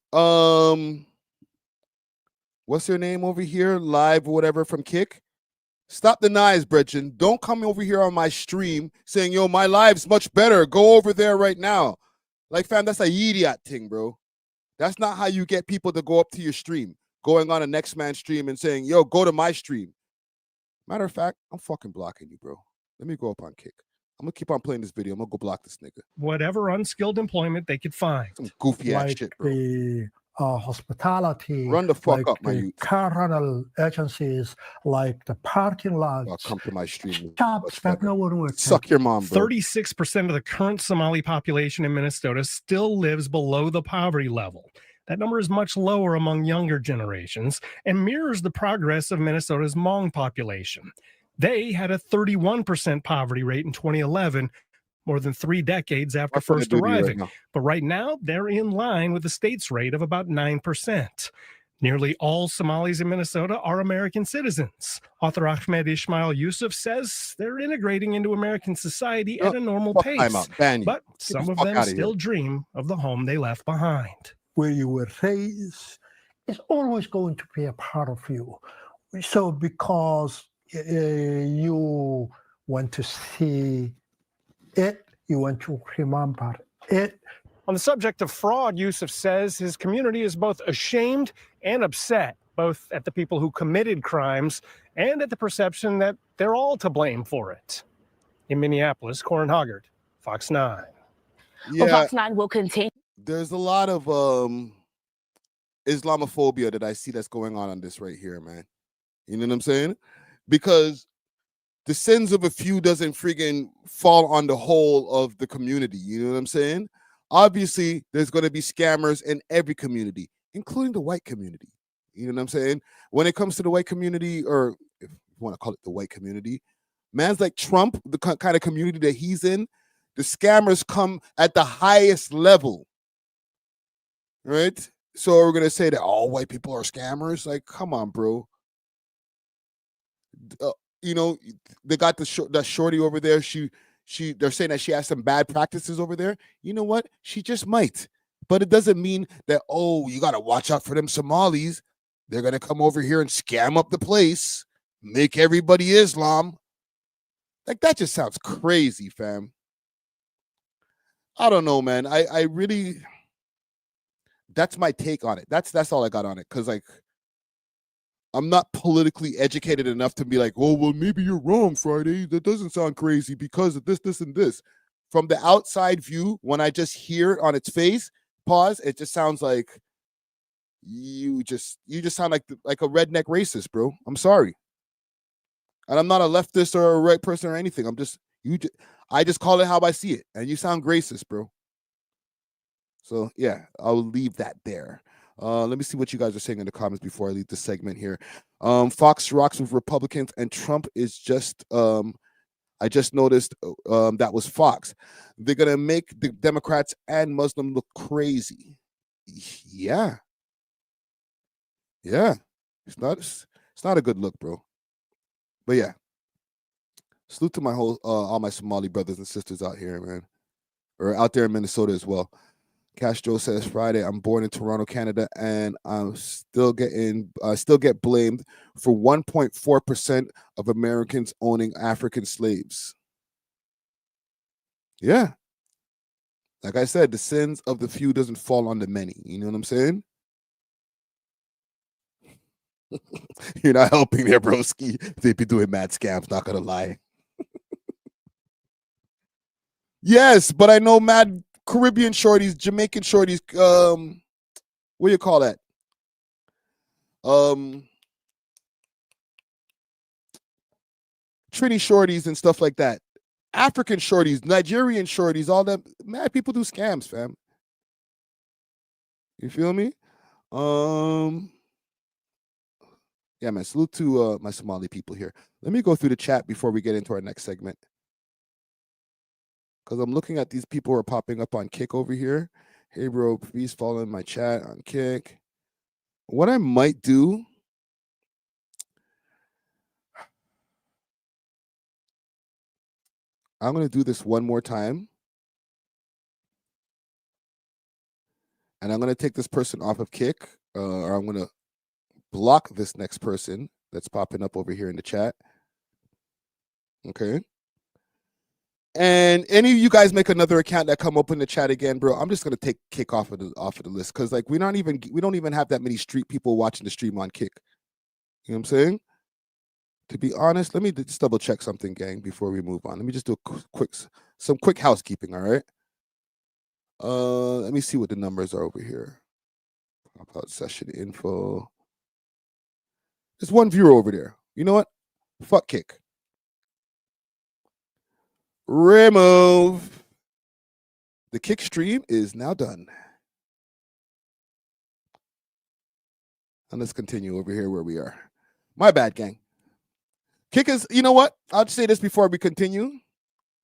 what's your name over here? Live or whatever from Kick? Stop the knives, Bretchen. Don't come over here on my stream saying, yo, my live's much better. Go over there right now. Like, fam, that's a idiot thing, bro. That's not how you get people to go up to your stream. Going on a next man's stream and saying, yo, go to my stream. Matter of fact, I'm fucking blocking you, bro. Let me go up on Kick. I'm going to keep on playing this video. I'm going to go block this nigga. Whatever unskilled employment they could find. Some goofy ass like shit, bro. The hospitality, Run the fuck like up, my the youth. car rental agencies, like the parking lots. I'll come to my stream. Jobs that no one would Suck your mom, bro. 36% of the current Somali population in Minnesota still lives below the poverty level. That number is much lower among younger generations and mirrors the progress of Minnesota's Hmong population. They had a 31% poverty rate in 2011, more than 3 decades after first arriving. But right now, they're in line with the state's rate of about 9%. Nearly all Somalis in Minnesota are American citizens. Author Ahmed Ismail Yusuf says they're integrating into American society at a normal pace. But some of them still dream of the home they left behind. Where you were raised is always going to be a part of you. So because you want to see it, you want to remember it. On the subject of fraud, Yusuf says his community is both ashamed and upset, both at the people who committed crimes and at the perception that they're all to blame for it. In Minneapolis, Corin Hoggard, Fox 9. Yeah, Well, Fox 9 will continue. There's a lot of Islamophobia that I see that's going on this right here, man. You know what I'm saying? Because the sins of a few doesn't friggin' fall on the whole of the community. You know what I'm saying? Obviously, there's going to be scammers in every community, including the white community. You know what I'm saying? When it comes to the white community, or if you want to call it the white community, man's like Trump, the kind of community that he's in, the scammers come at the highest level. Right? So we're going to say that all white people are scammers? Like, come on, bro. You know, they got that shorty over there. They're saying that she has some bad practices over there. You know what? She just might. But it doesn't mean that, oh, you got to watch out for them Somalis. They're going to come over here and scam up the place, make everybody Islam. Like, that just sounds crazy, fam. I don't know, man. I really, that's my take on it. That's all I got on it. Cause like, I'm not politically educated enough to be like, oh, well, maybe you're wrong, Friday. That doesn't sound crazy because of this, and this. From the outside view, when I just hear it on its face, pause, it just sounds like you just sound like a redneck racist, bro. I'm sorry. And I'm not a leftist or a right person or anything. I just call it how I see it. And you sound racist, bro. So yeah, I'll leave that there. Let me see what you guys are saying in the comments before I leave the segment here. Fox rocks with Republicans and Trump is just I just noticed that was Fox. They're gonna make the Democrats and Muslim look crazy. Yeah. It's not a good look, bro. But yeah. Salute to my all my Somali brothers and sisters out here, man. Or out there in Minnesota as well. Castro says Friday, I'm born in Toronto, Canada, and I still get blamed for 1.4% of Americans owning African slaves. Yeah. Like I said, the sins of the few doesn't fall on the many. You know what I'm saying? You're not helping there, broski. They be doing mad scams, not gonna lie. Yes, but I know mad Caribbean shorties, Jamaican shorties, what do you call that? Trini shorties and stuff like that. African shorties, Nigerian shorties, all them mad people do scams, fam. You feel me? Yeah, man. Salute to my Somali people here. Let me go through the chat before we get into our next segment. Because I'm looking at these people who are popping up on Kick over here. Hey, bro, please follow in my chat on Kick. What I might do, I'm going to do this one more time. And I'm going to take this person off of Kick, or I'm going to block this next person that's popping up over here in the chat. Okay. And any of you guys make another account that come up in the chat again, bro, I'm just gonna take Kick off of the list because like we don't even have that many street people watching the stream on Kick. You know what I'm saying? To be honest, let me just double check something, gang, before we move on. Let me just do some quick housekeeping. All right. Let me see what the numbers are over here. About session info. There's one viewer over there. You know what? Fuck Kick. Remove. The Kick stream is now done. And let's continue over here where we are. My bad, gang. Kick is, you know what? I'll just say this before we continue.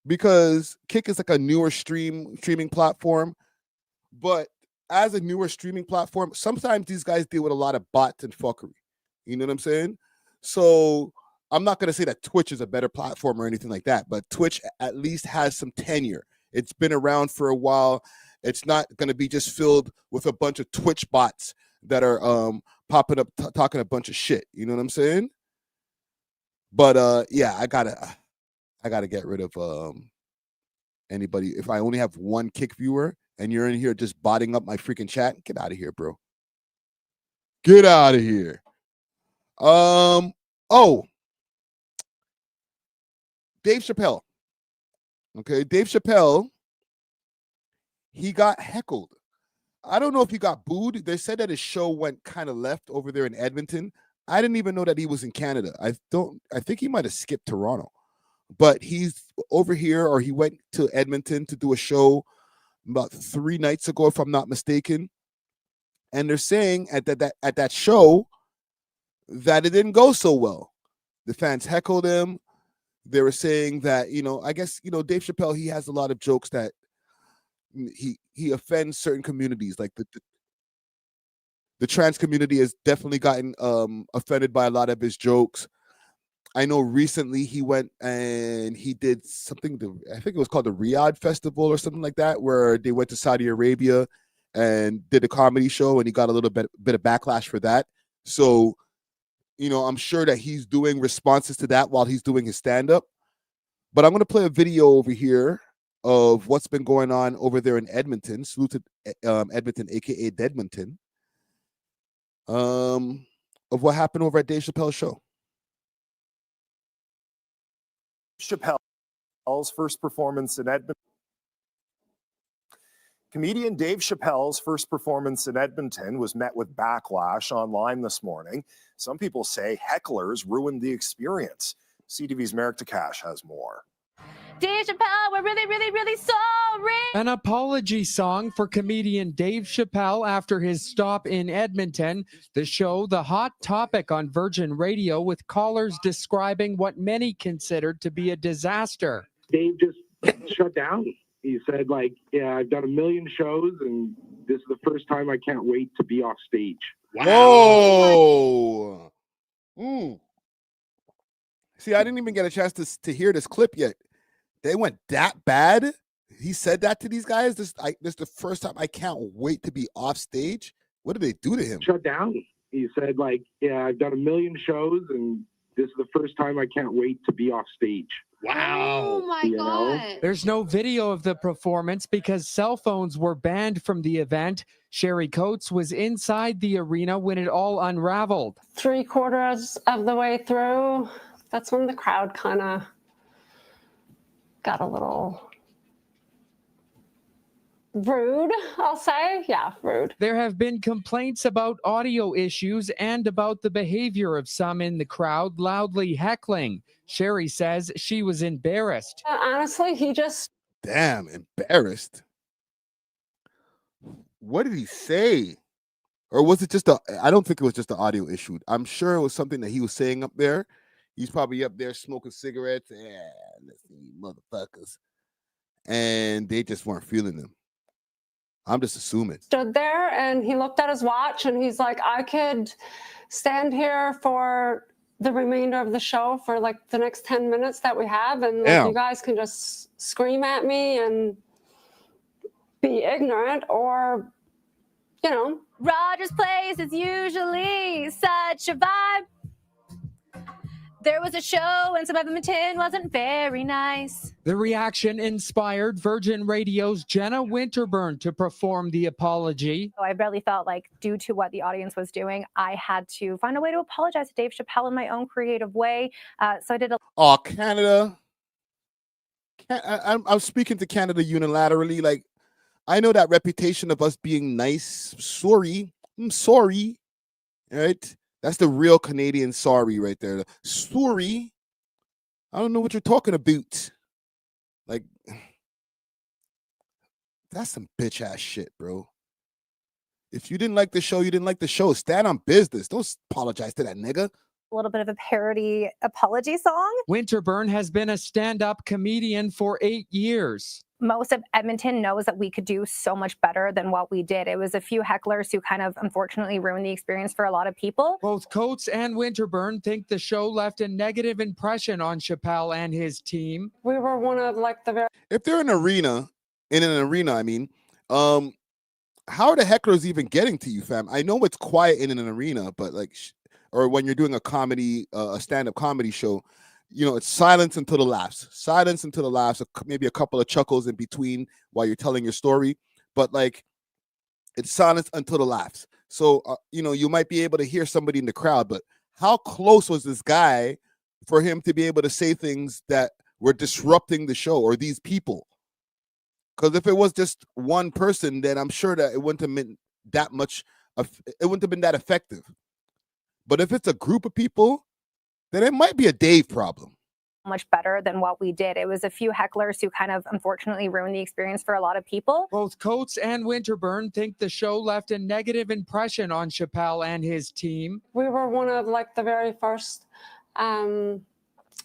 Because Kick is like a newer streaming platform. But as a newer streaming platform, sometimes these guys deal with a lot of bots and fuckery. You know what I'm saying? So I'm not going to say that Twitch is a better platform or anything like that, but Twitch at least has some tenure. It's been around for a while. It's not going to be just filled with a bunch of Twitch bots that are popping up talking a bunch of shit. You know what I'm saying? But yeah, I gotta get rid of anybody. If I only have one Kick viewer and you're in here just botting up my freaking chat, get out of here, bro. Get out of here. Oh, Dave Chappelle. Okay, Dave Chappelle, he got heckled. I don't know if he got booed. They said that his show went kind of left over there in Edmonton. I didn't even know that he was in Canada. I think he might have skipped Toronto. But he's over here, or he went to Edmonton to do a show about 3 nights ago, if I'm not mistaken. And they're saying at that show that it didn't go so well. The fans heckled him. They were saying that, I guess, Dave Chappelle, he has a lot of jokes that he offends certain communities. Like the trans community has definitely gotten offended by a lot of his jokes. I know recently he went and he did something, I think it was called the Riyadh Festival or something like that, where they went to Saudi Arabia and did a comedy show, and he got a little bit of backlash for that. So, I'm sure that he's doing responses to that while he's doing his stand-up. But I'm going to play a video over here of what's been going on over there in Edmonton. Salute to Edmonton, aka Deadmonton. Of what happened over at Dave Chappelle's show. Chappelle's first performance in Edmonton. Comedian Dave Chappelle's first performance in Edmonton was met with backlash online this morning. Some people say hecklers ruined the experience. CTV's Merrick Takash has more. Dave Chappelle, we're really, really, really sorry. An apology song for comedian Dave Chappelle after his stop in Edmonton. The show, the hot topic on Virgin Radio, with callers describing what many considered to be a disaster. Dave just shut down. He said, like, yeah, I've done a million shows, and this is the first time I can't wait to be off stage. Whoa. See, I didn't even get a chance to hear this clip yet. They went that bad? He said that to these guys? This is the first time I can't wait to be off stage? What did they do to him? Shut down. He said, like, yeah, I've done a million shows, and this is the first time I can't wait to be off stage. Wow. Oh my God. There's no video of the performance because cell phones were banned from the event. Sherry Coates was inside the arena when it all unraveled. 3/4 of the way through, that's when the crowd kind of got a little rude, I'll say. Yeah, rude. There have been complaints about audio issues and about the behavior of some in the crowd loudly heckling. Sherry says she was embarrassed. Honestly, he just... Damn, embarrassed. What did he say? Or was it just I don't think it was just the audio issue. I'm sure it was something that he was saying up there. He's probably up there smoking cigarettes. Yeah, listen, motherfuckers. And they just weren't feeling them. I'm just assuming. Stood there and he looked at his watch and he's like, I could stand here for the remainder of the show for like the next 10 minutes that we have. And like, you guys can just scream at me and be ignorant or, you know. Rogers Place is usually such a vibe. There was a show and some Edmonton wasn't very nice. The reaction inspired Virgin Radio's Jenna Winterburn to perform the apology. I really felt like, due to what the audience was doing, I had to find a way to apologize to Dave Chappelle in my own creative way. So I did a... Oh, Canada. I'm speaking to Canada unilaterally. Like, I know that reputation of us being nice. Sorry. I'm sorry. All right? That's the real Canadian sorry right there. Sorry. I don't know what you're talking about. Like, that's some bitch ass shit, bro. If you didn't like the show, you didn't like the show. Stand on business. Don't apologize to that nigga. A little bit of a parody apology song. Winterburn has been a stand-up comedian for 8 years. Most of Edmonton knows that we could do so much better than what we did. It was a few hecklers who kind of unfortunately ruined the experience for a lot of people. Both Coates and Winterburn think the show left a negative impression on Chappelle and his team. We were one of like the very... If they're in an arena, I mean, how are the hecklers even getting to you, fam? I know it's quiet in an arena, but like, or when you're doing a comedy, a stand-up comedy show, you know, it's silence until the laughs, maybe a couple of chuckles in between while you're telling your story, but like, it's silence until the laughs. So, you know, you might be able to hear somebody in the crowd, but how close was this guy for him to be able to say things that were disrupting the show or these people? Because if it was just one person, then I'm sure that it wouldn't have been that much, it wouldn't have been that effective. But if it's a group of people, then it might be a Dave problem. Much better than what we did. It was a few hecklers who kind of unfortunately ruined the experience for a lot of people. Both Coates and Winterburn think the show left a negative impression on Chappelle and his team. We were one of like the very first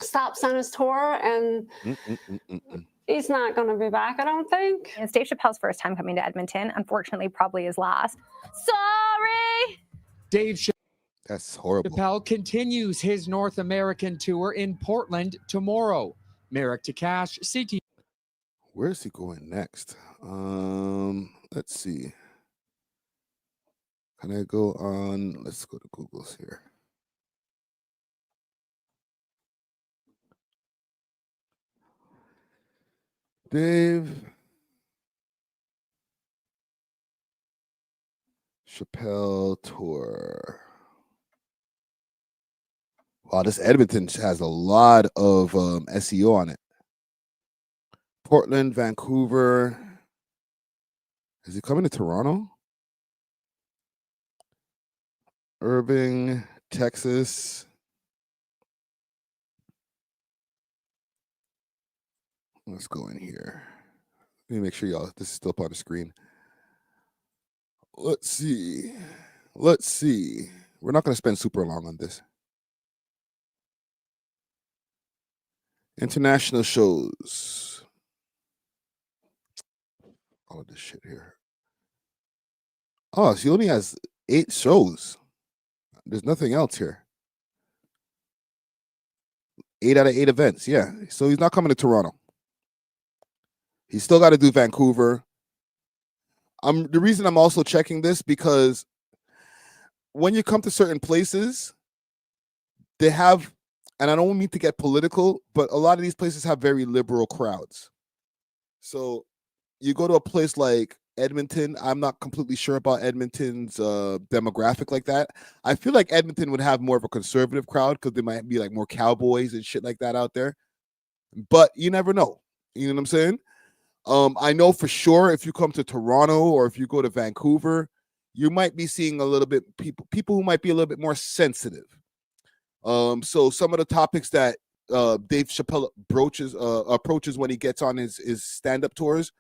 stops on his tour, and he's not going to be back, I don't think. It's Dave Chappelle's first time coming to Edmonton. Unfortunately, probably his last. Sorry! Dave That's horrible. Chappelle continues his North American tour in Portland tomorrow. Merrick Takash, CT. Where's he going next? Let's see. Can I go on? Let's go to Google's here. Dave Chappelle tour. Wow, this Edmonton has a lot of SEO on it. Portland, Vancouver. Is he coming to Toronto? Irving, Texas. Let's go in here. Let me make sure y'all, this is still up on the screen. Let's see. We're not going to spend super long on this. International shows. All of this shit here. Oh, she only has 8 shows. There's nothing else here. 8 out of 8 events. Yeah. So he's not coming to Toronto. He's still got to do Vancouver. The reason I'm also checking this because when you come to certain places, they have, and I don't mean to get political, but a lot of these places have very liberal crowds. So you go to a place like Edmonton. I'm not completely sure about Edmonton's demographic like that. I feel like Edmonton would have more of a conservative crowd because there might be like more cowboys and shit like that out there. But you never know. You know what I'm saying? I know for sure if you come to Toronto or if you go to Vancouver, you might be seeing a little bit people who might be a little bit more sensitive. So some of the topics that Dave Chappelle approaches when he gets on his stand-up tours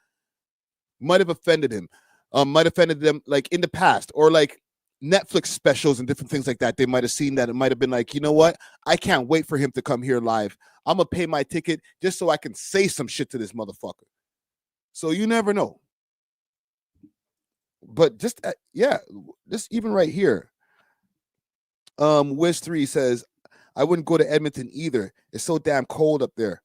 might have offended him, might have offended them like in the past, or like Netflix specials and different things like that. They might have seen that. It might have been like, you know what? I can't wait for him to come here live. I'm going to pay my ticket just so I can say some shit to this motherfucker. So you never know. But just, just even right here. Wiz3 says, I wouldn't go to Edmonton either. It's so damn cold up there.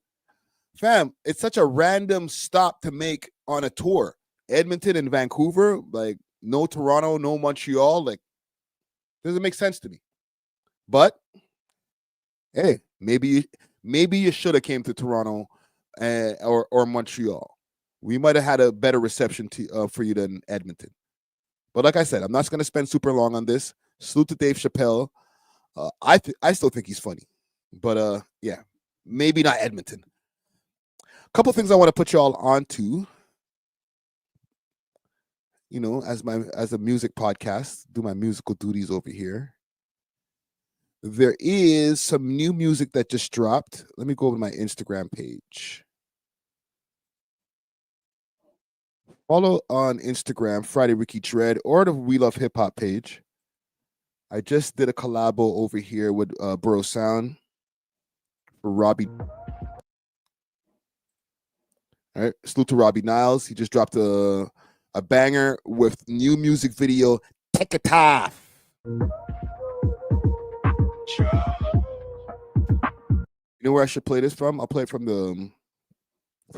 Fam, it's such a random stop to make on a tour. Edmonton and Vancouver, like no Toronto, no Montreal, like doesn't make sense to me. But hey, maybe you should have came to Toronto or Montreal. We might have had a better reception for you than Edmonton. But like I said, I'm not going to spend super long on this. Salute to Dave Chappelle. I still think he's funny. But yeah, maybe not Edmonton. A couple things I want to put y'all onto. You know, as a music podcast, do my musical duties over here. There is some new music that just dropped. Let me go over to my Instagram page. Follow on Instagram, Friday Ricky Dread, or the We Love Hip Hop page. I just did a collabo over here with Bro Sound for Robbie. All right, salute to Robbie Niles. He just dropped a banger with new music video, Take It Off. You know where I should play this from? I'll play it from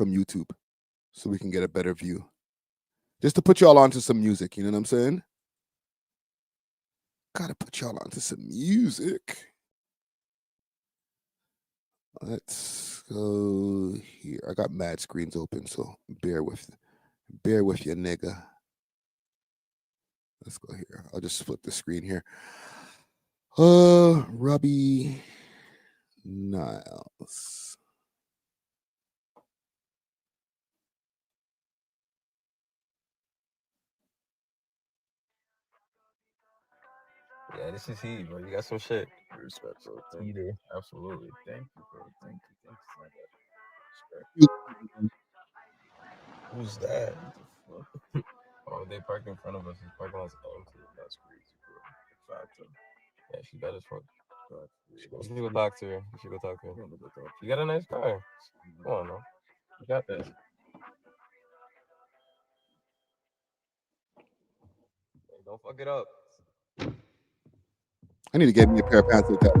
YouTube so we can get a better view. Just to put y'all onto some music, you know what I'm saying? Gotta put y'all onto some music. Let's go here. I got mad screens open, so bear with you, nigga. Let's go here. I'll just flip the screen here. Robbie Niles. Yeah, this is he, bro. You got some shit. Respect, bro. Thank you. Absolutely. Thank you, bro. Thank you. Respect. Who's that? What the fuck? Oh, they parked in front of us. His parking lot's empty. That's crazy, bro. Facto. Yeah, she bad as fuck. You should go talk to her. You should go talk to her. You got a nice car. Come on, man. You got this. Hey, don't fuck it up. I need to get me a pair of pants like that.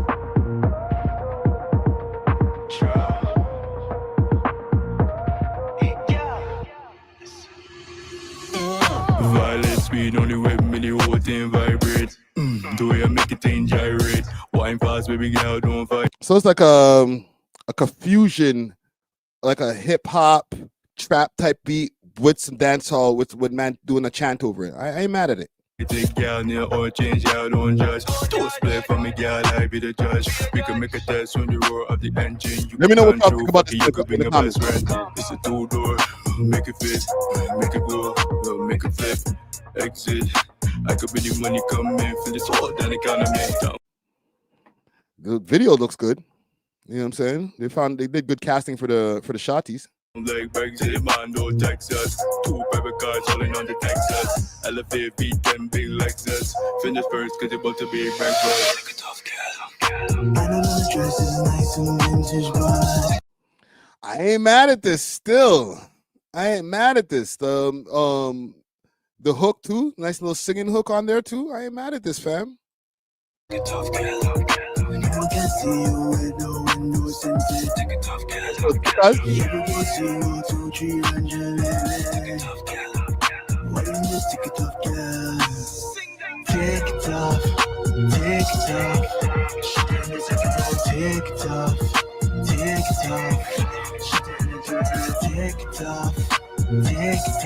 Violet speed on the web, me the whole thing vibrate. The way I make it thing gyrate. Wine fast, baby girl, don't fight. So it's like a fusion, like a hip hop trap type beat with some dancehall with man doing a chant over it. I ain't mad at it. Take girl near or change, y'all don't judge. Don't play for me, girl, I be the judge. We can make a test on the roar of the engine. You Let me know what y'all control, think about this you clip could in bring the a comments. best friend. It's a two-door, make it fit, make it go, make it flip, exit. I could be the money coming, feel this whole damn economy. The video looks good. You know what I'm saying? They did good casting for the shotties. Like Brexit, Mando, Texas. 2 private cars rolling on the Texas. Elevate, beat them big Lexus. Finish first, cause you're about to be breakfast. I ain't mad at this still. I ain't mad at this. The hook too. Nice little singing hook on there too. I ain't mad at this, fam.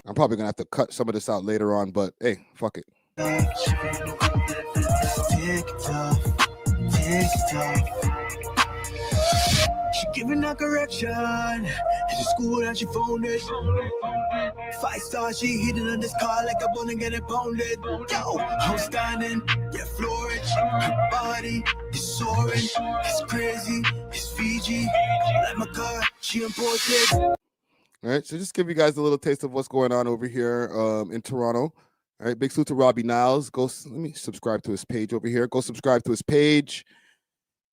I'm probably gonna have to cut some of this out later on, but hey, fuck it. She giving a correction. In the school and she found it. 5-star, she hidden on this car like a bone and getting pounded. Yo, I'm standing, get floored. Her body is soaring. It's crazy, it's Fiji. Like my car, she imported. All right, so just give you guys a little taste of what's going on over here in Toronto. All right, big salute to Robbie Niles. Let me subscribe to his page over here. Go subscribe to his page.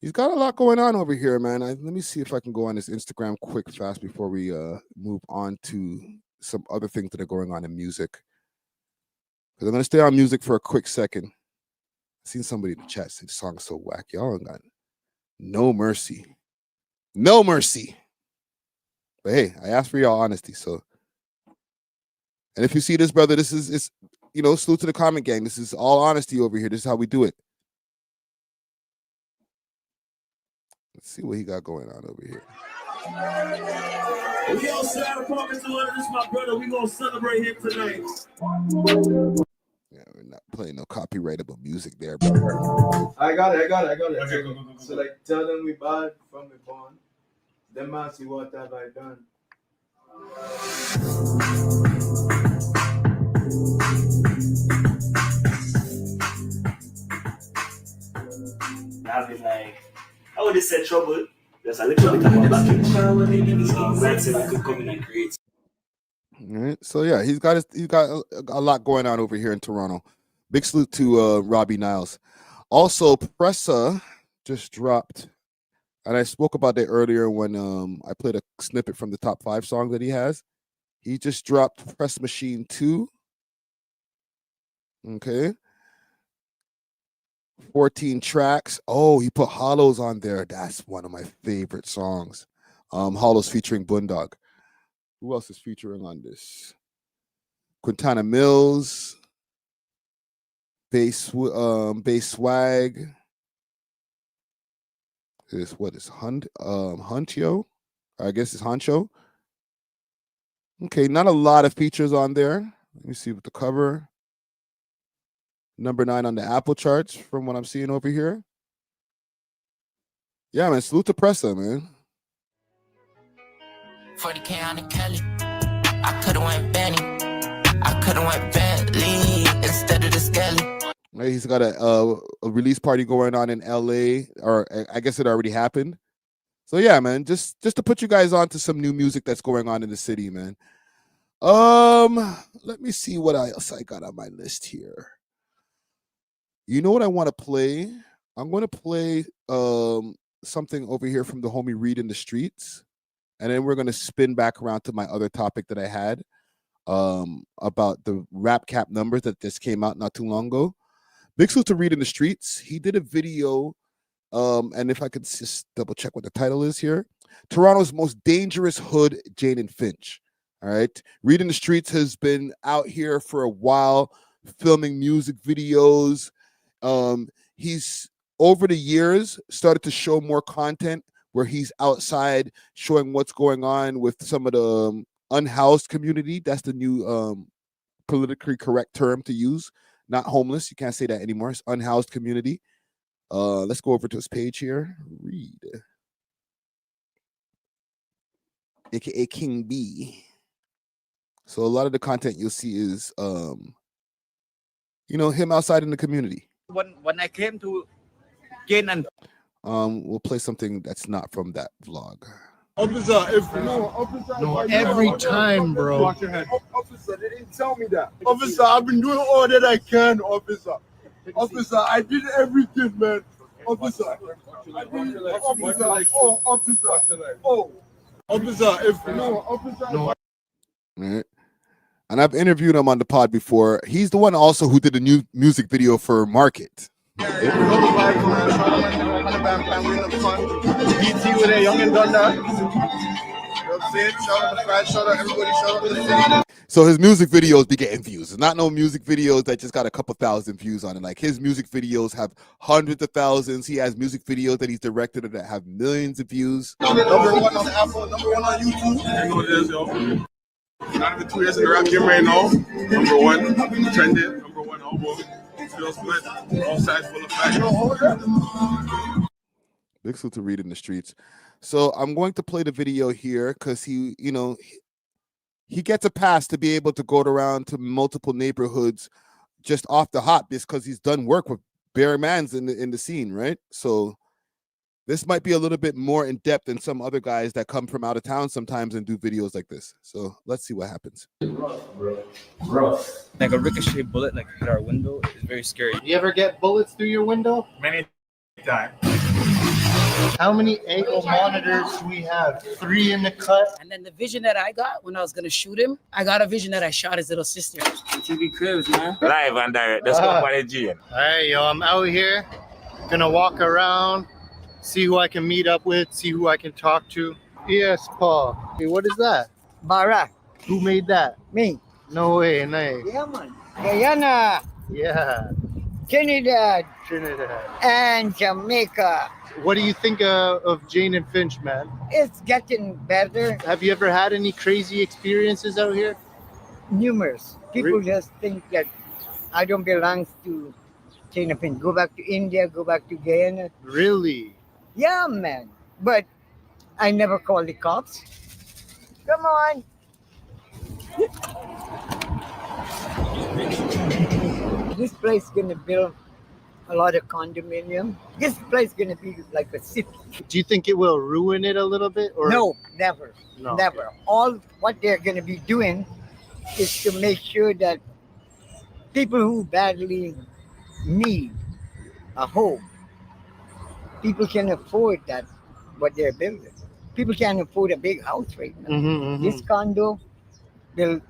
He's got a lot going on over here, man. Let me see if I can go on his Instagram quick, fast before we move on to some other things that are going on in music. Because I'm going to stay on music for a quick second. I seen somebody in the chat say the song's so whack. Y'all got no mercy. No mercy. But hey, I asked for y'all honesty, so. And if you see this, brother, this is salute to the comment gang. This is all honesty over here. This is how we do it. Let's see what he got going on over here. We all set apartment 200. This is my brother. We gonna celebrate him tonight. Yeah, we're not playing no copyrightable music there, bro. I got it. Okay, go. So like, tell them we bad from the born. Them man see what have I done. I've been like, I would have said trouble. There's a little bit of back in the shower. Right, so we could come in and create. All right. So yeah, he's got a lot going on over here in Toronto. Big salute to Robbie Niles. Also, Pressa just dropped, and I spoke about that earlier when I played a snippet from the top 5 songs that he has. He just dropped Press Machine 2. Okay. 14 tracks. Oh, he put Hollows on there. That's one of my favorite songs. Hollows featuring Boondog. Who else is featuring on this? Quintana Mills, Bass Swag. What is Huncho? I guess it's Honcho. Okay, not a lot of features on there. Let me see what the cover. Number 9 on the Apple charts from what I'm seeing over here. Yeah, man, salute to Pressa, man. 40K on the Kelly. I could've went Benny. I could've went Bentley instead of the Skelly. He's got a release party going on in LA, or I guess it already happened. So yeah, man, just to put you guys on to some new music that's going on in the city, man. Let me see what else I got on my list here. You know what I want to play? I'm going to play something over here from the homie Reed in the Streets. And then we're going to spin back around to my other topic that I had about the rap cap numbers that just came out not too long ago. Big salute to Reed in the Streets. He did a video, and if I could just double check what the title is here. Toronto's Most Dangerous Hood, Jane and Finch. All right. Reed in the Streets has been out here for a while filming music videos. He's over the years started to show more content where he's outside showing what's going on with some of the unhoused community. That's the new politically correct term to use. Not homeless. You can't say that anymore. It's unhoused community. Let's go over to his page here. Read. AKA King B. So a lot of the content you'll see is him outside in the community. When I came to gain and we'll play something that's not from that vlog. Officer, every time, bro. Watch your head. Officer, they didn't tell me that. Officer, I've been doing all that I can, officer. Officer, I did everything, man. Officer, All right. And I've interviewed him on the pod before. He's the one also who did the new music video for Market. BT with a young and done that. You know what I'm saying? Shout out to Fred, shout out everybody, shout out to the city. So his music videos be getting views. It's not no music videos that just got a couple thousand views on it. Like his music videos have hundreds of thousands. He has music videos that he's directed that have millions of views. Number one on Apple, number one on YouTube. I know what it is, yo. Not even 2 years in the rap game right now. Number one, trending. Number one album. Still split. All sides full of fashion. Big salute to Reed in the streets. So I'm going to play the video here because he gets a pass to be able to go around to multiple neighborhoods just off the hop just because he's done work with bare mans in the scene, right? So this might be a little bit more in depth than some other guys that come from out of town sometimes and do videos like this. So let's see what happens. rough. Like a ricochet bullet, like hit our window, is very scary. You ever get bullets through your window? Many times. How many angle monitors do we have? 3 in the cut. And then the vision that I got when I was gonna shoot him, I got a vision that I shot his little sister. TV cribs, man. Live and direct. That's what I did. Hey, yo, I'm out here, gonna walk around, see who I can meet up with, see who I can talk to. Yes, Paul. Hey, what is that? Barack. Who made that? Me. No way, nice. Yeah, man. Guyana. Yeah. Trinidad. Trinidad. And Jamaica. What do you think of Jane and Finch, man? It's getting better. Have you ever had any crazy experiences out here? Numerous. People just think that I don't belong to Jane and Finch. Go back to India, go back to Guyana. Really? Yeah, man. But I never call the cops. Come on. This place is gonna build a lot of condominium. This place is gonna be like a city. Do you think it will ruin it a little bit? Or no, never. No. Never. All what they're gonna be doing is to make sure that people who badly need a home, people can afford that, what they're building. People can't afford a big house right now. This condo will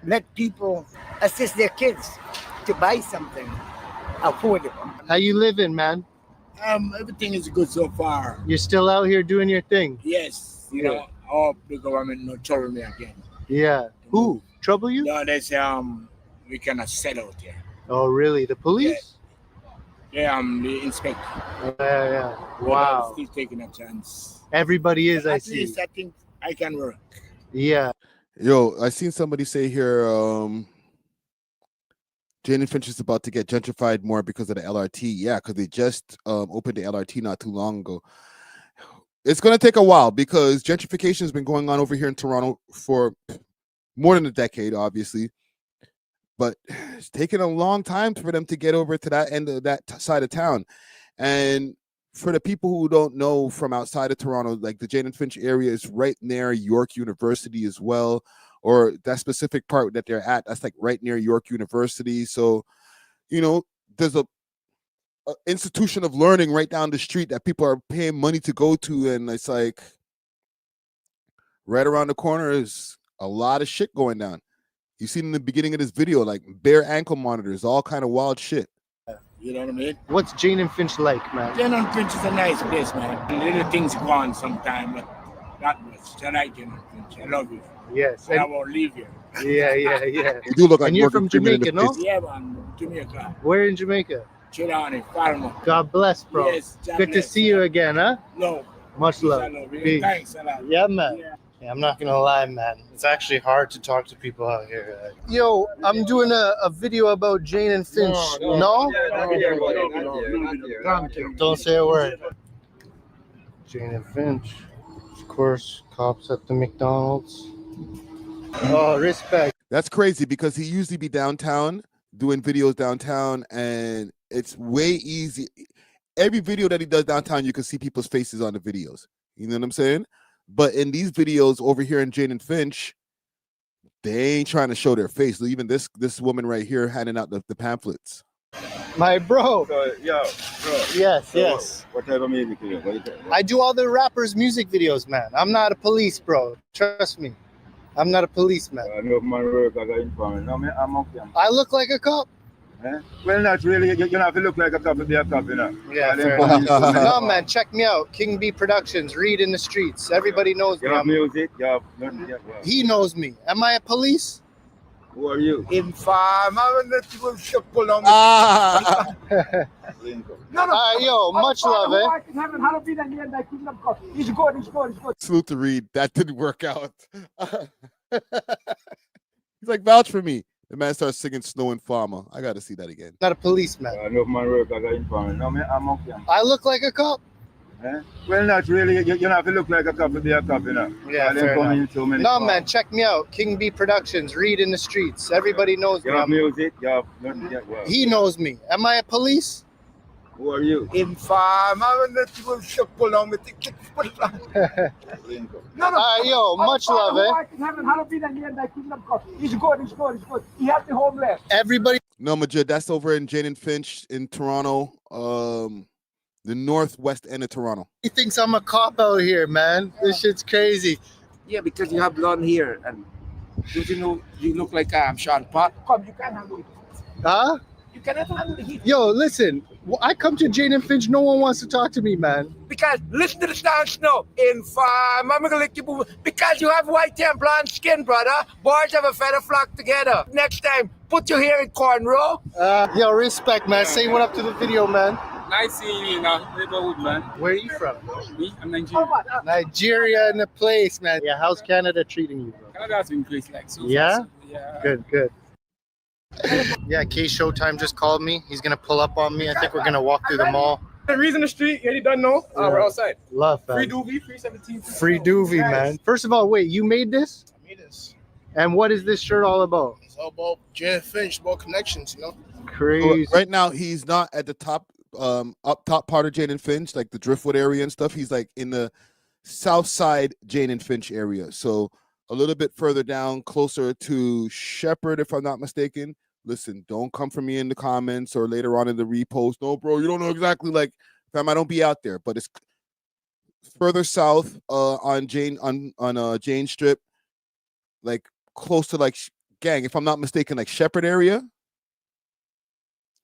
let people assist their kids to buy something affordable. How you living, man? Everything is good so far. You're still out here doing your thing? Yes. You know, I hope the government not trouble me again. Yeah. Who? Trouble you? No, there's we cannot settle here. Oh, really? The police? Yeah, I'm the inspector. Yeah. Wow. I'm still taking a chance. Everybody is, I At see. least I think I can work. Yeah. Yo, I seen somebody say here, Jane and Finch is about to get gentrified more because of the LRT. Yeah, because they just opened the LRT not too long ago. It's going to take a while because gentrification has been going on over here in Toronto for more than a decade, obviously. But it's taken a long time for them to get over to that end of that side of town. And for the people who don't know from outside of Toronto, like the Jane and Finch area is right near York University as well, or that specific part that they're at, that's like right near York University. So, there's a institution of learning right down the street that people are paying money to go to, and it's like right around the corner is a lot of shit going down. You seen in the beginning of this video, like bare ankle monitors, all kind of wild shit. You know what I mean? What's Jane and Finch like, man? Jane and Finch is a nice place, man. Little things go on sometime, but not much. I like Jane and Finch. I love you. Yes. And I won't leave you. Yeah. You do look like and you're Morgan from Freeman in the Jamaica, no? face. Yeah, man. Jamaica. Where in Jamaica? Chilani, Palma. God bless, bro. Yes, God Good bless. to see you again, huh? No. Much love. I love you. Peace. Thanks a lot. Yeah, man. Yeah. Yeah, I'm not gonna lie, man. It's actually hard to talk to people out here. Yo, I'm doing a video about Jane and Finch. No? Don't say a word. Jane and Finch. Of course, cops at the McDonald's. Oh, respect. That's crazy because he usually be downtown doing videos downtown, and it's way easy. Every video that he does downtown, you can see people's faces on the videos. You know what I'm saying? But in these videos over here in Jane and Finch, they ain't trying to show their face. Even this woman right here handing out the pamphlets. My bro. So, yo, bro. Yes, So yes. What type of music you do? I do all the rappers' music videos, man. I'm not a police, bro. Trust me. I'm not a policeman. I know my work as an informant. No, I'm okay. I look like a cop. Eh? Well, not really. You don't have to look like a cop to be a cop, you know. Yeah, fair enough. No, man, check me out. King B Productions, Read in the Streets. Everybody knows me. You have music, you have nothing. He knows me. Am I a police? Who are you? Yo, much love, eh? Salute to Reed. That didn't work out. He's like, vouch for me. The man starts singing Snow and Farmer. I got to see that again. Not a policeman. I know my work as an informant. No, I'm okay. I look like a cop. Eh? Well, not really. You don't have to look like a cop to be a cop, you know. Yeah, fair enough. No, man, check me out. King B Productions, Read in the Streets. Everybody knows me. You have music, you have nothing. He knows me. Am I a police? Who are you? Yo, much love, eh? Everybody. No, Majid, that's over in Jane and Finch in Toronto, the northwest end of Toronto. He thinks I'm a cop out here, man. This shit's crazy. Yeah, because you have blonde hair and you know you look like Sean Pot. Come, you can't handle it. Huh? You cannot handle the heat. Yo, listen. I come to Jane and Finch. No one wants to talk to me, man. Because listen to the sound snow. In farm, I'm gonna lick you. Because you have white hair and blonde skin, brother. Boys have a feather flock together. Next time, put your hair in cornrow. Yo, respect, man. Say what up to the video, man. Nice seeing you in the neighborhood, man. Where are you from, bro? Me? I'm Nigerian. Nigeria in the place, man. Yeah, how's Canada treating you, bro? Canada's been great, like so. Yeah? So, yeah. Good, good. Yeah, K Showtime just called me. He's gonna pull up on me. I think we're gonna walk through the mall. The reason the street, you don't know. We're outside. Love that. Free doobie, free 17. Free doobie, man. First of all, wait, you made this? I made this. And what is this shirt all about? It's all about Jay and Finch, about connections, you know? Crazy. Right now, he's not at the top, up top part of Jane and Finch, like the Driftwood area and stuff. He's like in the south side Jane and Finch area. So a little bit further down, closer to Shepherd, if I'm not mistaken. Listen, don't come for me in the comments or later on in the repost. No, bro, you don't know exactly. Like, fam, I don't be out there, but it's further south on Jane Jane Strip, like close to like gang, if I'm not mistaken, like Shepherd area.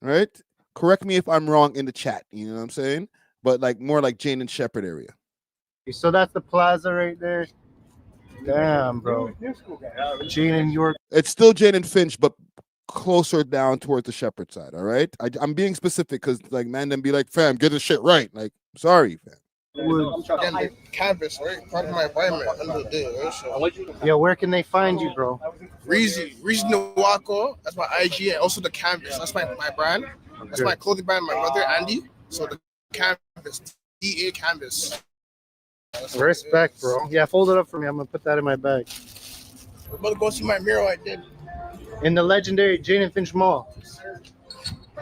Right? Correct me if I'm wrong in the chat. You know what I'm saying? But like more like Jane and Shepherd area. So that's the plaza right there. Damn, bro. Jane and York. It's still Jane and Finch, but closer down towards the Shepherd side. All right. I'm being specific because like man, then be like, fam, get this shit right. Like, sorry, fam. Again, the canvas, right? Part of my environment under the day, right? So, yeah, where can they find you, bro? Reezy Nawako, that's my IG, and also the canvas. That's my brand. That's my clothing brand, my brother Andy. So the canvas, DA canvas. Respect, bro. Yeah, fold it up for me. I'm gonna put that in my bag. We're about to go see my mural I did. In the legendary Jane and Finch Mall.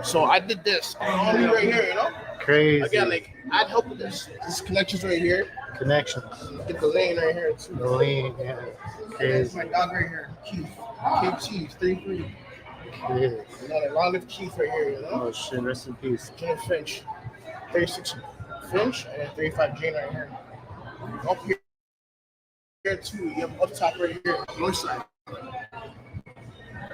So I did this. On me right here, you know? Crazy. Again, like I'd help with this. This connections right here. Connections. Get the lane right here too. The lane, yeah. Crazy. My dog right here, Keith. Keith, 33. Yeah. You know, like long live Keith right here, you know? Oh shit, rest in peace. Jane Finch. 36 Finch and then 35 Jane right here. Up here too. You have up top right here, north side.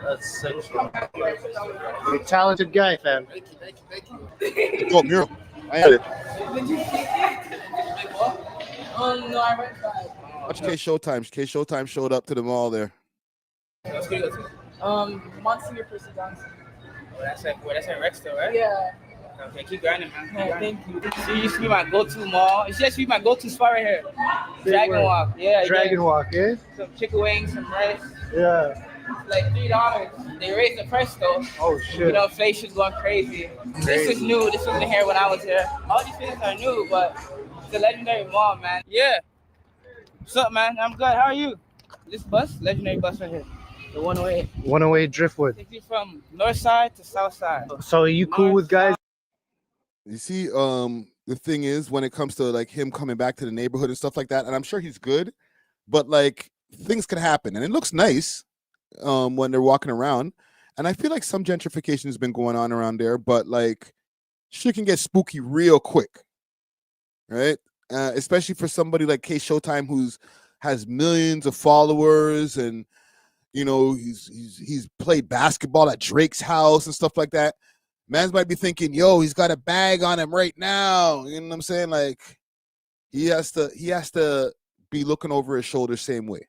That's sick. You're a talented guy, fam. Thank you. Oh, mural. I had it. No, I read that. Watch K Showtime. K Showtime showed up to the mall there. Let's get it. Monsignor Percy Johnson. That's at Rexdale, right? Yeah. Okay, keep grinding, man. Yeah, thank you. She used to be my go-to mall. She used to be my go-to spot right here. Dragon Walk. Yeah. Dragon Walk, eh? Some chicken wings, some rice. Yeah. Like $3. They raised the price though. Oh shit. You know, inflation's going crazy. This is new. This wasn't here when I was here. All these things are new, but it's a legendary mall, man. Yeah. What's up, man? I'm good. How are you? This bus, legendary bus right here. The 108. 108 Driftwood. Takes you from north side to south side. So are you cool with guys? You see, the thing is, when it comes to like him coming back to the neighborhood and stuff like that, and I'm sure he's good, but like things could happen, and it looks nice when they're walking around. And I feel like some gentrification has been going on around there, but like shit can get spooky real quick, right? Especially for somebody like K Showtime who's has millions of followers, and you know he's played basketball at Drake's house and stuff like that. Mans might be thinking, yo, he's got a bag on him right now. You know what I'm saying? Like he has to be looking over his shoulder same way.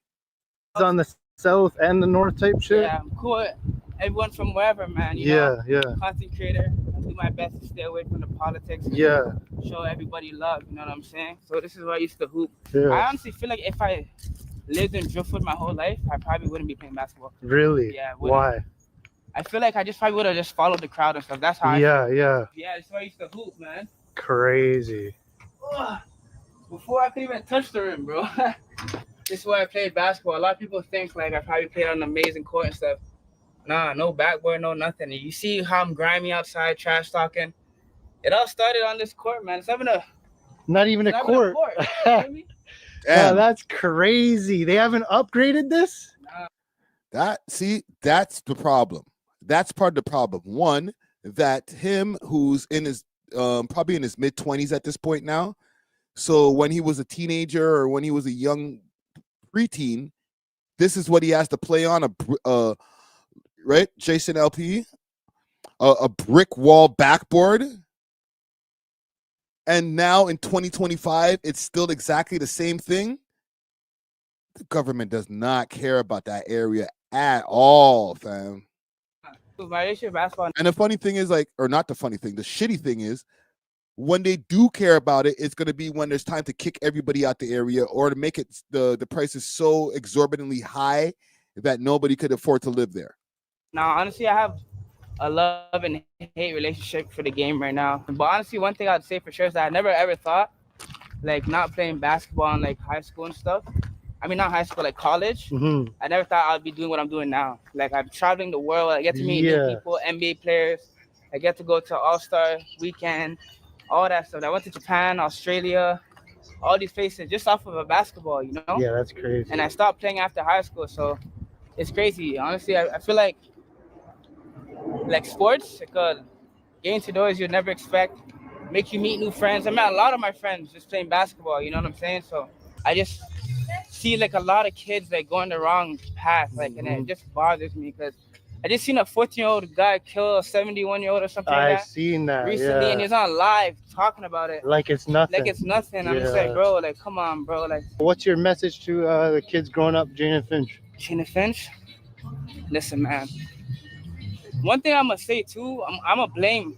On the south and the north type shit? Yeah, I'm cool with everyone from wherever, man. You know, content creator. I do my best to stay away from the politics. Yeah. Show everybody love, you know what I'm saying? So this is where I used to hoop. Yeah. I honestly feel like if I lived in Driftwood my whole life, I probably wouldn't be playing basketball. Really? Yeah. Why? I feel like I just probably would have just followed the crowd and stuff. That's how I Yeah, feel. yeah. Yeah, that's where I used to hoop, man. Crazy. Ugh. Before I could even touch the rim, bro. This is where I played basketball. A lot of people think like I probably played on an amazing court and stuff. Nah, no backboard, no nothing. You see how I'm grimy outside, trash talking. It all started on this court, man. It's not even a court. You feel me? Wow, that's crazy. They haven't upgraded this? That's the problem. That's part of the problem. One, that him who's in his probably in his mid-20s at this point now. So when he was a teenager or when he was a young preteen, this is what he has to play on, right, Jason LP? A brick wall backboard. And now in 2025, it's still exactly the same thing. The government does not care about that area at all, fam. Basketball. And the funny thing is, like, or not the funny thing, the shitty thing is, when they do care about it, it's going to be when there's time to kick everybody out the area or to make it the prices so exorbitantly high that nobody could afford to live there. Now, honestly, I have a love and hate relationship for the game right now. But honestly, one thing I'd say for sure is that I never ever thought, like, not playing basketball in like high school and stuff. I mean, not high school, like college. Mm-hmm. I never thought I'd be doing what I'm doing now. Like, I'm traveling the world. I get to meet new people, NBA players. I get to go to All-Star weekend, all that stuff. I went to Japan, Australia, all these places just off of a basketball, you know? Yeah, that's crazy. And I stopped playing after high school, so it's crazy. Honestly, I feel like sports, like getting to doors you'd never expect, make you meet new friends. I met a lot of my friends just playing basketball, you know what I'm saying? So I just see like a lot of kids like going the wrong path, like, and it just bothers me because I just seen a 14-year-old guy kill a 71-year-old or something like that. I've seen that recently, and he's on live talking about it. Like it's nothing. Like it's nothing. I'm just like, bro, like, come on, bro. Like, what's your message to the kids growing up, Jane and Finch? Jane and Finch? Listen, man. One thing I'm gonna say too, I'm gonna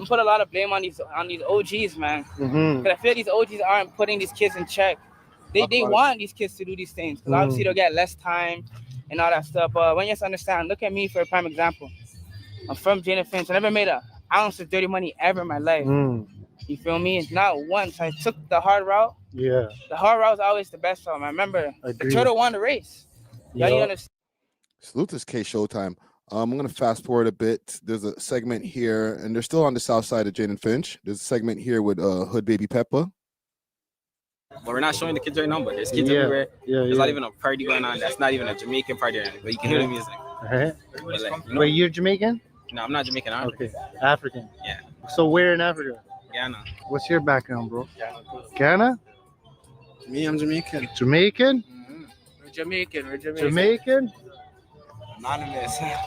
put a lot of blame on these OGs, man. Mm-hmm. Because I feel these OGs aren't putting these kids in check. They want these kids to do these things because obviously they'll get less time and all that stuff. But when you have to understand, look at me for a prime example. I'm from Jane and Finch. I never made an ounce of dirty money ever in my life. You feel me? Not once. I took the hard route. Yeah. The hard route was always the best route. I remember the turtle won the race. Y'all need to understand. Salute this K Showtime. I'm going to fast forward a bit. There's a segment here, and they're still on the south side of Jane and Finch. There's a segment here with Hood Baby Peppa. But we're not showing the kids right now, but there's kids everywhere. There's not even a party going on. That's not even a Jamaican party, but you can hear the music. But like, wait, you're Jamaican? No, I'm not Jamaican. I'm okay, African. Yeah. So where in Africa? Ghana. What's your background, bro? Ghana? Me, I'm Jamaican. Jamaican? Mm-hmm. We're Jamaican. Jamaican?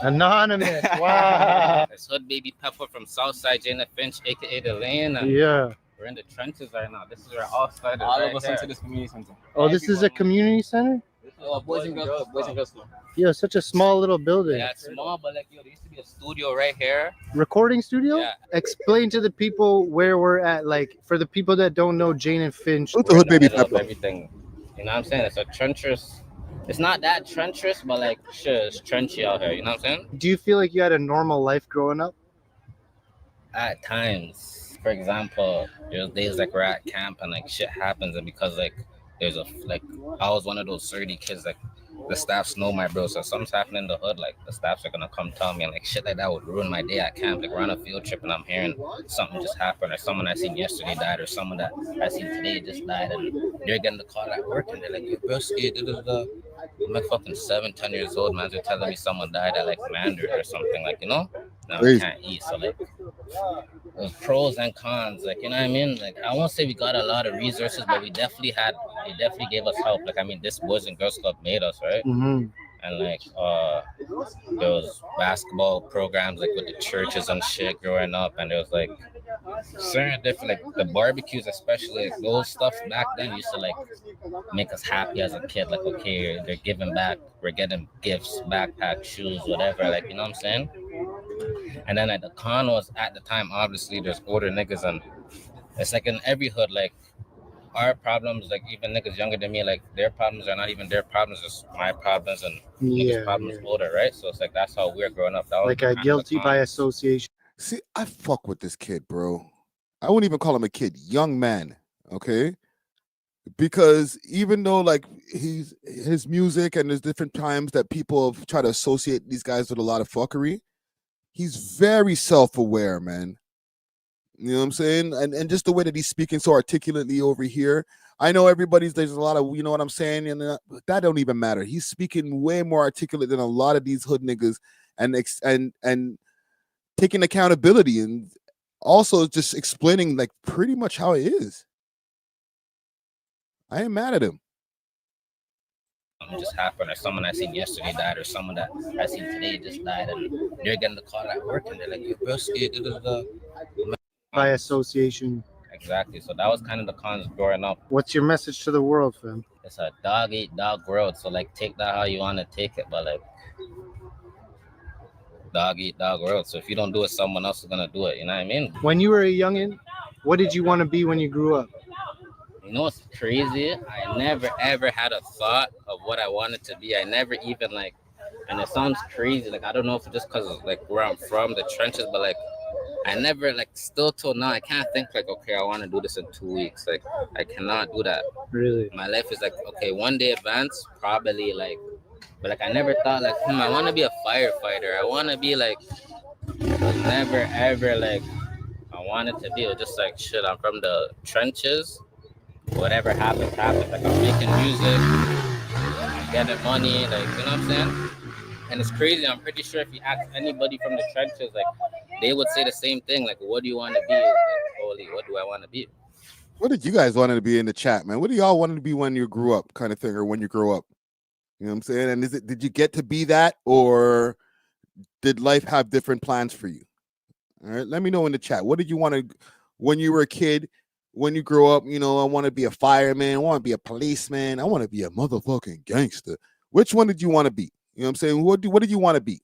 Anonymous. Wow. It's Hood Baby Pepper from Southside Jane and Finch, aka the Lane. Yeah. We're in the trenches right now. This is where all started. All of us into this community center. Oh, this is a community center? This Boys and Girls Club. Yo, such a small little building. Yeah, it's small, but like, yo, there used to be a studio right here. Recording studio? Yeah. Explain to the people where we're at. Like, for the people that don't know Jane and Finch. We're in the middle of everything. You know what I'm saying? It's a treacherous. It's not that treacherous, but like, shit, it's trenchy out here. You know what I'm saying? Do you feel like you had a normal life growing up? At times, for example, there's days like we're at camp and like shit happens, and because like there's a like I was one of those 30 kids like the staffs know my bro, so if something's happening in the hood, like the staffs are gonna come tell me, and like shit like that would ruin my day at camp. Like we're on a field trip and I'm hearing something just happened, or someone I seen yesterday died, or someone that I seen today just died, and they're getting the call at work and they're like, "Yo, bro, I'm like fucking 7-10 years old, man. They're telling me someone died at like Mandarin or something, like, you know? Now I can't eat, so like there's pros and cons, like, you know what I mean? Like, I won't say we got a lot of resources, but they definitely gave us help. Like, I mean, this Boys and Girls Club made us, right? Mm-hmm. And like there was basketball programs like with the churches and shit growing up, and there was like certain different, like the barbecues, especially like those stuff back then used to like make us happy as a kid. Like, okay, they're giving back, we're getting gifts, backpack, shoes, whatever, like, you know what I'm saying? And then like the con was at the time, obviously there's older niggas, and it's like in every hood, like our problems, like even niggas younger than me, like their problems are not even their problems, it's my problems and niggas' problems older, right? So it's like that's how we're growing up. That like a guilty by association. See, I fuck with this kid, bro. I wouldn't even call him a kid, young man, okay? Because even though like his music and there's different times that people have tried to associate these guys with a lot of fuckery, he's very self-aware, man. You know what I'm saying? And just the way that he's speaking so articulately over here. I know there's a lot of, you know what I'm saying? And that don't even matter. He's speaking way more articulate than a lot of these hood niggas, and taking accountability, and also just explaining like pretty much how it is. I ain't mad at him. Just happened, or someone I seen yesterday died, or someone that I seen today just died, and they're getting the call at work and they're like, "Yo, bro, by association." Exactly. So that was kind of the cons growing up. What's your message to the world, fam? It's a dog eat dog world. So like take that how you want to take it, but like dog eat dog world. So if you don't do it, someone else is gonna do it. You know what I mean? When you were a youngin', what did you want to be when you grew up? You know what's crazy? I never ever had a thought of what I wanted to be. I never even like, and it sounds crazy. Like I don't know if it's just because of like where I'm from, the trenches, but like I never, like, still till now, I can't think like, okay, I want to do this in 2 weeks. Like, I cannot do that. Really? My life is like, okay, one day advance, probably like, but like, I never thought like, I want to be a firefighter. I want to be like, never ever like, I wanted to be. It was just like, shit, I'm from the trenches. Whatever happens, happens. Like, I'm making music, I'm getting money, like, you know what I'm saying? And it's crazy. I'm pretty sure if you ask anybody from the trenches, like, they would say the same thing. Like, what do you want to be? Like, holy, what do I want to be? What did you guys want to be in the chat, man? What do y'all want to be when you grew up, kind of thing, or when you grow up? You know what I'm saying? And did you get to be that, or did life have different plans for you? All right, let me know in the chat. What did you want to, when you were a kid, when you grow up? You know, I want to be a fireman. I want to be a policeman. I want to be a motherfucking gangster. Which one did you want to be? You know what I'm saying? What did you want to be?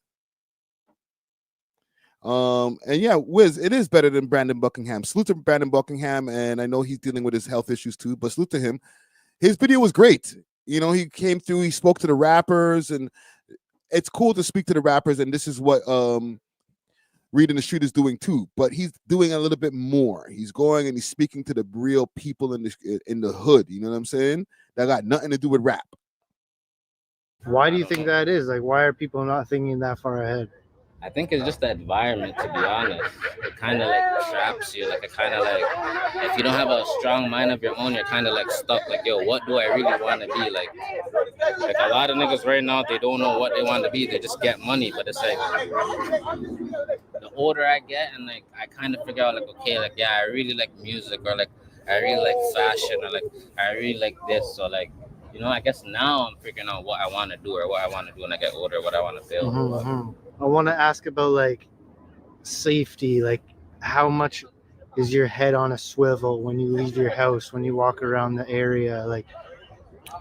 And yeah, Wiz, it is better than Brandon Buckingham. Salute to Brandon Buckingham, and I know he's dealing with his health issues too, but salute to him. His video was great. You know, he came through, he spoke to the rappers, and it's cool to speak to the rappers, and this is what Read in the Street is doing too, but he's doing a little bit more. He's going and he's speaking to the real people in the hood, you know what I'm saying? That got nothing to do with rap. Why do you think that is? Like, why are people not thinking that far ahead? I think it's just the environment, to be honest. It kind of like traps you. Like, it kind of like, if you don't have a strong mind of your own, you're kind of like stuck. Like, yo, what do I really want to be? Like a lot of niggas right now, they don't know what they want to be. They just get money. But it's like, the older I get, and like, I kind of figure out like, okay, like, yeah, I really like music, or like, I really like fashion, or like, I really like this. So like, you know, I guess now I'm figuring out what I want to do, or what I want to do when I get older, what I want to build. I want to ask about like safety. Like, how much is your head on a swivel when you leave your house, when you walk around the area? Like,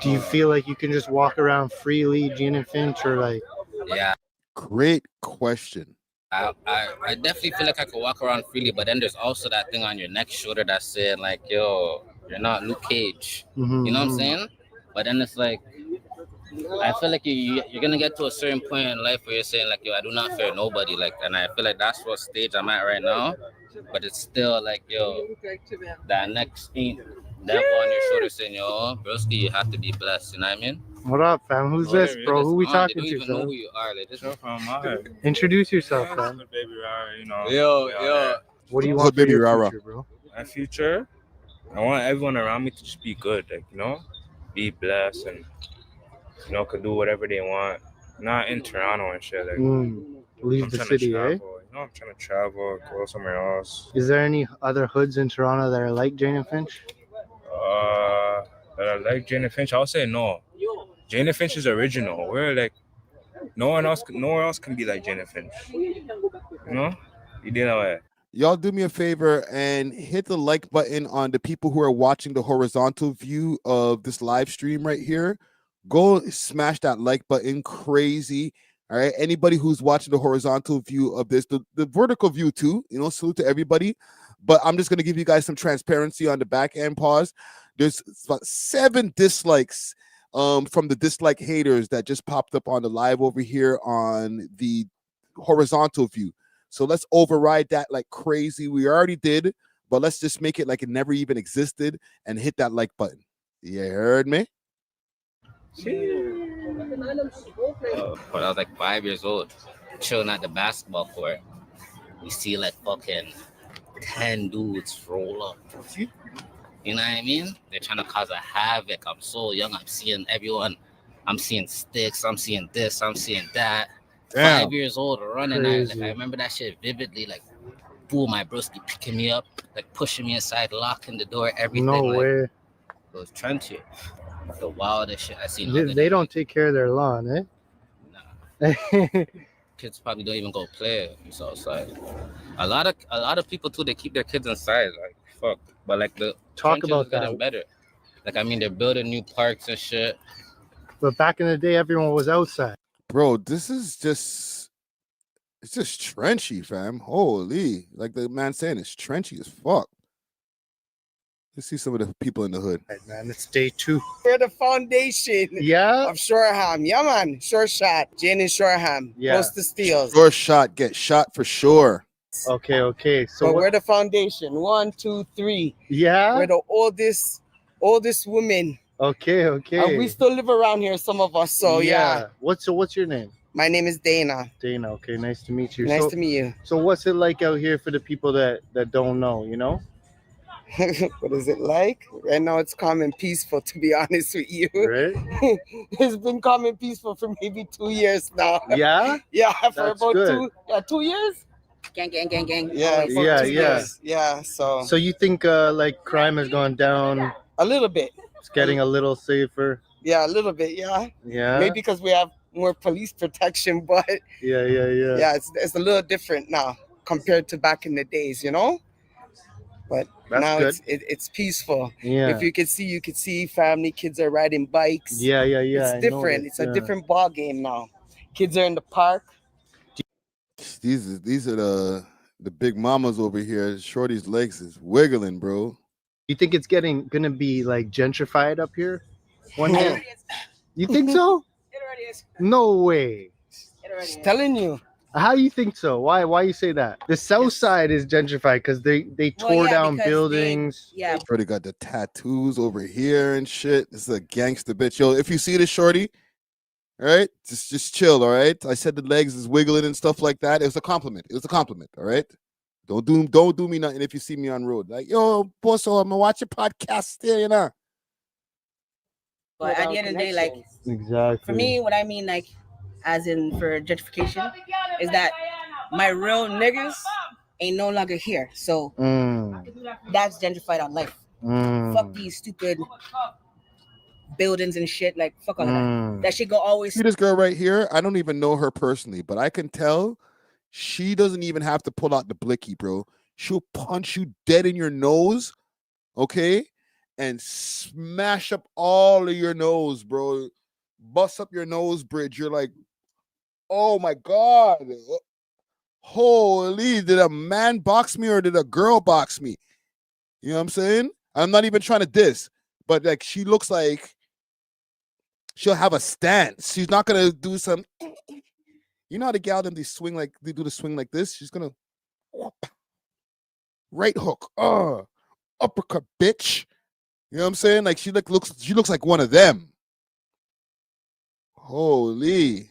Do you feel like you can just walk around freely, Gene and Finch, or like? Yeah. Great question. I definitely feel like I could walk around freely, but then there's also that thing on your neck shoulder that's saying like, yo, you're not Luke Cage. Mm-hmm. You know what I'm saying? But then it's like, I feel like you're gonna get to a certain point in life where you're saying like, yo, I do not fear nobody. Like, and I feel like that's what stage I'm at right now. But it's still like, yo, that next ain't devil on your shoulder saying, yo, broski, you have to be blessed. You know what I mean? What up, fam? Who's this, bro? Who we talking They to, don't even know fam? who you are. Like, this is from my head. Introduce yourself, fam. Baby Rara, you know. Yo. What do you want for Baby your Rara? future, bro? My future, I want everyone around me to just be good, like, you know, be blessed and, you know, could do whatever they want. Not in Toronto and shit. Like, Leave I'm the trying city, to eh? travel. You know, I'm trying to travel, go somewhere else. Is there any other hoods in Toronto that are like Jane and Finch? That I like Jane and Finch. I'll say no. Jane and Finch is original. We're like, nowhere else can be like Jane and Finch. You know? You did know it. Y'all do me a favor and hit the like button on the people who are watching the horizontal view of this live stream right here. Go smash that like button crazy. All right. Anybody who's watching the horizontal view of this, the vertical view too, you know, salute to everybody. But I'm just going to give you guys some transparency on the back end pause. There's about 7 dislikes from the dislike haters that just popped up on the live over here on the horizontal view. So let's override that like crazy. We already did, but let's just make it like it never even existed and hit that like button. You heard me? When I was like 5 years old, chilling at the basketball court, we see like fucking 10 dudes roll up. You know what I mean? They're trying to cause a havoc. I'm so young. I'm seeing everyone. I'm seeing sticks. I'm seeing this. I'm seeing that. Damn. 5 years old, running. I remember that shit vividly. Like, boom, my broski picking me up, like pushing me inside, locking the door, everything. No like, way. It was trendy. The wildest shit I seen. They don't take care of their lawn, eh? Kids probably don't even go play outside. A lot of people too, they keep their kids inside. Like, fuck. But like the Talk trenches about is getting that. better. Like, I mean, they're building new parks and shit. But back in the day, everyone was outside. Bro, this is just, it's just trenchy, fam. Holy, like the man saying, it's trenchy as fuck. Let's see some of the people in the hood. Right, man, it's day 2. We're the foundation of Shoreham. Yeah, man. Short shot. Jane and Shoreham. Yeah. Close to Steels. Short shot, get shot for sure. Okay. So but we're the foundation. 1, 2, 3. Yeah. We're the oldest women. Okay. And we still live around here, some of us. So yeah. What's your name? My name is Dana. Dana. Okay, nice to meet you. Nice to meet you. So what's it like out here for the people that don't know? You know. What is it like? Right now it's calm and peaceful, to be honest with you. Right? It's been calm and peaceful for maybe 2 years now. Yeah? Yeah, for That's about good. 2 years? Gang. Yeah, Always. for 2 Yeah. years. Yeah, so you think like crime has gone down? a little bit. It's getting a little safer. Yeah, a little bit, yeah. Yeah. Maybe because we have more police protection, but Yeah. yeah, it's a little different now compared to back in the days, you know? But That's now good. it's peaceful. Yeah. If you could see family, kids are riding bikes. Yeah. It's different. It's a different ball game now. Kids are in the park. These are the big mamas over here. Shorty's legs is wiggling, bro. You think it's gonna be like gentrified up here one day? You think so? It already is. No way. It already Just is. telling you. How you think so? Why you say that? The south side is gentrified because they tore down buildings. Yeah. Shorty got the tattoos over here and shit. This is a gangster bitch. Yo, if you see this, Shorty, all right, just chill, all right? I said the legs is wiggling and stuff like that. It was a compliment. All right? Don't do me nothing if you see me on road. Like, yo, boss, I'm gonna watch your podcast still, you know. But at the end of the day, like, Exactly. for me, what I mean, like, as in for gentrification, is that my real niggas ain't no longer here. So that's gentrified on life. Fuck these stupid buildings and shit. Like, fuck all of that. That shit go always. See this girl right here? I don't even know her personally, but I can tell she doesn't even have to pull out the blicky, bro. She'll punch you dead in your nose, okay? and smash up all of your nose, bro. Bust up your nose bridge. You're like, oh my God. Holy, did a man box me or did a girl box me? You know what I'm saying? I'm not even trying to diss, but like she looks like she'll have a stance. She's not gonna do some. You know how the gal them they do the swing like this. She's gonna right hook, uppercut, bitch. You know what I'm saying? Like she looks like one of them. Holy.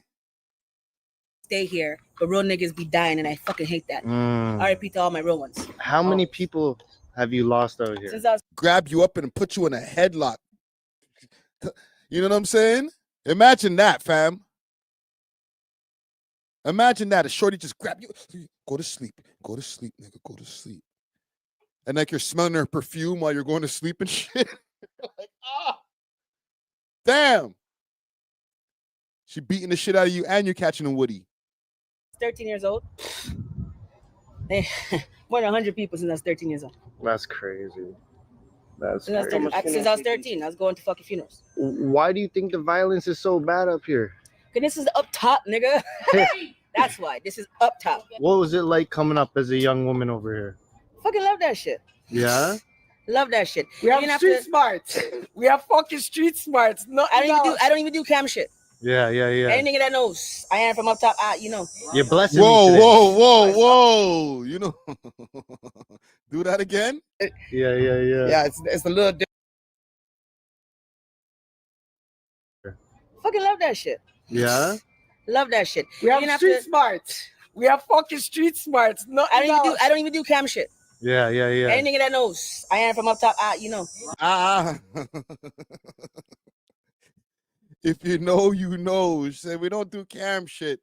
Stay here, but real niggas be dying, and I fucking hate that. RIP to all my real ones. How many people have you lost out here? Since I was Grab you up and put you in a headlock. You know what I'm saying? Imagine that, fam. Imagine that. A shorty just grab you. Go to sleep. Go to sleep, nigga. Go to sleep. And like you're smelling her perfume while you're going to sleep and shit. Like, damn. She beating the shit out of you and you're catching a woody. 13 years old. More than 100 people since I was 13 years old. That's crazy. That's Since I was 13, I was going to fucking funerals. Why do you think the violence is so bad up here? Because this is up top, nigga. That's why. This is up top. What was it like coming up as a young woman over here? Fucking love that shit. Yeah? Love that shit. We have street smarts. We have fucking street smarts. No, I don't even do cam shit. Yeah. Any nigga that knows I am from up top, you know. You're blessing me today. Whoa. You know. Do that again? Yeah. Yeah, it's a little different. Fucking love that shit. Yeah? Love that shit. We have street smarts. We have fucking street smarts. No, I don't even do cam shit. Yeah. Any nigga that knows I am from up top, you know. If you know, you know. She said we don't do cam shit,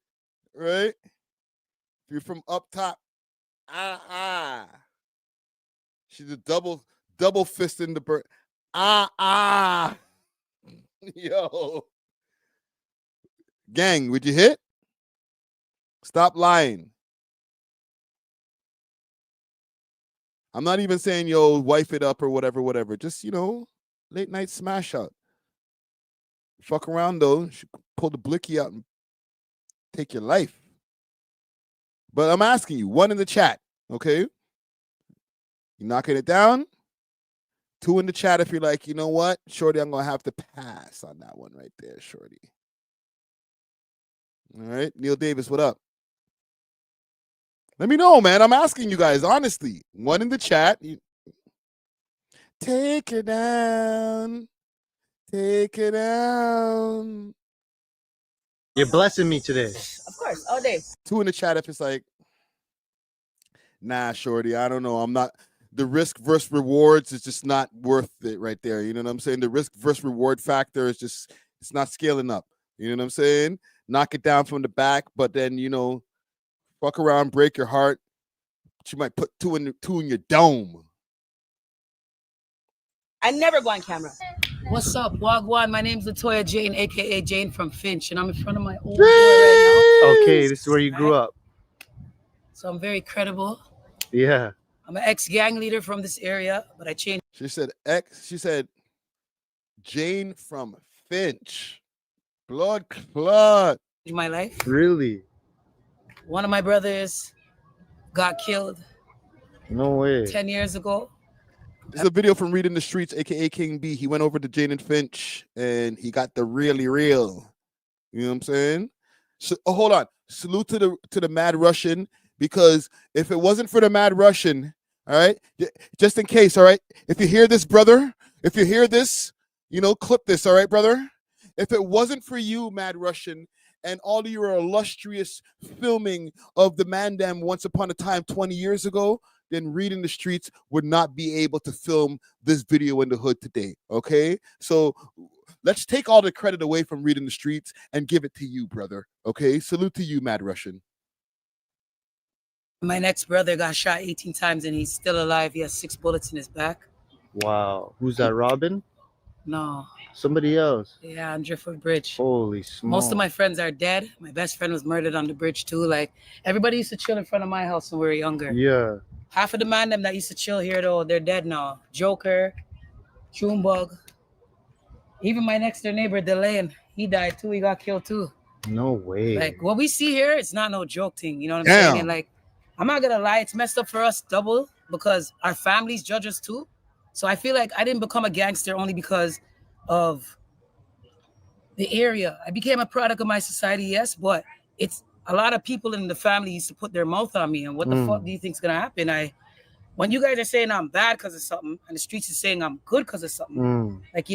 right? If you're from up top, She's a double fist in the bird. Yo. Gang, would you hit? Stop lying. I'm not even saying, yo, wife it up or whatever. Just, late night smash out. Fuck around, though. She pull the blicky out and take your life. But I'm asking you, one in the chat, okay? You knocking it down? 2 in the chat if you're like, you know what? Shorty, I'm going to have to pass on that one right there, Shorty. All right. Neil Davis, what up? Let me know, man. I'm asking you guys, honestly. 1 in the chat. Take it down. Take it down. You're blessing me today. Of course, all day. 2 in the chat if it's like, nah, Shorty, I don't know. I'm not. The risk versus rewards is just not worth it right there. You know what I'm saying? The risk versus reward factor is just, it's not scaling up. You know what I'm saying? Knock it down from the back, but then, fuck around, break your heart. She might put 2 in your dome. I never go on camera. What's up, Wagwan? My name's Latoya Jane, aka Jane from Finch, and I'm in front of my old door right now. Okay, this is where you grew up. So I'm very credible. Yeah. I'm an ex-gang leader from this area, but I changed. She said Jane from Finch. Blood clot. My life. Really? One of my brothers got killed. No way. 10 years ago. This is a video from Reading the Streets, aka King B. He went over to Jane and Finch and he got the really real. You know what I'm saying? So, hold on. Salute to the Mad Russian, because if it wasn't for the Mad Russian, all right, just in case, all right, if you hear this, brother, if you hear this, clip this, all right, brother? If it wasn't for you, Mad Russian, and all of your illustrious filming of the Mandam once upon a time 20 years ago, then Reading the Streets would not be able to film this video in the hood today, okay? So let's take all the credit away from Reading the Streets and give it to you, brother, okay? Salute to you, Mad Russian. My next brother got shot 18 times and he's still alive. He has 6 bullets in his back. Wow. Who's that, Robin? No. Somebody else? Yeah, on Driftwood Bridge. Holy smokes. Most of my friends are dead. My best friend was murdered on the bridge too. Like, everybody used to chill in front of my house when we were younger. Yeah. Half of the man them that used to chill here, though, they're dead now. Joker, Junebug. Even my next door neighbor, Delaine, he died too. He got killed too. No way. Like what we see here, it's not no joke thing. You know what I'm saying? And like, I'm not gonna lie, it's messed up for us double because our families judge us too. So I feel like I didn't become a gangster only because of the area. I became a product of my society, yes, but it's a lot of people in the family used to put their mouth on me. And what the fuck do you think's gonna happen? When you guys are saying I'm bad because of something, and the streets is saying I'm good because of something, like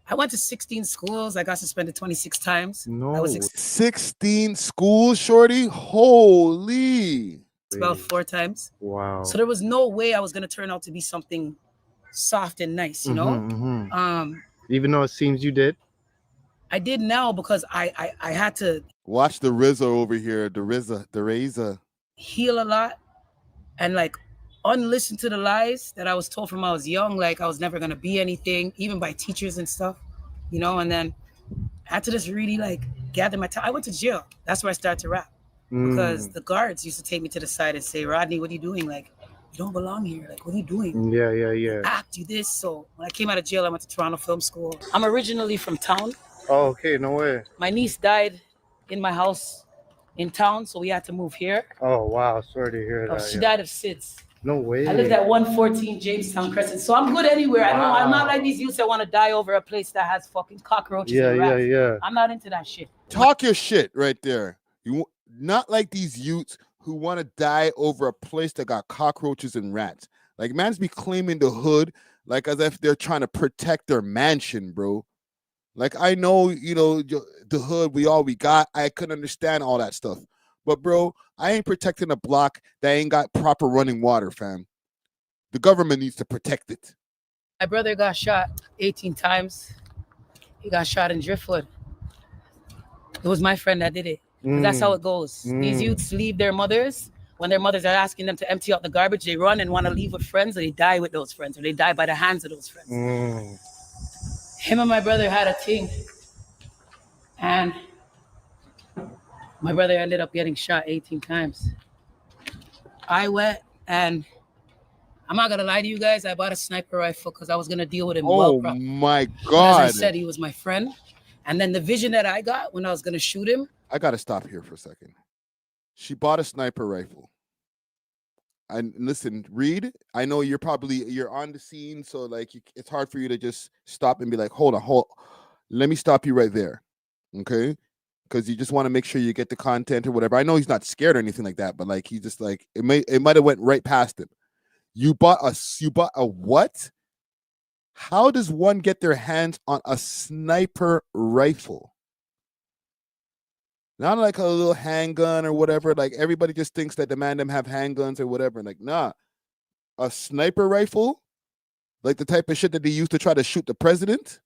I went to 16 schools. I got suspended 26 times. No, 16 schools, shorty. Holy. About 4 times. Wow. So there was no way I was gonna turn out to be something soft and nice, you know. Even though it seems you did. I did now because I had to watch the RZA over here. The RZA. Heal a lot and like unlisten to the lies that I was told from I was young. Like I was never gonna be anything, even by teachers and stuff, you know. And then I had to just really like gather my time. I went to jail. That's where I started to rap because the guards used to take me to the side and say, "Rodney, what are you doing? Like, you don't belong here. Like, what are you doing? Yeah. Act, do this." So when I came out of jail, I went to Toronto Film School. I'm originally from town. Oh, okay, no way. My niece died in my house in town, so we had to move here. Oh, wow. Sorry to hear that. She died of SIDS. No way. I lived at 114 Jamestown Crescent, so I'm good anywhere. I'm not like these youths that want to die over a place that has fucking cockroaches and rats. Yeah. I'm not into that shit. Talk your shit right there. You not like these youths who want to die over a place that got cockroaches and rats. Like mans be claiming the hood like as if they're trying to protect their mansion, bro. Like I know, you know, the hood, we got. I couldn't understand all that stuff. But bro, I ain't protecting a block that ain't got proper running water, fam. The government needs to protect it. My brother got shot 18 times. He got shot in Driftwood. It was my friend that did it. That's how it goes. These youths leave their mothers. When their mothers are asking them to empty out the garbage, they run and want to leave with friends, or they die with those friends, or they die by the hands of those friends. Him and my brother had a thing. And my brother ended up getting shot 18 times. I went and I'm not gonna lie to you guys, I bought a sniper rifle because I was gonna deal with him well properly. My God. As I said, he was my friend. And then the vision that I got when I was gonna shoot him. I gotta stop here for a second. She bought a sniper rifle. And listen, Reed, I know you're on the scene, so like it's hard for you to just stop and be like, hold on, let me stop you right there, okay? Because you just want to make sure you get the content or whatever. I know he's not scared or anything like that, but like he just like it might have went right past him. You bought a what? How does one get their hands on a sniper rifle? Not like a little handgun or whatever. Like everybody just thinks that the man them have handguns or whatever. Like, nah. A sniper rifle? Like the type of shit that they used to try to shoot the president?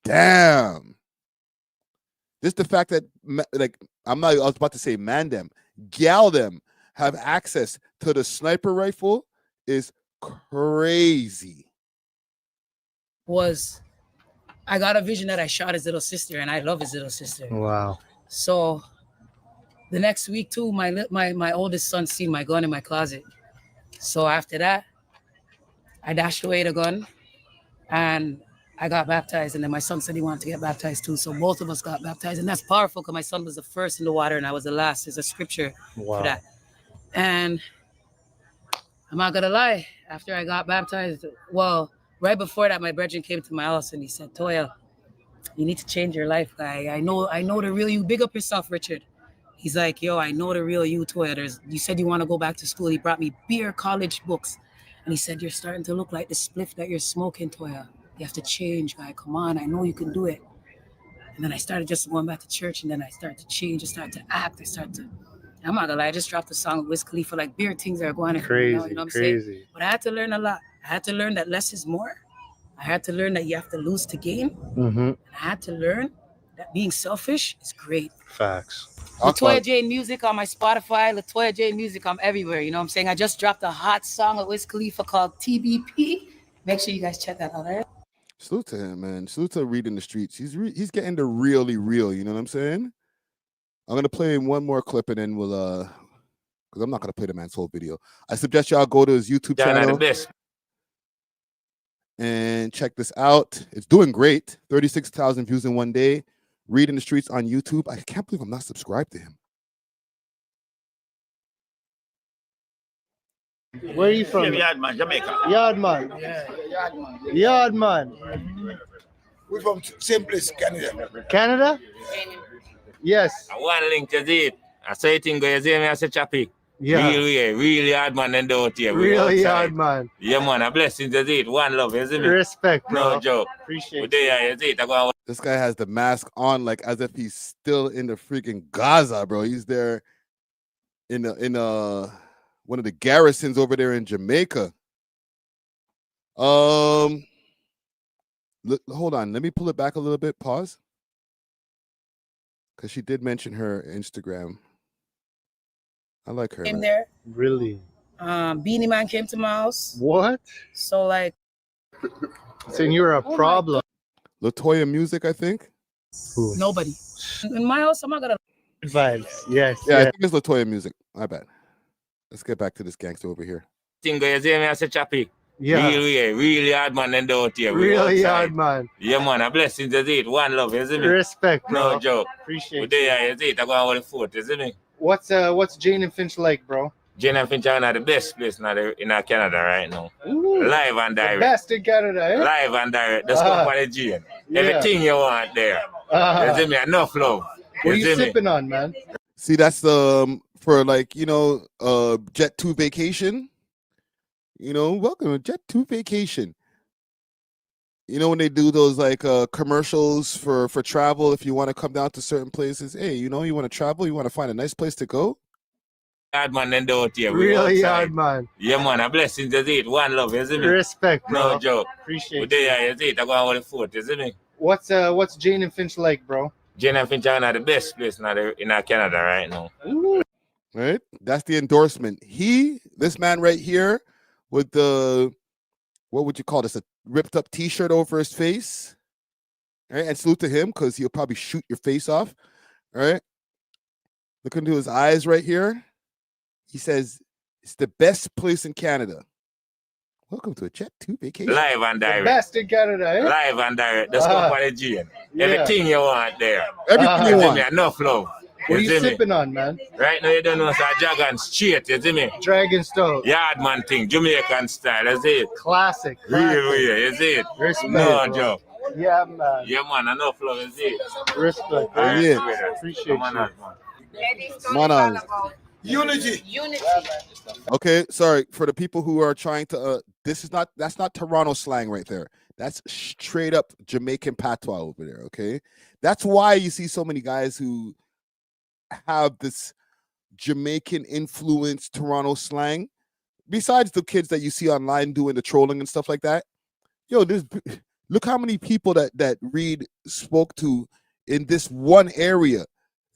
Damn. Just the fact that like I was about to say man them, gal them have access to the sniper rifle is crazy. I got a vision that I shot his little sister, and I love his little sister. Wow. So the next week too, my oldest son seen my gun in my closet. So after that, I dashed away the gun and I got baptized. And then my son said he wanted to get baptized too. So both of us got baptized. And that's powerful because my son was the first in the water and I was the last. There's a scripture for that. And I'm not gonna lie, after I got baptized, well, right before that, my brethren came to my house and he said, Toya, you need to change your life, guy. I know the real you. Big up yourself, Richard. He's like, yo, I know the real you, Toya. You said you want to go back to school. He brought me beer college books. And he said, you're starting to look like the spliff that you're smoking, Toya. You have to change, guy. Come on, I know you can do it. And then I started just going back to church, and then I started to change. I started to act. I'm not gonna lie, I just dropped a song with Wiz Khalifa, like beer things are going on. Crazy, you know what I'm saying? But I had to learn a lot. I had to learn that less is more. I had to learn that you have to lose to gain. And I had to learn that being selfish is great. Facts. Latoya Jane Music on my Spotify. Latoya Jane Music, I'm everywhere. You know what I'm saying? I just dropped a hot song with Wiz Khalifa called TBP. Make sure you guys check that out, all right? Salute to him, man. Salute to Reed in the streets. He's getting the really real, you know what I'm saying? I'm going to play one more clip and then we'll because I'm not gonna play the man's whole video. I suggest y'all go to his YouTube channel and check this out. It's doing great. 36,000 views in one day. Read in the Streets on YouTube. I can't believe I'm not subscribed to him. Where are you from? Yardman, Jamaica. Yardman. Yardman. We're from same place, Canada. Canada? Yes. I want to link to it. I say it in go, me, I say Chappy. Yeah. Really hard man and out here. Really hard man. Yeah, man. A blessing to it. One love, isn't it? Respect, bro. No joke. Appreciate it. This guy has the mask on like as if he's still in the freaking Gaza, bro. He's there in one of the garrisons over there in Jamaica. Hold on. Let me pull it back a little bit. Pause. Because she did mention her Instagram. I like her. Came there. Really? Beanie Man came to my house. What? So like. Saying you're a problem. Latoya Music, I think. Who? Nobody. In my house, I'm not gonna. Vibes. Yes. Yeah, I think it's Latoya Music. My bad. Let's get back to this gangster over here. Thing go, you see me, I say Chappy. Yeah. Really hard man and out here. Really hard man. Yeah, man. A blessing to it. One love, isn't it? Respect, bro. No joke. Appreciate it. I go on with the foot, isn't it? What's Jane and Finch like, bro? Jane and Finch are the best place in Canada right now. Ooh, live and direct. The best in Canada, eh? Live and direct. The stuff on the Jane. Yeah. Everything you want there. You see me? Enough love. What are you sipping on, man? See, that's for like, Jet 2 vacation. Welcome to Jet 2 vacation. When they do those like commercials for travel, if you want to come down to certain places, hey, you want to travel, you want to find a nice place to go. Hard man and out here. Really hard man. Yeah, man. A blessing to it. One love, isn't it? Respect, bro. No joke. Appreciate it. I go on with the foot, isn't it? What's Jane and Finch like, bro? Jane and Finch are the best place in Canada right now. Ooh. Right? That's the endorsement. This man right here with the, what would you call this? A ripped up t-shirt over his face. Right? And salute to him because he'll probably shoot your face off. All right. Look into his eyes right here. He says, it's the best place in Canada. Welcome to a Jet 2 vacation. Live and direct. The best in Canada, eh? Live and direct. The stuff on the Jane. Yeah. Everything you want there. Everything you want. Enough love. What are you sipping on, man? Right now you don't know it's a dragon straight, you see me? Dragon stove. Yardman thing, Jamaican style, that's it. Classic. Real, you see it? Respect, no bro. joke. Yeah, man. Yeah, man, enough love, you see it? Respect. Yeah. Appreciate you. Manas. Unity. Okay, sorry for the people who are trying to. That's not Toronto slang right there. That's straight up Jamaican patois over there. Okay, that's why you see so many guys who have this Jamaican influenced Toronto slang. Besides the kids that you see online doing the trolling and stuff like that, look how many people that Reed spoke to in this one area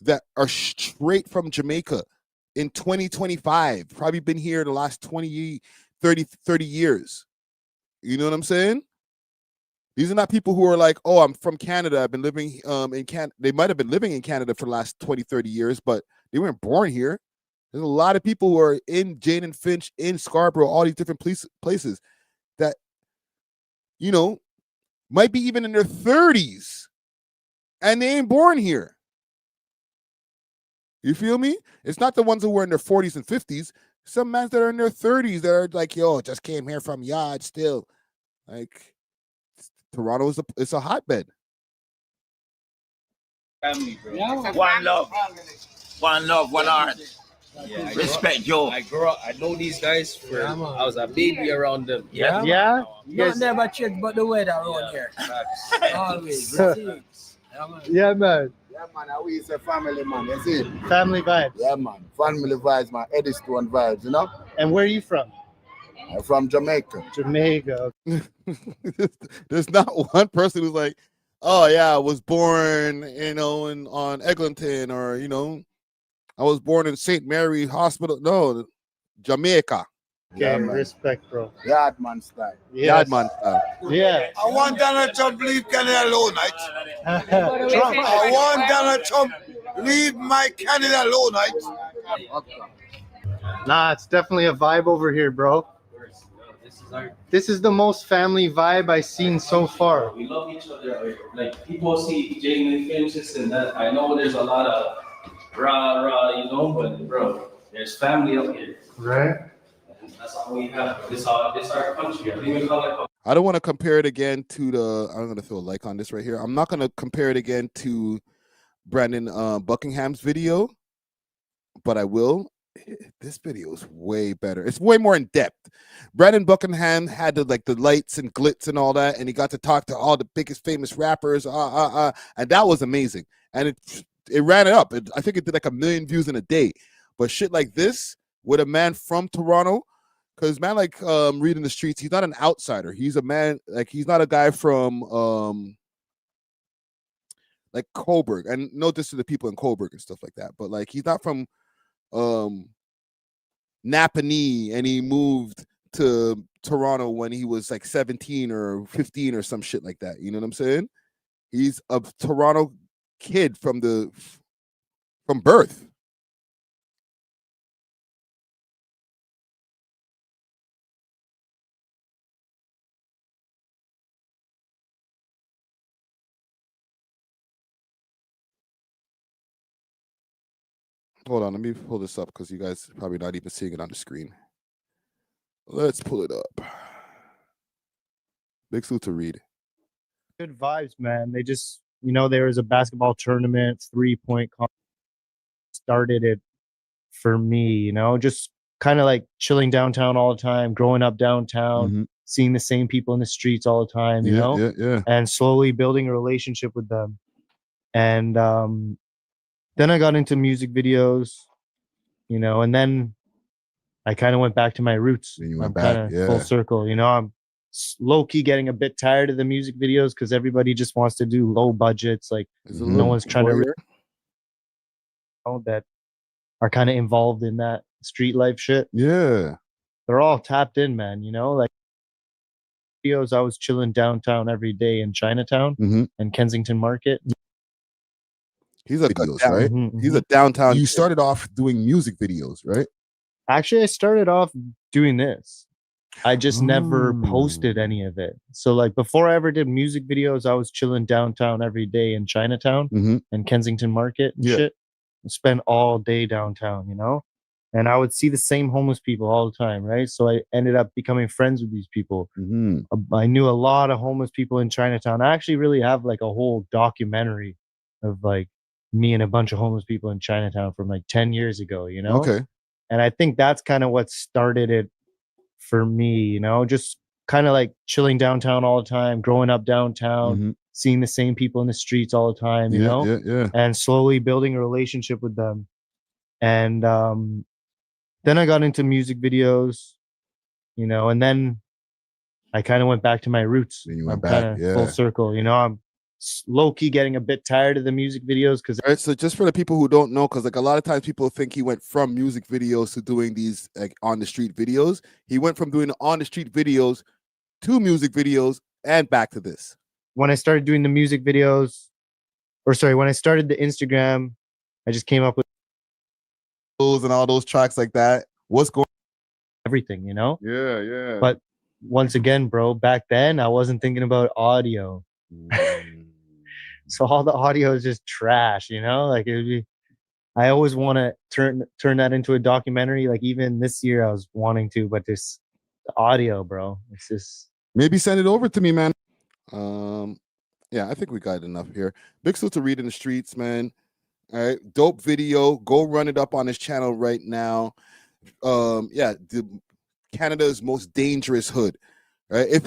that are straight from Jamaica in 2025, probably been here the last 20, 30 years. You know what I'm saying? These are not people who are like, oh, I'm from Canada. I've been living in Canada. They might have been living in Canada for the last 20, 30 years, but they weren't born here. There's a lot of people who are in Jane and Finch, in Scarborough, all these different places that, might be even in their 30s and they ain't born here. You feel me? It's not the ones who were in their 40s and 50s. Some men that are in their 30s that are like, yo, just came here from yard still. Like, Toronto is a hotbed. Family, bro. Yeah. One love. One love, one heart. Yeah, Respect, Joe. I grew up, I know these guys for, I was a baby around them. Yeah? Not never check but the weather around here. Always. Yeah, man. Yeah, man, we is a family, man. You see? Family vibes. Yeah, man. Family vibes, man. Eddystone vibes, you know? And where are you from? I'm from Jamaica. Jamaica. There's not one person who's like, oh, yeah, I was born, on Eglinton or, I was born in St. Mary Hospital. No, Jamaica. Okay, respect, bro. Yardman style. Yes. Yardman style. Yeah. I want Donald Trump leave Canada alone, right? I want Donald Trump leave my Canada alone, right? Nah, it's definitely a vibe over here, bro. This is the most family vibe I've seen so far. We love each other. Like people see genuine finishes and that. I know there's a lot of rah, you know, but bro, there's family up here. Right. And that's all we have. This our country. I don't even call it. I don't want to compare it again to the. I'm gonna throw a like on this right here. I'm not gonna compare it again to Brandon Buckingham's video, but I will. This video is way better. It's way more in depth. Brandon Buckingham had the lights and glitz and all that, and he got to talk to all the biggest famous rappers. And that was amazing. And it ran it up. I think it did like 1 million views in a day. But shit like this with a man from Toronto, because man like reading the streets, he's not an outsider. He's a man like he's not a guy from like Coburg. And no diss to the people in Coburg and stuff like that, but like he's not from Napanee, and he moved to Toronto when he was like 17 or 15 or some shit like that. You know what I'm saying? He's a Toronto kid from birth. Hold on, let me pull this up because you guys are probably not even seeing it on the screen. Let's pull it up. Big salute to Reed. Good vibes, man. They just, there was a basketball tournament, 3-point started it for me, just kind of like chilling downtown all the time, growing up downtown, seeing the same people in the streets all the time, you know? Yeah. And slowly building a relationship with them. And then I got into music videos, and then I kind of went back to my roots. I'm kind of full circle, I'm low-key getting a bit tired of the music videos because everybody just wants to do low budgets. Like no one's trying to that are kind of involved in that street life shit. Yeah. They're all tapped in, man, like videos. I was chilling downtown every day in Chinatown and Kensington Market. He's a videos, right? He's a downtown. You started off doing music videos, right? Actually, I started off doing this. I just never posted any of it. So like before I ever did music videos, I was chilling downtown every day in Chinatown and Kensington Market and shit. And spend all day downtown, and I would see the same homeless people all the time, right? So I ended up becoming friends with these people. I knew a lot of homeless people in Chinatown. I actually really have like a whole documentary of like me and a bunch of homeless people in Chinatown from like 10 years ago, Okay. And I think that's kind of what started it for me, just kind of like chilling downtown all the time, growing up downtown, seeing the same people in the streets all the time, you know, and slowly building a relationship with them. And then I got into music videos, and then I kind of went back to my roots. I'm kind of full circle, I'm low-key getting a bit tired of the music videos because all right, so just for the people who don't know, because like a lot of times people think he went from music videos to doing these like on the street videos. He went from doing on the street videos to music videos and back to this. When I started doing the music videos, when I started the Instagram, I just came up with those and all those tracks like that. What's going everything, Yeah. But once again, bro, back then I wasn't thinking about audio. So all the audio is just trash, like it would be. I always want to turn that into a documentary. Like even this year I was wanting to, but this the audio, bro, it's just maybe send it over to me, man. Yeah, I think we got enough here. Big salute to Reed in the Streets, man. All right, dope video. Go run it up on his channel right now. Yeah, Canada's most dangerous hood. Right? If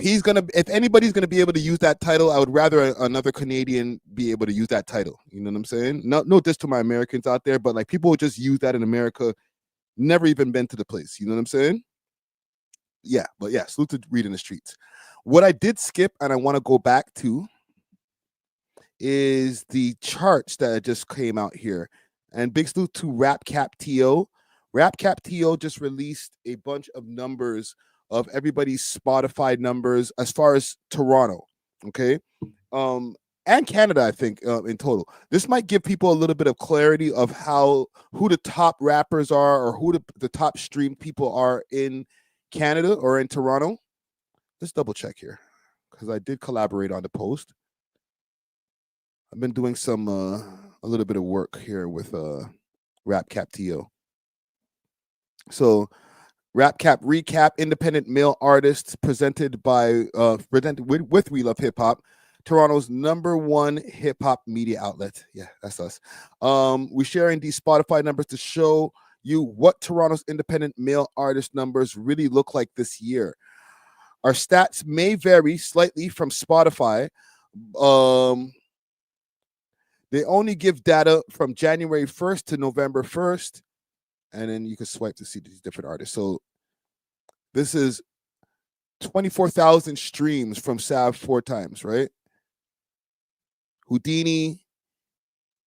anybody's gonna be able to use that title, I would rather another Canadian be able to use that title. You know what I'm saying? No diss to my Americans out there, but like people will just use that in America, never even been to the place. You know what I'm saying? Yeah, but yeah, salute to Reed in the Streets. What I did skip and I want to go back to is the charts that just came out here. And big salute to RapCap.to. RapCap.to just released a bunch of numbers of everybody's Spotify numbers as far as Toronto. Okay. and Canada, I think, in total. This might give people a little bit of clarity of who the top rappers are or who the top streamed people are in Canada or in Toronto. Let's double check here because I did collaborate on the post. I've been doing some a little bit of work here with Rap Cap TO. So Rap Cap Recap, independent male artists presented with We Love Hip Hop, Toronto's #1 hip hop media outlet. Yeah, that's us. We're sharing these Spotify numbers to show you what Toronto's independent male artist numbers really look like this year. Our stats may vary slightly from Spotify. They only give data from January 1st to November 1st. And then you can swipe to see these different artists. So this is 24,000 streams from Sav 4 times, right? Houdini,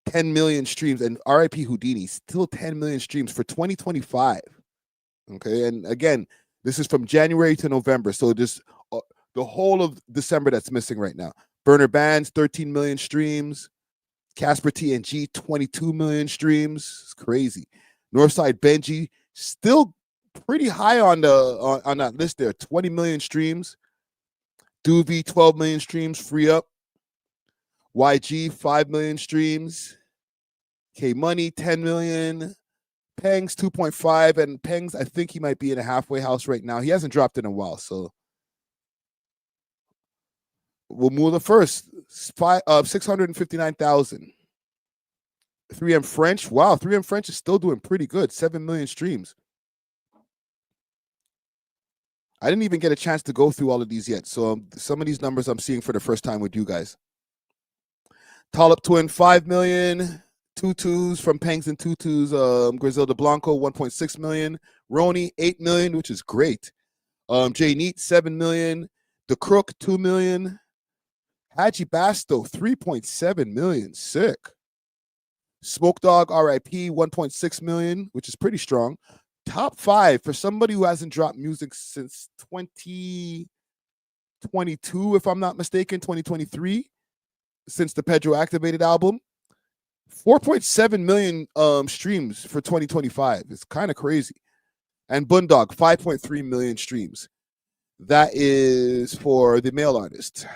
10 million streams. And RIP Houdini, still 10 million streams for 2025. Okay, and again, this is from January to November. So just the whole of December that's missing right now. Burner Bands, 13 million streams. Casper TNG, 22 million streams. It's crazy. Northside Benji, still pretty high on the on that list there. 20 million streams. Doobie, 12 million streams. Free Up. YG, 5 million streams. K Money, 10 million. Pengs, 2.5. And Pengs, I think he might be in a halfway house right now. He hasn't dropped in a while, so. Wamula first, 659,000. 3M French, wow, 3M French is still doing pretty good. 7 million streams. I didn't even get a chance to go through all of these yet, so some of these numbers I'm seeing for the first time with you guys. Tallop Twin, 5 million. Tutus from Pangs and Tutus. Griselda Blanco, 1.6 million. Roni, 8 million, which is great. Jay Neat, 7 million. The Crook, 2 million. Haji Basto, 3.7 million. Sick. Smoke Dog, RIP, 1.6 million, which is pretty strong. Top 5 for somebody who hasn't dropped music since 2022, if I'm not mistaken, 2023, since the Pedro Activated album. 4.7 million streams for 2025. It's kind of crazy. And Boondog, 5.3 million streams. That is for the male artist.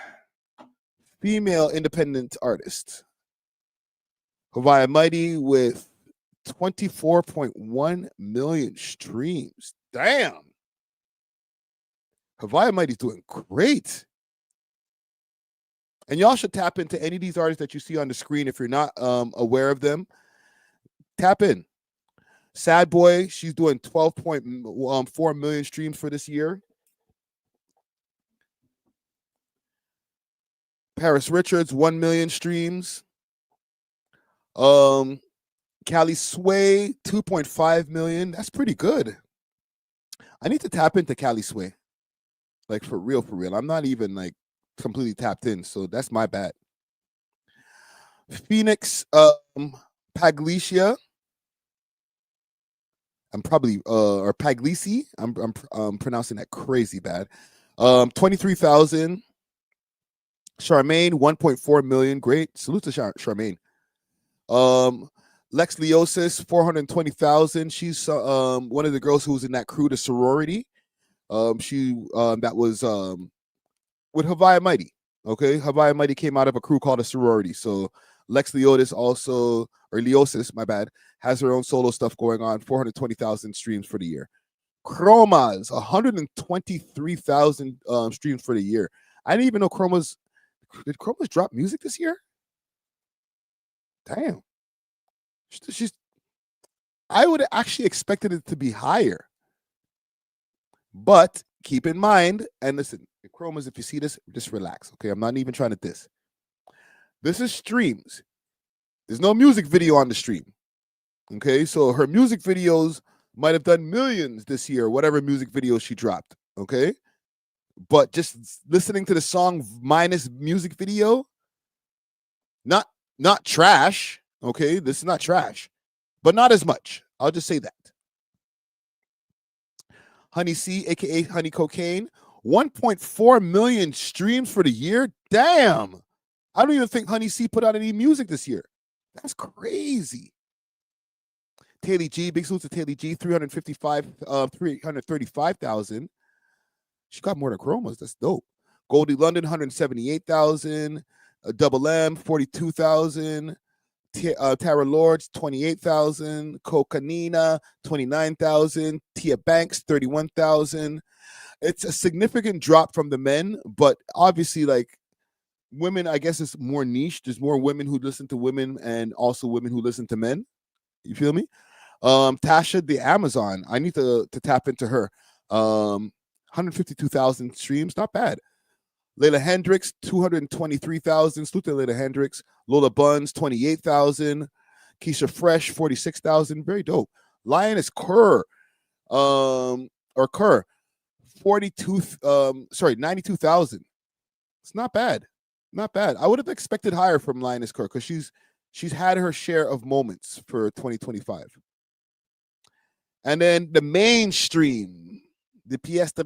Female independent artist. Hawaii Mighty with 24.1 million streams. Damn. Hawaii Mighty's doing great. And y'all should tap into any of these artists that you see on the screen if you're not aware of them. Tap in. Sad Boy, she's doing 12.4 million streams for this year. Paris Richards, 1 million streams. Cali Sway, 2.5 million. That's pretty good. I need to tap into Cali Sway. Like for real, for real. I'm not even like completely tapped in, so that's my bad. Phoenix Paglicia. I'm probably or Paglisi. I'm pronouncing that crazy bad. 23,000. Charmaine, 1.4 million. Great. Salute to Charmaine. Lex Leosis, 420,000. She's one of the girls who was in that crew, the sorority. She that was with Hawaii Mighty. Okay, Hawaii Mighty came out of a crew called a sorority. So Lex Leotis also, or Leosis, my bad, has her own solo stuff going on. 420,000 streams for the year. Chromas, 123,000 streams for the year. I didn't even know Chromas. Did Chromas drop music this year? Damn. She's. I would have actually expected it to be higher. But keep in mind, and listen, Chromas, if you see this, just relax. Okay, I'm not even trying to diss. This is streams. There's no music video on the stream. Okay, so her music videos might have done millions this year, whatever music video she dropped. Okay, but just listening to the song minus music video, not trash. Okay, this is not trash, but not as much. I'll just say that. Honey C, aka Honey Cocaine, 1.4 million streams for the year. Damn, I don't even think Honey C put out any music this year. That's crazy. Taylor G, big salute to Taylor G, 335,000. She got more than Chromas. That's dope. Goldie London, 178,000. Double M, 42,000. Tara Lords, 28,000. Cocanina, 29,000. Tia Banks, 31,000. It's a significant drop from the men, but obviously, like, women, I guess it's more niche. There's more women who listen to women and also women who listen to men. You feel me? Tasha the Amazon. I need to tap into her. 152,000 streams. Not bad. Layla Hendricks, 223,000. Salute to Layla Hendricks. Lola Buns, 28,000. Keisha Fresh, 46,000. Very dope. Lioness Kerr, 92,000. It's not bad. Not bad. I would have expected higher from Lioness Kerr because she's had her share of moments for 2025. And then the mainstream, the pièce de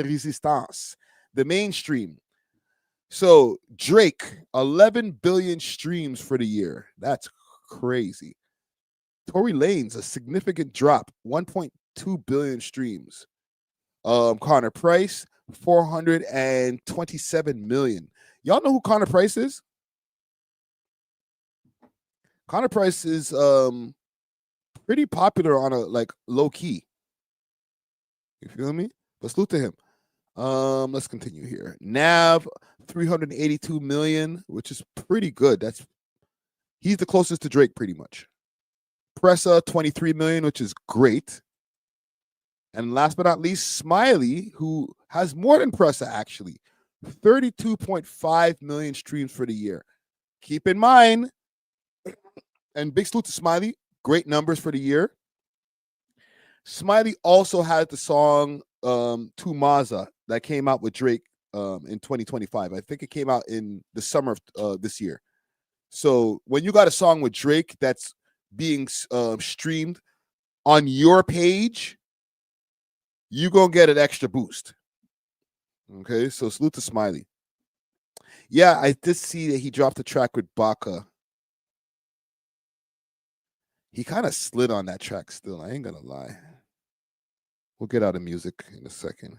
résistance, the mainstream. So Drake, 11 billion streams for the year. That's crazy. Tory Lanez, a significant drop, 1.2 billion streams. Connor Price, 427 million. Y'all know who Connor Price is? Connor Price is pretty popular on a like low key. You feel me? But salute to him. Let's continue here. Nav, 382 million, which is pretty good. He's the closest to Drake, pretty much. Pressa, 23 million, which is great. And last but not least, Smiley, who has more than Pressa, actually. 32.5 million streams for the year. Keep in mind, and big salute to Smiley, great numbers for the year. Smiley also had the song Tumaza that came out with Drake in 2025. I think it came out in the summer of this year. So when you got a song with Drake that's being streamed on your page, you're going to get an extra boost. Okay, so salute to Smiley. Yeah, I did see that he dropped a track with Baka. He kind of slid on that track still. I ain't going to lie. We'll get out of music in a second.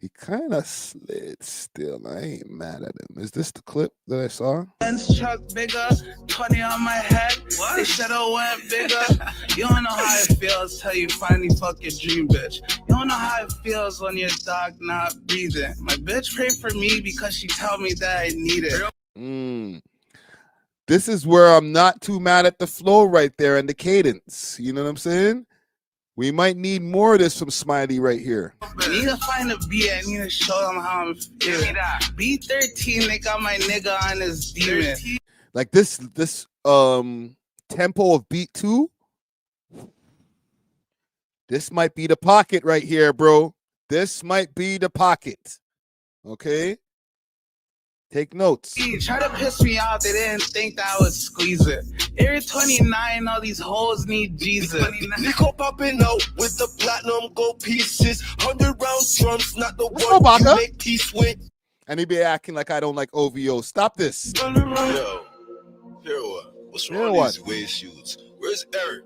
He kind of slid still. I ain't mad at him. Is this the clip that I saw? Benz truck bigger, 20 on my head. What? They said I went bigger. You don't know how it feels till you finally fuck your dream bitch. You don't know how it feels when your dog not breathing. My bitch prayed for me because she told me that I need it. This is where I'm not too mad at the flow right there and the cadence. You know what I'm saying? We might need more of this from Smiley right here. I need to find a beat. I need to show them how I'm feeling. B13, they got my nigga on his demon. Like this tempo of beat 2. This might be the pocket right here, bro. This might be the pocket. Okay? Take notes. Try to piss me off. They didn't think that I would squeeze it. Area 29, all these hoes need Jesus. Nico popping out with the platinum gold pieces. 100 round drums, not the Let's one go, Baka. you make peace with. And he be acting like I don't like OVO. Stop this. Yo, hear what? What's wrong with these waist shoots? Where's Eric?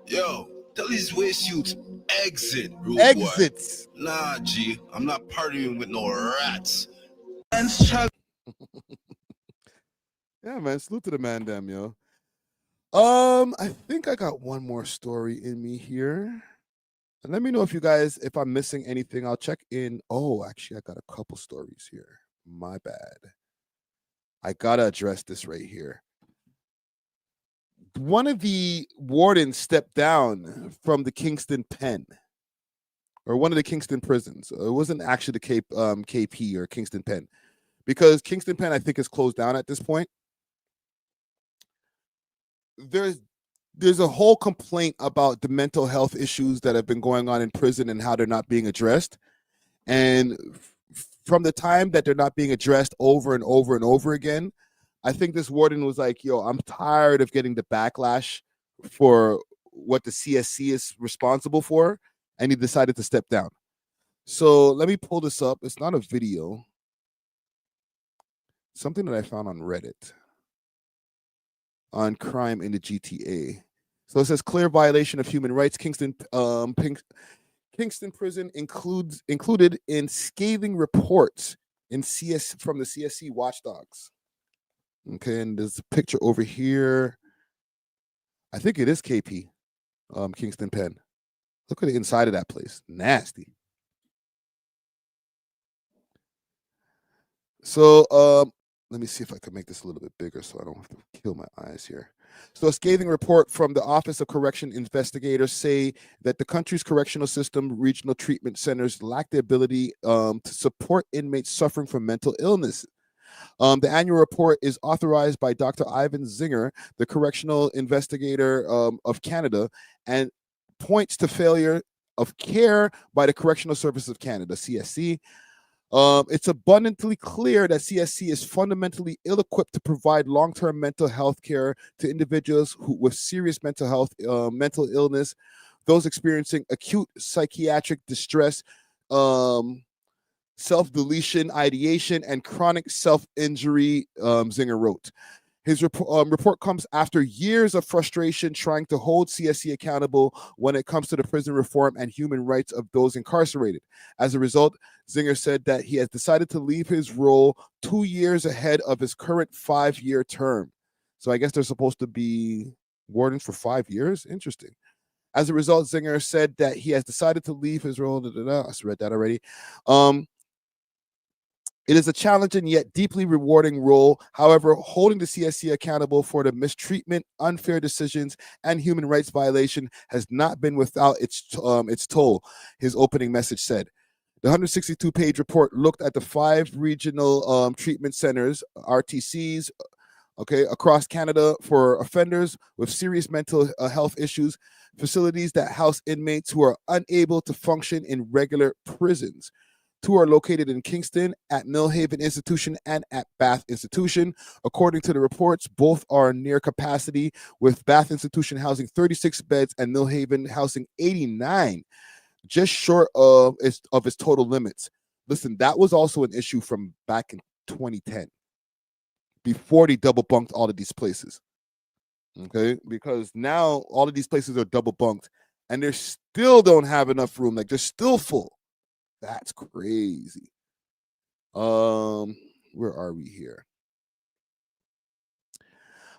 Yo, tell these waist shoots exit. Rude Exits. Boy. Nah, G, I'm not partying with no rats. Yeah, man. Salute to the man, damn, yo. I think I got one more story in me here. And let me know if I'm missing anything. I'll check in. Oh, actually, I got a couple stories here. My bad. I gotta address this right here. One of the wardens stepped down from the Kingston pen, or one of the Kingston prisons. It wasn't actually the KP or Kingston pen, because Kingston pen, I think, is closed down at this point. There's a whole complaint about the mental health issues that have been going on in prison and how they're not being addressed. And from the time that they're not being addressed over and over and over again, I think this warden was like, yo, I'm tired of getting the backlash for what the CSC is responsible for. And he decided to step down. So let me pull this up. It's not a video. Something that I found on Reddit on crime in the GTA. So it says clear violation of human rights. Kingston prison included in scathing reports from the CSC watchdogs. Okay, and there's a picture over here. I think it is KP, Kingston Pen. Look at the inside of that place. Nasty. So let me see if I can make this a little bit bigger so I don't have to kill my eyes here. So a scathing report from the Office of Correction investigators say that the country's correctional system regional treatment centers lack the ability to support inmates suffering from mental illness. The annual report is authorized by Dr. Ivan Zinger, the correctional investigator of Canada, and points to failure of care by the Correctional Service of Canada, CSC. It's abundantly clear that CSC is fundamentally ill-equipped to provide long-term mental health care to individuals with serious mental illness, those experiencing acute psychiatric distress, self-deletion, ideation, and chronic self-injury, Zinger wrote. His report comes after years of frustration trying to hold CSC accountable when it comes to the prison reform and human rights of those incarcerated. As a result, Zinger said that he has decided to leave his role 2 years ahead of his current 5-year term. So I guess they're supposed to be wardens for 5 years? Interesting. As a result, Zinger said that he has decided to leave his role. I read that already. It is a challenging yet deeply rewarding role. However, holding the CSC accountable for the mistreatment, unfair decisions, and human rights violation has not been without its toll, his opening message said. The 162-page report looked at the 5 regional treatment centers, RTCs, across Canada for offenders with serious mental health issues, facilities that house inmates who are unable to function in regular prisons. 2 are located in Kingston at Millhaven Institution and at Bath Institution. According to the reports, both are near capacity, with Bath Institution housing 36 beds and Millhaven housing 89, just short of its total limits. Listen, that was also an issue from back in 2010, before they double bunked all of these places. Okay, because now all of these places are double bunked and they still don't have enough room. Like, they're still full. That's crazy. Where are we here?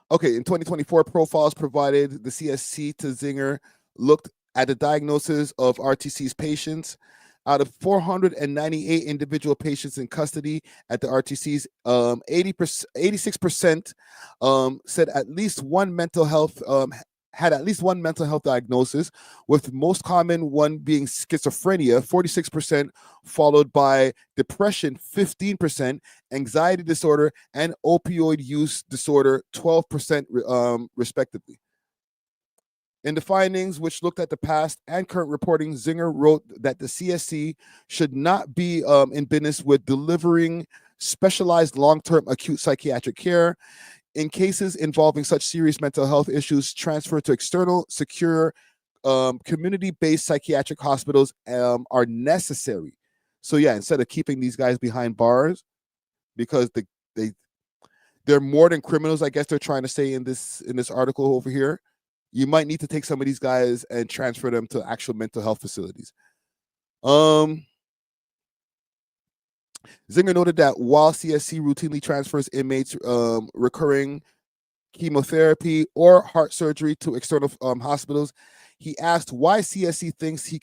Okay, in 2024, profiles provided the CSC to Zinger looked at the diagnosis of RTC's patients. Out of 498 individual patients in custody at the RTCs, 86% said at least one mental health had at least one mental health diagnosis, with most common one being schizophrenia, 46%, followed by depression, 15%, anxiety disorder, and opioid use disorder, 12%, respectively. In the findings, which looked at the past and current reporting, Zinger wrote that the CSC should not be in business with delivering specialized long-term acute psychiatric care. In cases involving such serious mental health issues, transfer to external, secure, community-based psychiatric hospitals are necessary. So yeah, instead of keeping these guys behind bars, because they're more than criminals, I guess they're trying to say in this article over here, you might need to take some of these guys and transfer them to actual mental health facilities. Zinger noted that while CSC routinely transfers inmates recurring chemotherapy or heart surgery to external hospitals, he asked why CSC thinks they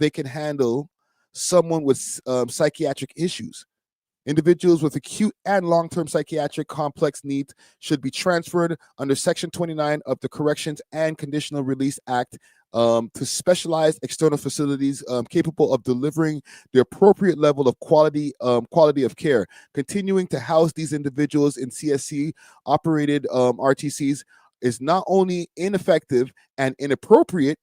can handle someone with psychiatric issues. Individuals with acute and long-term psychiatric complex needs should be transferred under Section 29 of the Corrections and Conditional Release Act to specialized external facilities capable of delivering the appropriate level of quality of care. Continuing to house these individuals in CSC-operated RTCs is not only ineffective and inappropriate,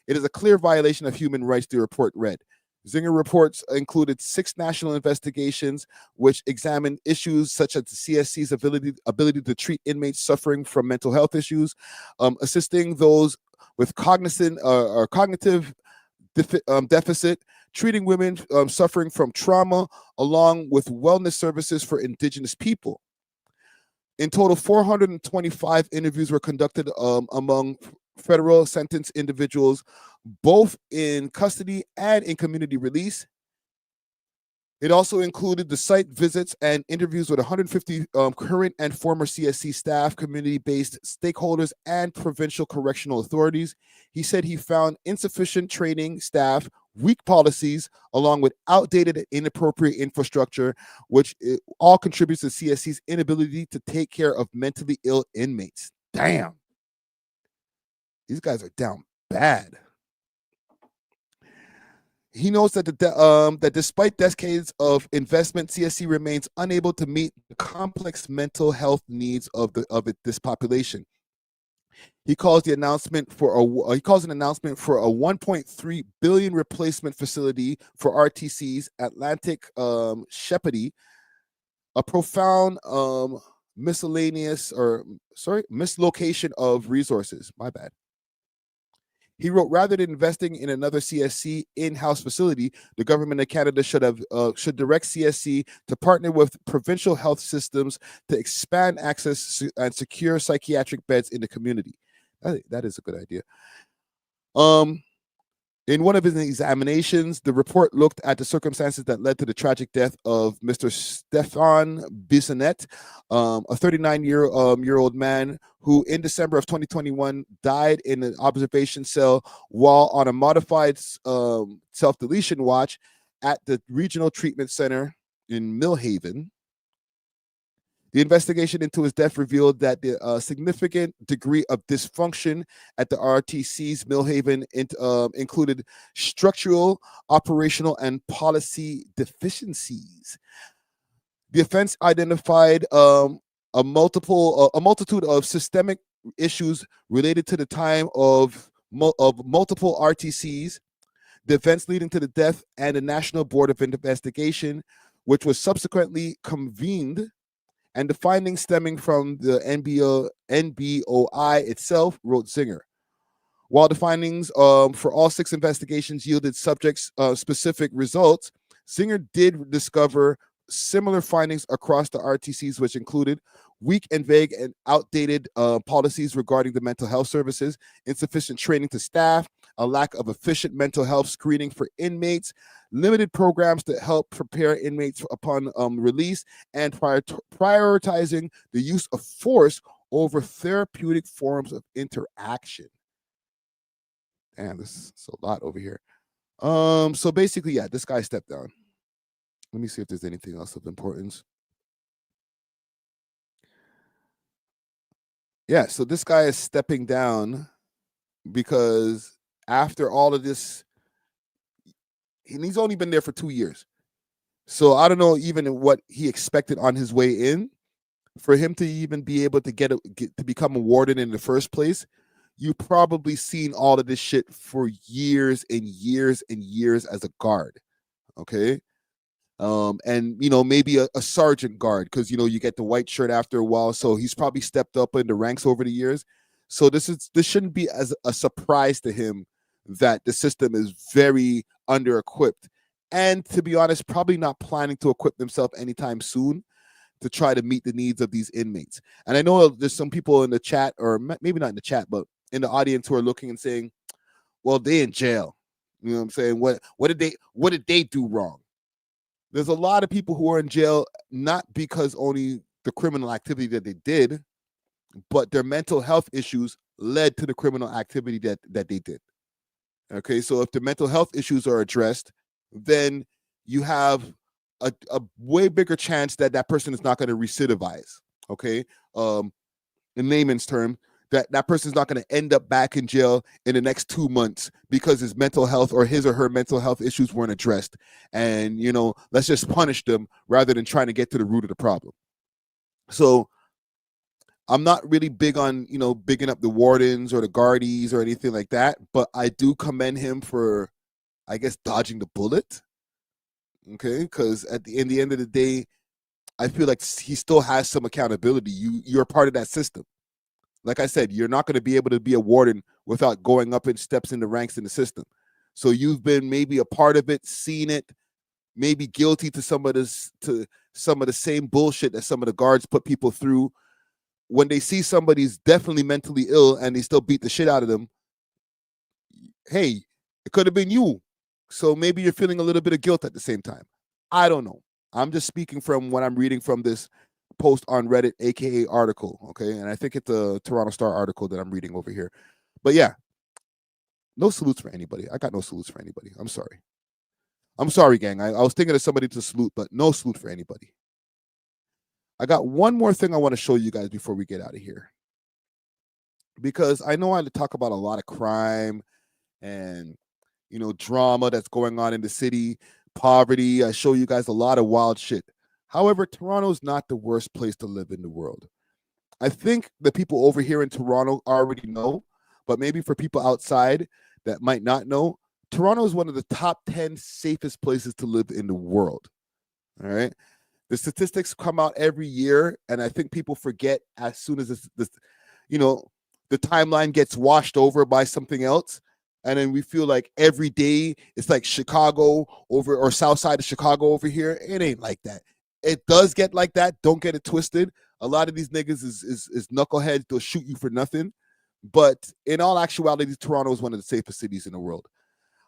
it is a clear violation of human rights, the report read. Zinger reports included 6 national investigations which examined issues such as the CSC's ability to treat inmates suffering from mental health issues, assisting those with cognitive deficit, treating women suffering from trauma, along with wellness services for indigenous people. In total, 425 interviews were conducted among federal sentenced individuals, both in custody and in community release. It also included the site visits and interviews with 150 current and former CSC staff, community-based stakeholders, and provincial correctional authorities. He said he found insufficient training staff, weak policies, along with outdated and inappropriate infrastructure, which all contributes to CSC's inability to take care of mentally ill inmates. Damn. These guys are down bad. He notes that that despite decades of investment, CSC remains unable to meet the complex mental health needs of this population. He calls an announcement for a 1.3 billion replacement facility for RTC's Atlantic Shepherdie a profound mislocation of resources. My bad. He wrote, rather than investing in another CSC in-house facility, the government of Canada should direct CSC to partner with provincial health systems to expand access and secure psychiatric beds in the community. That is a good idea. In one of his examinations, the report looked at the circumstances that led to the tragic death of Mr. Stéphane Bissonnette, a 39-year-old man who in December of 2021 died in an observation cell while on a modified self-deletion watch at the Regional Treatment Center in Millhaven. The investigation into his death revealed that the significant degree of dysfunction at the RTC's Millhaven included structural, operational, and policy deficiencies. The offense identified a multitude of systemic issues related to the time of multiple RTCs, the events leading to the death, and the National Board of Investigation, which was subsequently convened, and the findings stemming from the NBOI itself, wrote Zinger. While the findings for all 6 investigations yielded subject-specific results, Zinger did discover similar findings across the RTCs, which included weak and vague and outdated policies regarding the mental health services, insufficient training to staff, a lack of efficient mental health screening for inmates, limited programs to help prepare inmates upon release, and prioritizing the use of force over therapeutic forms of interaction. Damn, this is a lot over here. So basically, yeah, this guy stepped down. Let me see if there's anything else of importance. Yeah, so this guy is stepping down because after all of this, he's only been there for 2 years. So I don't know even what he expected on his way in. For him to even be able to get to become a warden in the first place, you've probably seen all of this shit for years and years and years as a guard. Okay. And maybe a sergeant guard, because you get the white shirt after a while, so he's probably stepped up in the ranks over the years. So this shouldn't be as a surprise to him that the system is very under-equipped, and to be honest, probably not planning to equip themselves anytime soon to try to meet the needs of these inmates. And I know there's some people in the chat, or maybe not in the chat, but in the audience, who are looking and saying, well, they in jail. You know what I'm saying? What did they do wrong? There's a lot of people who are in jail, not because only the criminal activity that they did, but their mental health issues led to the criminal activity that they did. Okay, so if the mental health issues are addressed, then you have a way bigger chance that that person is not going to recidivize. Okay, in layman's term, that person is not going to end up back in jail in the next 2 months because his mental health or his or her mental health issues weren't addressed. And, let's just punish them rather than trying to get to the root of the problem. So I'm not really big on, bigging up the wardens or the guardies or anything like that, but I do commend him for, I guess, dodging the bullet. Okay, because in the end of the day, I feel like he still has some accountability. You're part of that system. Like I said, you're not going to be able to be a warden without going up in steps in the ranks in the system. So you've been maybe a part of it, seen it, maybe guilty to some of the same bullshit that some of the guards put people through. When they see somebody's definitely mentally ill and they still beat the shit out of them, hey, it could have been you. So maybe you're feeling a little bit of guilt at the same time. I don't know. I'm just speaking from what I'm reading from this post on Reddit, aka article, okay? And I think it's a Toronto Star article that I'm reading over here. But yeah, no salutes for anybody. I got no salutes for anybody. I'm sorry. I'm sorry, gang. I was thinking of somebody to salute, but no salute for anybody. I got one more thing I want to show you guys before we get out of here. Because I know I talk about a lot of crime and, you know, drama that's going on in the city, poverty. I show you guys a lot of wild shit. However, Toronto's not the worst place to live in the world. I think the people over here in Toronto already know, but maybe for people outside that might not know, Toronto is one of the top 10 safest places to live in the world. All right. The statistics come out every year, and I think people forget as soon as this you know, the timeline gets washed over by something else. And then we feel like every day it's like Chicago over or south side of Chicago over here. It ain't like that. It does get like that. Don't get it twisted. A lot of these niggas is knuckleheads. They'll shoot you for nothing. But in all actuality, Toronto is one of the safest cities in the world.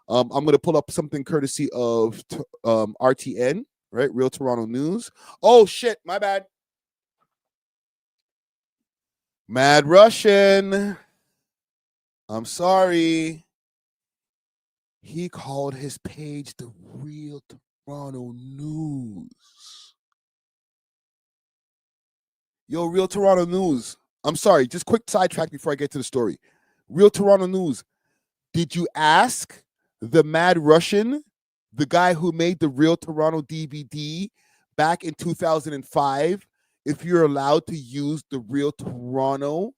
I'm going to pull up something courtesy of RTN, right? Real Toronto News. Oh, shit. My bad. Mad Russian. I'm sorry. He called his page the Real Toronto News. Yo, Real Toronto News. I'm sorry, just quick sidetrack before I get to the story. Real Toronto News. Did you ask the Mad Russian, the guy who made the Real Toronto DVD back in 2005, if you're allowed to use the Real Toronto,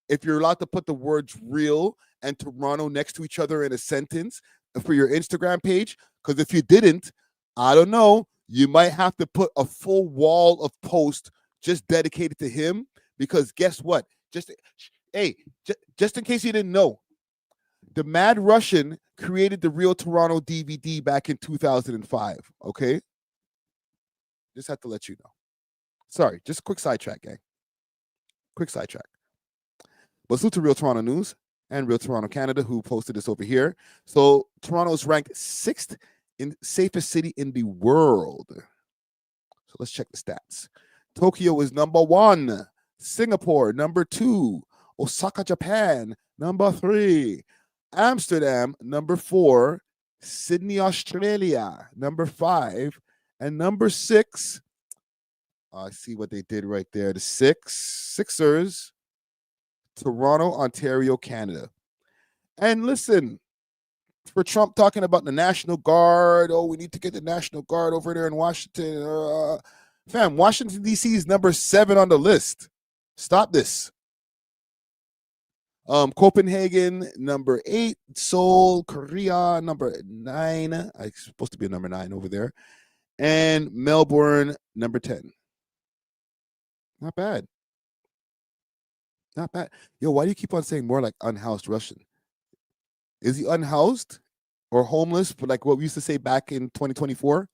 if you're allowed to put the words real and Toronto next to each other in a sentence for your Instagram page? Because if you didn't, I don't know, you might have to put a full wall of posts just dedicated to him. Because guess what? Just in case you didn't know, the Mad Russian created the Real Toronto DVD back in 2005. Okay, just have to let you know. Sorry, just a quick sidetrack, gang. Quick sidetrack. But salute to Real Toronto News and Real Toronto Canada, who posted this over here. So Toronto is ranked 6th in safest city in the world. So let's check the stats. Tokyo is number 1. Singapore, number 2. Osaka, Japan, number 3. Amsterdam, number 4. Sydney, Australia, number 5. And number 6, I see what they did right there. The Sixers, Toronto, Ontario, Canada. And listen, for Trump talking about the National Guard, we need to get the National Guard over there in Washington. Fam, Washington, D.C. is number 7 on the list. Stop this. Copenhagen, number 8. Seoul, Korea, number 9. I'm supposed to be a number 9 over there. And Melbourne, number 10. Not bad. Not bad. Yo, why do you keep on saying more like unhoused Russian? Is he unhoused or homeless? But like what we used to say back in 2024?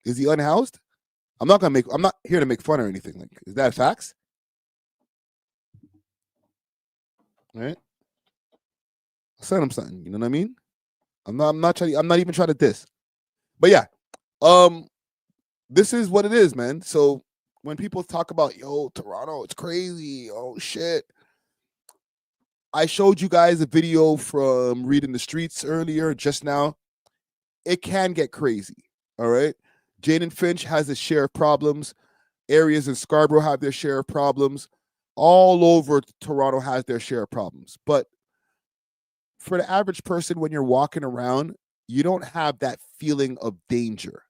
Is he unhoused? I'm not here to make fun or anything. Like, is that facts? All right. I'll send him something. You know what I mean? I'm not even trying to diss. But yeah, this is what it is, man. So when people talk about, yo, Toronto, it's crazy. Oh shit. I showed you guys a video from Reading the Streets earlier, just now. It can get crazy. All right. Jaden Finch has his share of problems. Areas in Scarborough have their share of problems. All over Toronto has their share of problems. But for the average person, when you're walking around, you don't have that feeling of danger,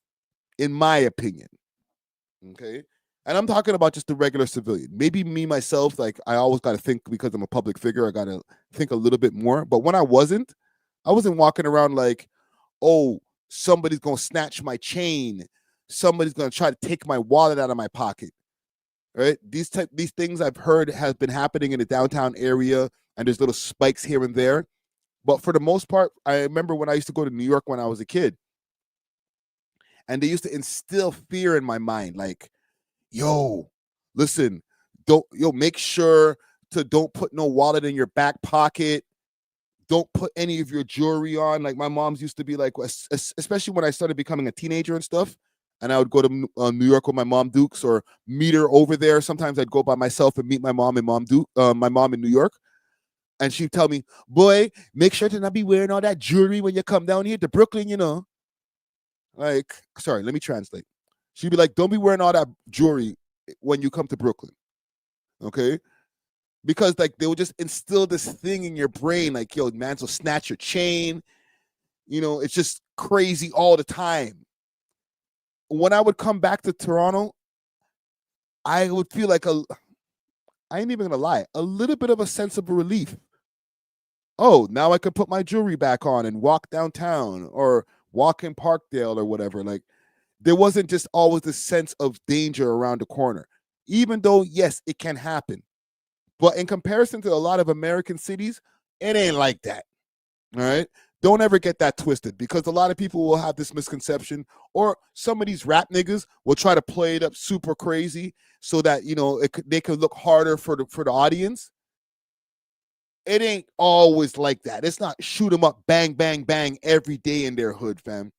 in my opinion. Okay? And I'm talking about just the regular civilian. Maybe me, myself, like I always got to think because I'm a public figure, I got to think a little bit more. But when I wasn't walking around like, oh, somebody's going to snatch my chain. Somebody's going to try to take my wallet out of my pocket. Right? These things I've heard has been happening in the downtown area, and there's little spikes here and there. But for the most part, I remember when I used to go to New York when I was a kid, and they used to instill fear in my mind, like, yo, listen, make sure to don't put no wallet in your back pocket. Don't put any of your jewelry on. Like my mom's used to be like, especially when I started becoming a teenager and stuff, and I would go to New York with my mom Dukes or meet her over there. Sometimes I'd go by myself and meet my mom and my mom in New York. And she'd tell me, boy, make sure to not be wearing all that jewelry when you come down here to Brooklyn, you know. Like, sorry, let me translate. She'd be like, don't be wearing all that jewelry when you come to Brooklyn. Okay? Because like they will just instill this thing in your brain, like, yo, man, will snatch your chain. You know, it's just crazy all the time. When I would come back to Toronto, I would feel like I ain't even gonna lie, a little bit of a sense of relief. Oh, now I can put my jewelry back on and walk downtown or walk in Parkdale or whatever. Like, there wasn't just always this sense of danger around the corner, even though, yes, it can happen. But in comparison to a lot of American cities, it ain't like that. All right. Don't ever get that twisted, because a lot of people will have this misconception, or some of these rap niggas will try to play it up super crazy so that, you know, they could look harder for the audience. It ain't always like that. It's not shoot 'em up, bang, bang, bang every day in their hood, fam.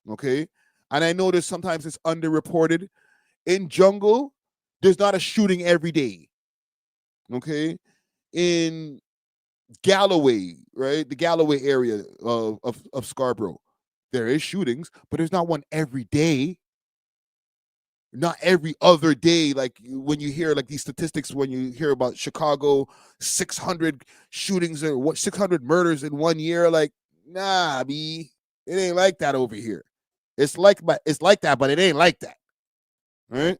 Okay. And I know that sometimes it's underreported. In Jungle, there's not a shooting every day. Okay. In Galloway, right? The Galloway area of Scarborough, there is shootings, but there's not one every day. Not every other day. Like when you hear like these statistics, when you hear about Chicago, 600 shootings or what 600 murders in 1 year, like, nah, it ain't like that over here. It's like that, but it ain't like that. Right?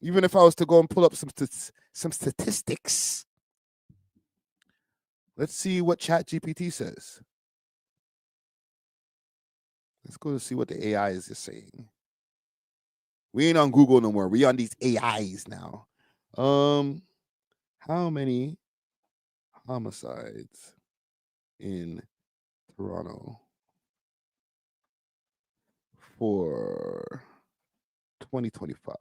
Even if I was to go and pull up some statistics. Let's see what ChatGPT says. Let's go to see what the AI is just saying. We ain't on Google no more. We on these AIs now. How many homicides in Toronto for 2025?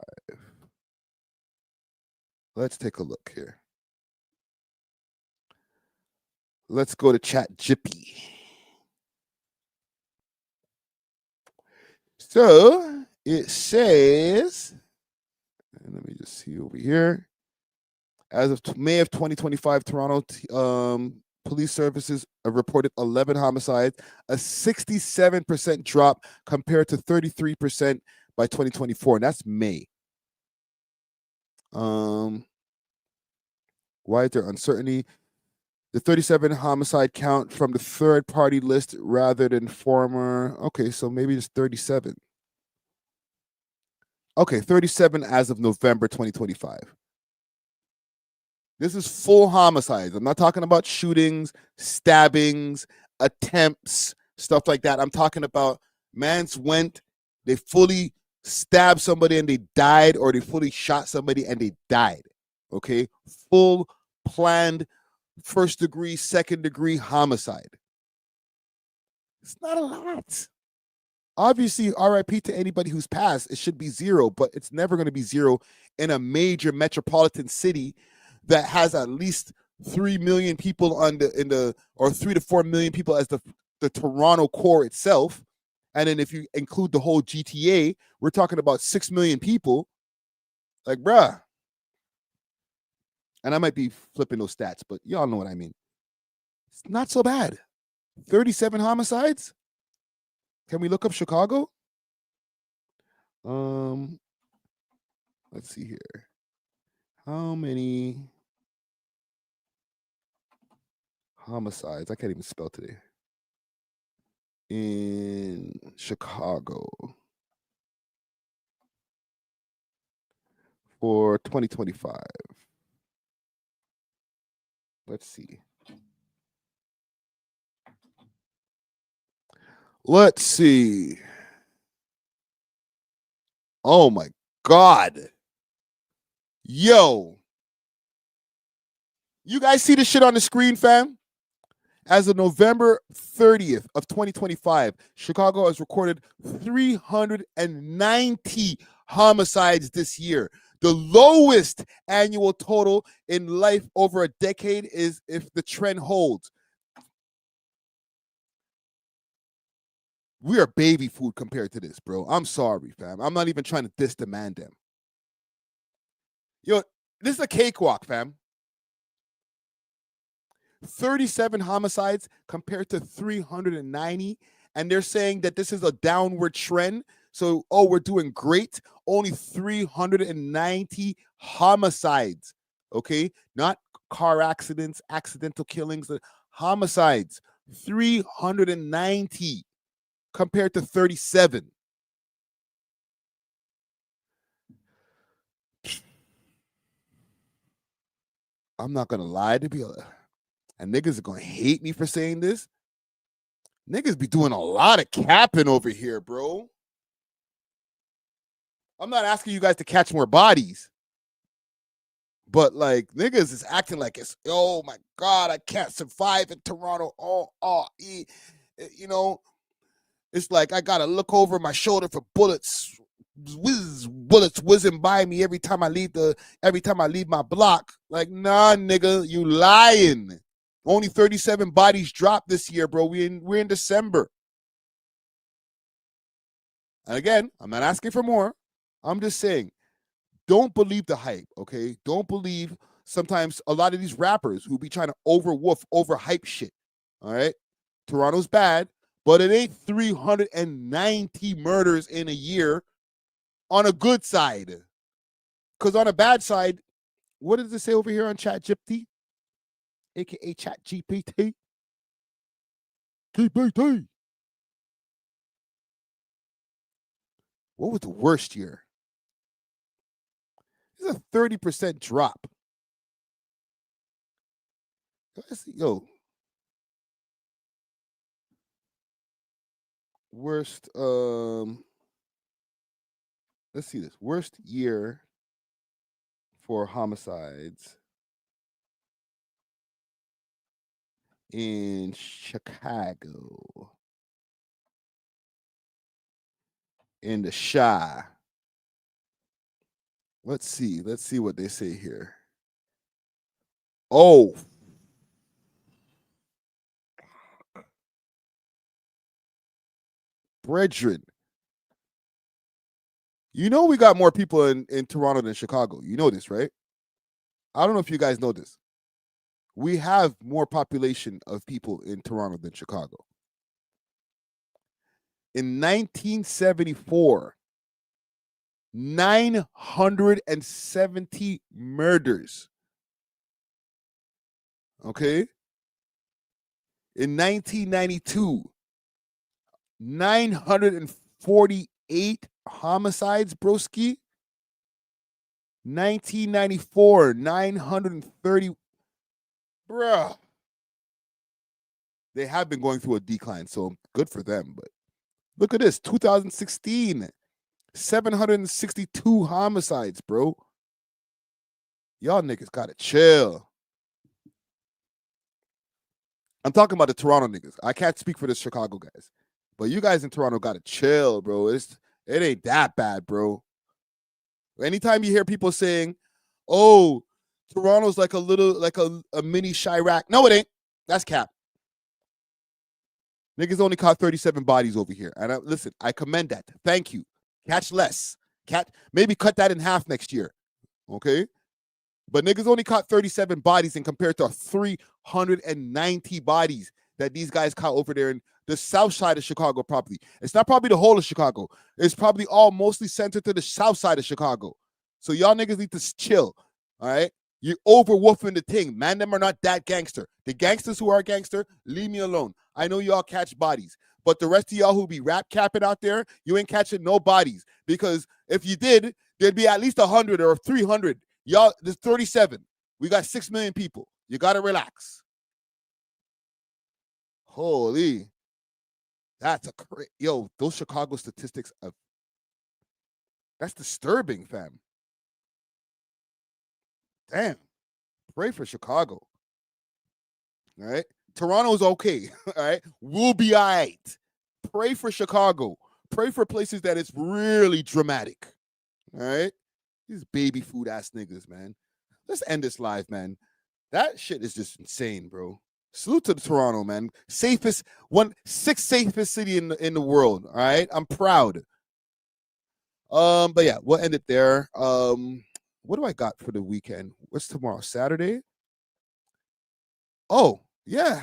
Let's take a look here. Let's go to ChatGPT. So it says, and let me just see over here. As of May of 2025, Toronto police services have reported 11 homicides, a 67% drop compared to 33% by 2024. And that's May. Why is there uncertainty? The 37 homicide count from the third party list rather than former. Okay, so maybe it's 37. Okay, 37 as of November 2025. This is full homicides. I'm not talking about shootings, stabbings, attempts, stuff like that. I'm talking about mans went, they fully stabbed somebody and they died, or they fully shot somebody and they died. Okay? Full planned first degree, second degree homicide. It's not a lot. Obviously, RIP to anybody who's passed. It should be zero, but it's never going to be zero in a major metropolitan city that has at least 3 million people or 3 to 4 million people as the Toronto core itself. And then if you include the whole GTA, we're talking about 6 million people. Like, bruh. And I might be flipping those stats, but y'all know what I mean. It's not so bad. 37 homicides? Can we look up Chicago? Let's see here. How many homicides? I can't even spell today. In Chicago for 2025. Let's see. Let's see. Oh my God. Yo. You guys see this shit on the screen, fam? As of November 30th of 2025, Chicago has recorded 390 homicides this year. The lowest annual total in life over a decade is if the trend holds. We are baby food compared to this, bro. I'm sorry, fam. I'm not even trying to diss the man them. Yo, this is a cakewalk, fam. 37 homicides compared to 390, and they're saying that this is a downward trend. So, we're doing great. Only 390 homicides, okay? Not car accidents, accidental killings, homicides. 390 compared to 37. I'm not going to lie to you. And niggas are going to hate me for saying this. Niggas be doing a lot of capping over here, bro. I'm not asking you guys to catch more bodies. But, like, niggas is acting like it's, oh, my God, I can't survive in Toronto. You know, it's like I got to look over my shoulder for bullets. Bullets whizzing by me every time I leave my block. Like, nah, nigga, you lying. Only 37 bodies dropped this year, bro. We're in December. And again, I'm not asking for more. I'm just saying, don't believe the hype, okay? Don't believe sometimes a lot of these rappers who be trying to overhype shit, all right? Toronto's bad, but it ain't 390 murders in a year on a good side. Because on a bad side, what does it say over here on ChatGPT? AKA ChatGPT? GPT. What was the worst year? This is a 30% drop. Yo. Worst, let's see this. Worst year for homicides in Chicago. In the Chi. Let's see what they say here. Oh. Brethren. You know we got more people in Toronto than Chicago. You know this, right? I don't know if you guys know this. We have more population of people in Toronto than Chicago. In 1974, 970 murders. Okay? In 1992, 948 homicides, broski. 1994, 930. Bruh. They have been going through a decline, so good for them. But look at this, 2016, 762 homicides, bro. Y'all niggas gotta chill. I'm talking about the Toronto niggas. I can't speak for the Chicago guys. But you guys in Toronto gotta chill, bro. It ain't that bad, bro. Anytime you hear people saying, oh, Toronto's like a mini Chirac. No, it ain't. That's cap. Niggas only caught 37 bodies over here. And listen, I commend that. Thank you. Catch less. Maybe cut that in half next year. Okay? But niggas only caught 37 bodies and compared to 390 bodies that these guys caught over there in the south side of Chicago property. It's not probably the whole of Chicago. It's probably all mostly centered to the south side of Chicago. So y'all niggas need to chill. All right? You're overwoofing the thing. Man, them are not that gangster. The gangsters who are gangster, leave me alone. I know y'all catch bodies. But the rest of y'all who be rap capping out there, you ain't catching no bodies. Because if you did, there'd be at least 100 or 300. Y'all, there's 37. We got 6 million people. You got to relax. Holy. That's yo, those Chicago statistics that's disturbing, fam. Damn. Pray for Chicago. All right? Toronto's okay. All right. We'll be all right. Pray for Chicago. Pray for places that it's really dramatic. All right. These baby food ass niggas, man. Let's end this live, man. That shit is just insane, bro. Salute to the Toronto, man. Sixth safest city in the world. All right. I'm proud. But yeah, we'll end it there. What do I got for the weekend? What's tomorrow? Saturday? Oh, yeah.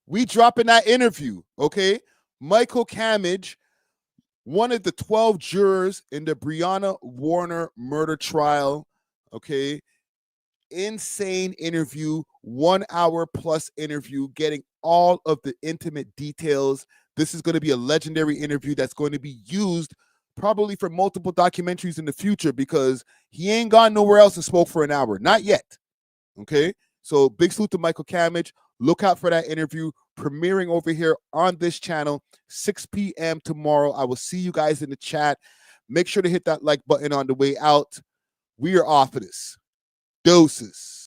We dropping that interview, okay? Michael Cammage, one of the 12 jurors in the Breonna Warner murder trial, okay? Insane interview, 1 hour plus interview, getting all of the intimate details. This is going to be a legendary interview that's going to be used probably for multiple documentaries in the future because he ain't gone nowhere else and spoke for an hour. Not yet, okay? So big salute to Michael Cammage. Look out for that interview premiering over here on this channel, 6 p.m. tomorrow. I will see you guys in the chat. Make sure to hit that like button on the way out. We are off of this. Doses.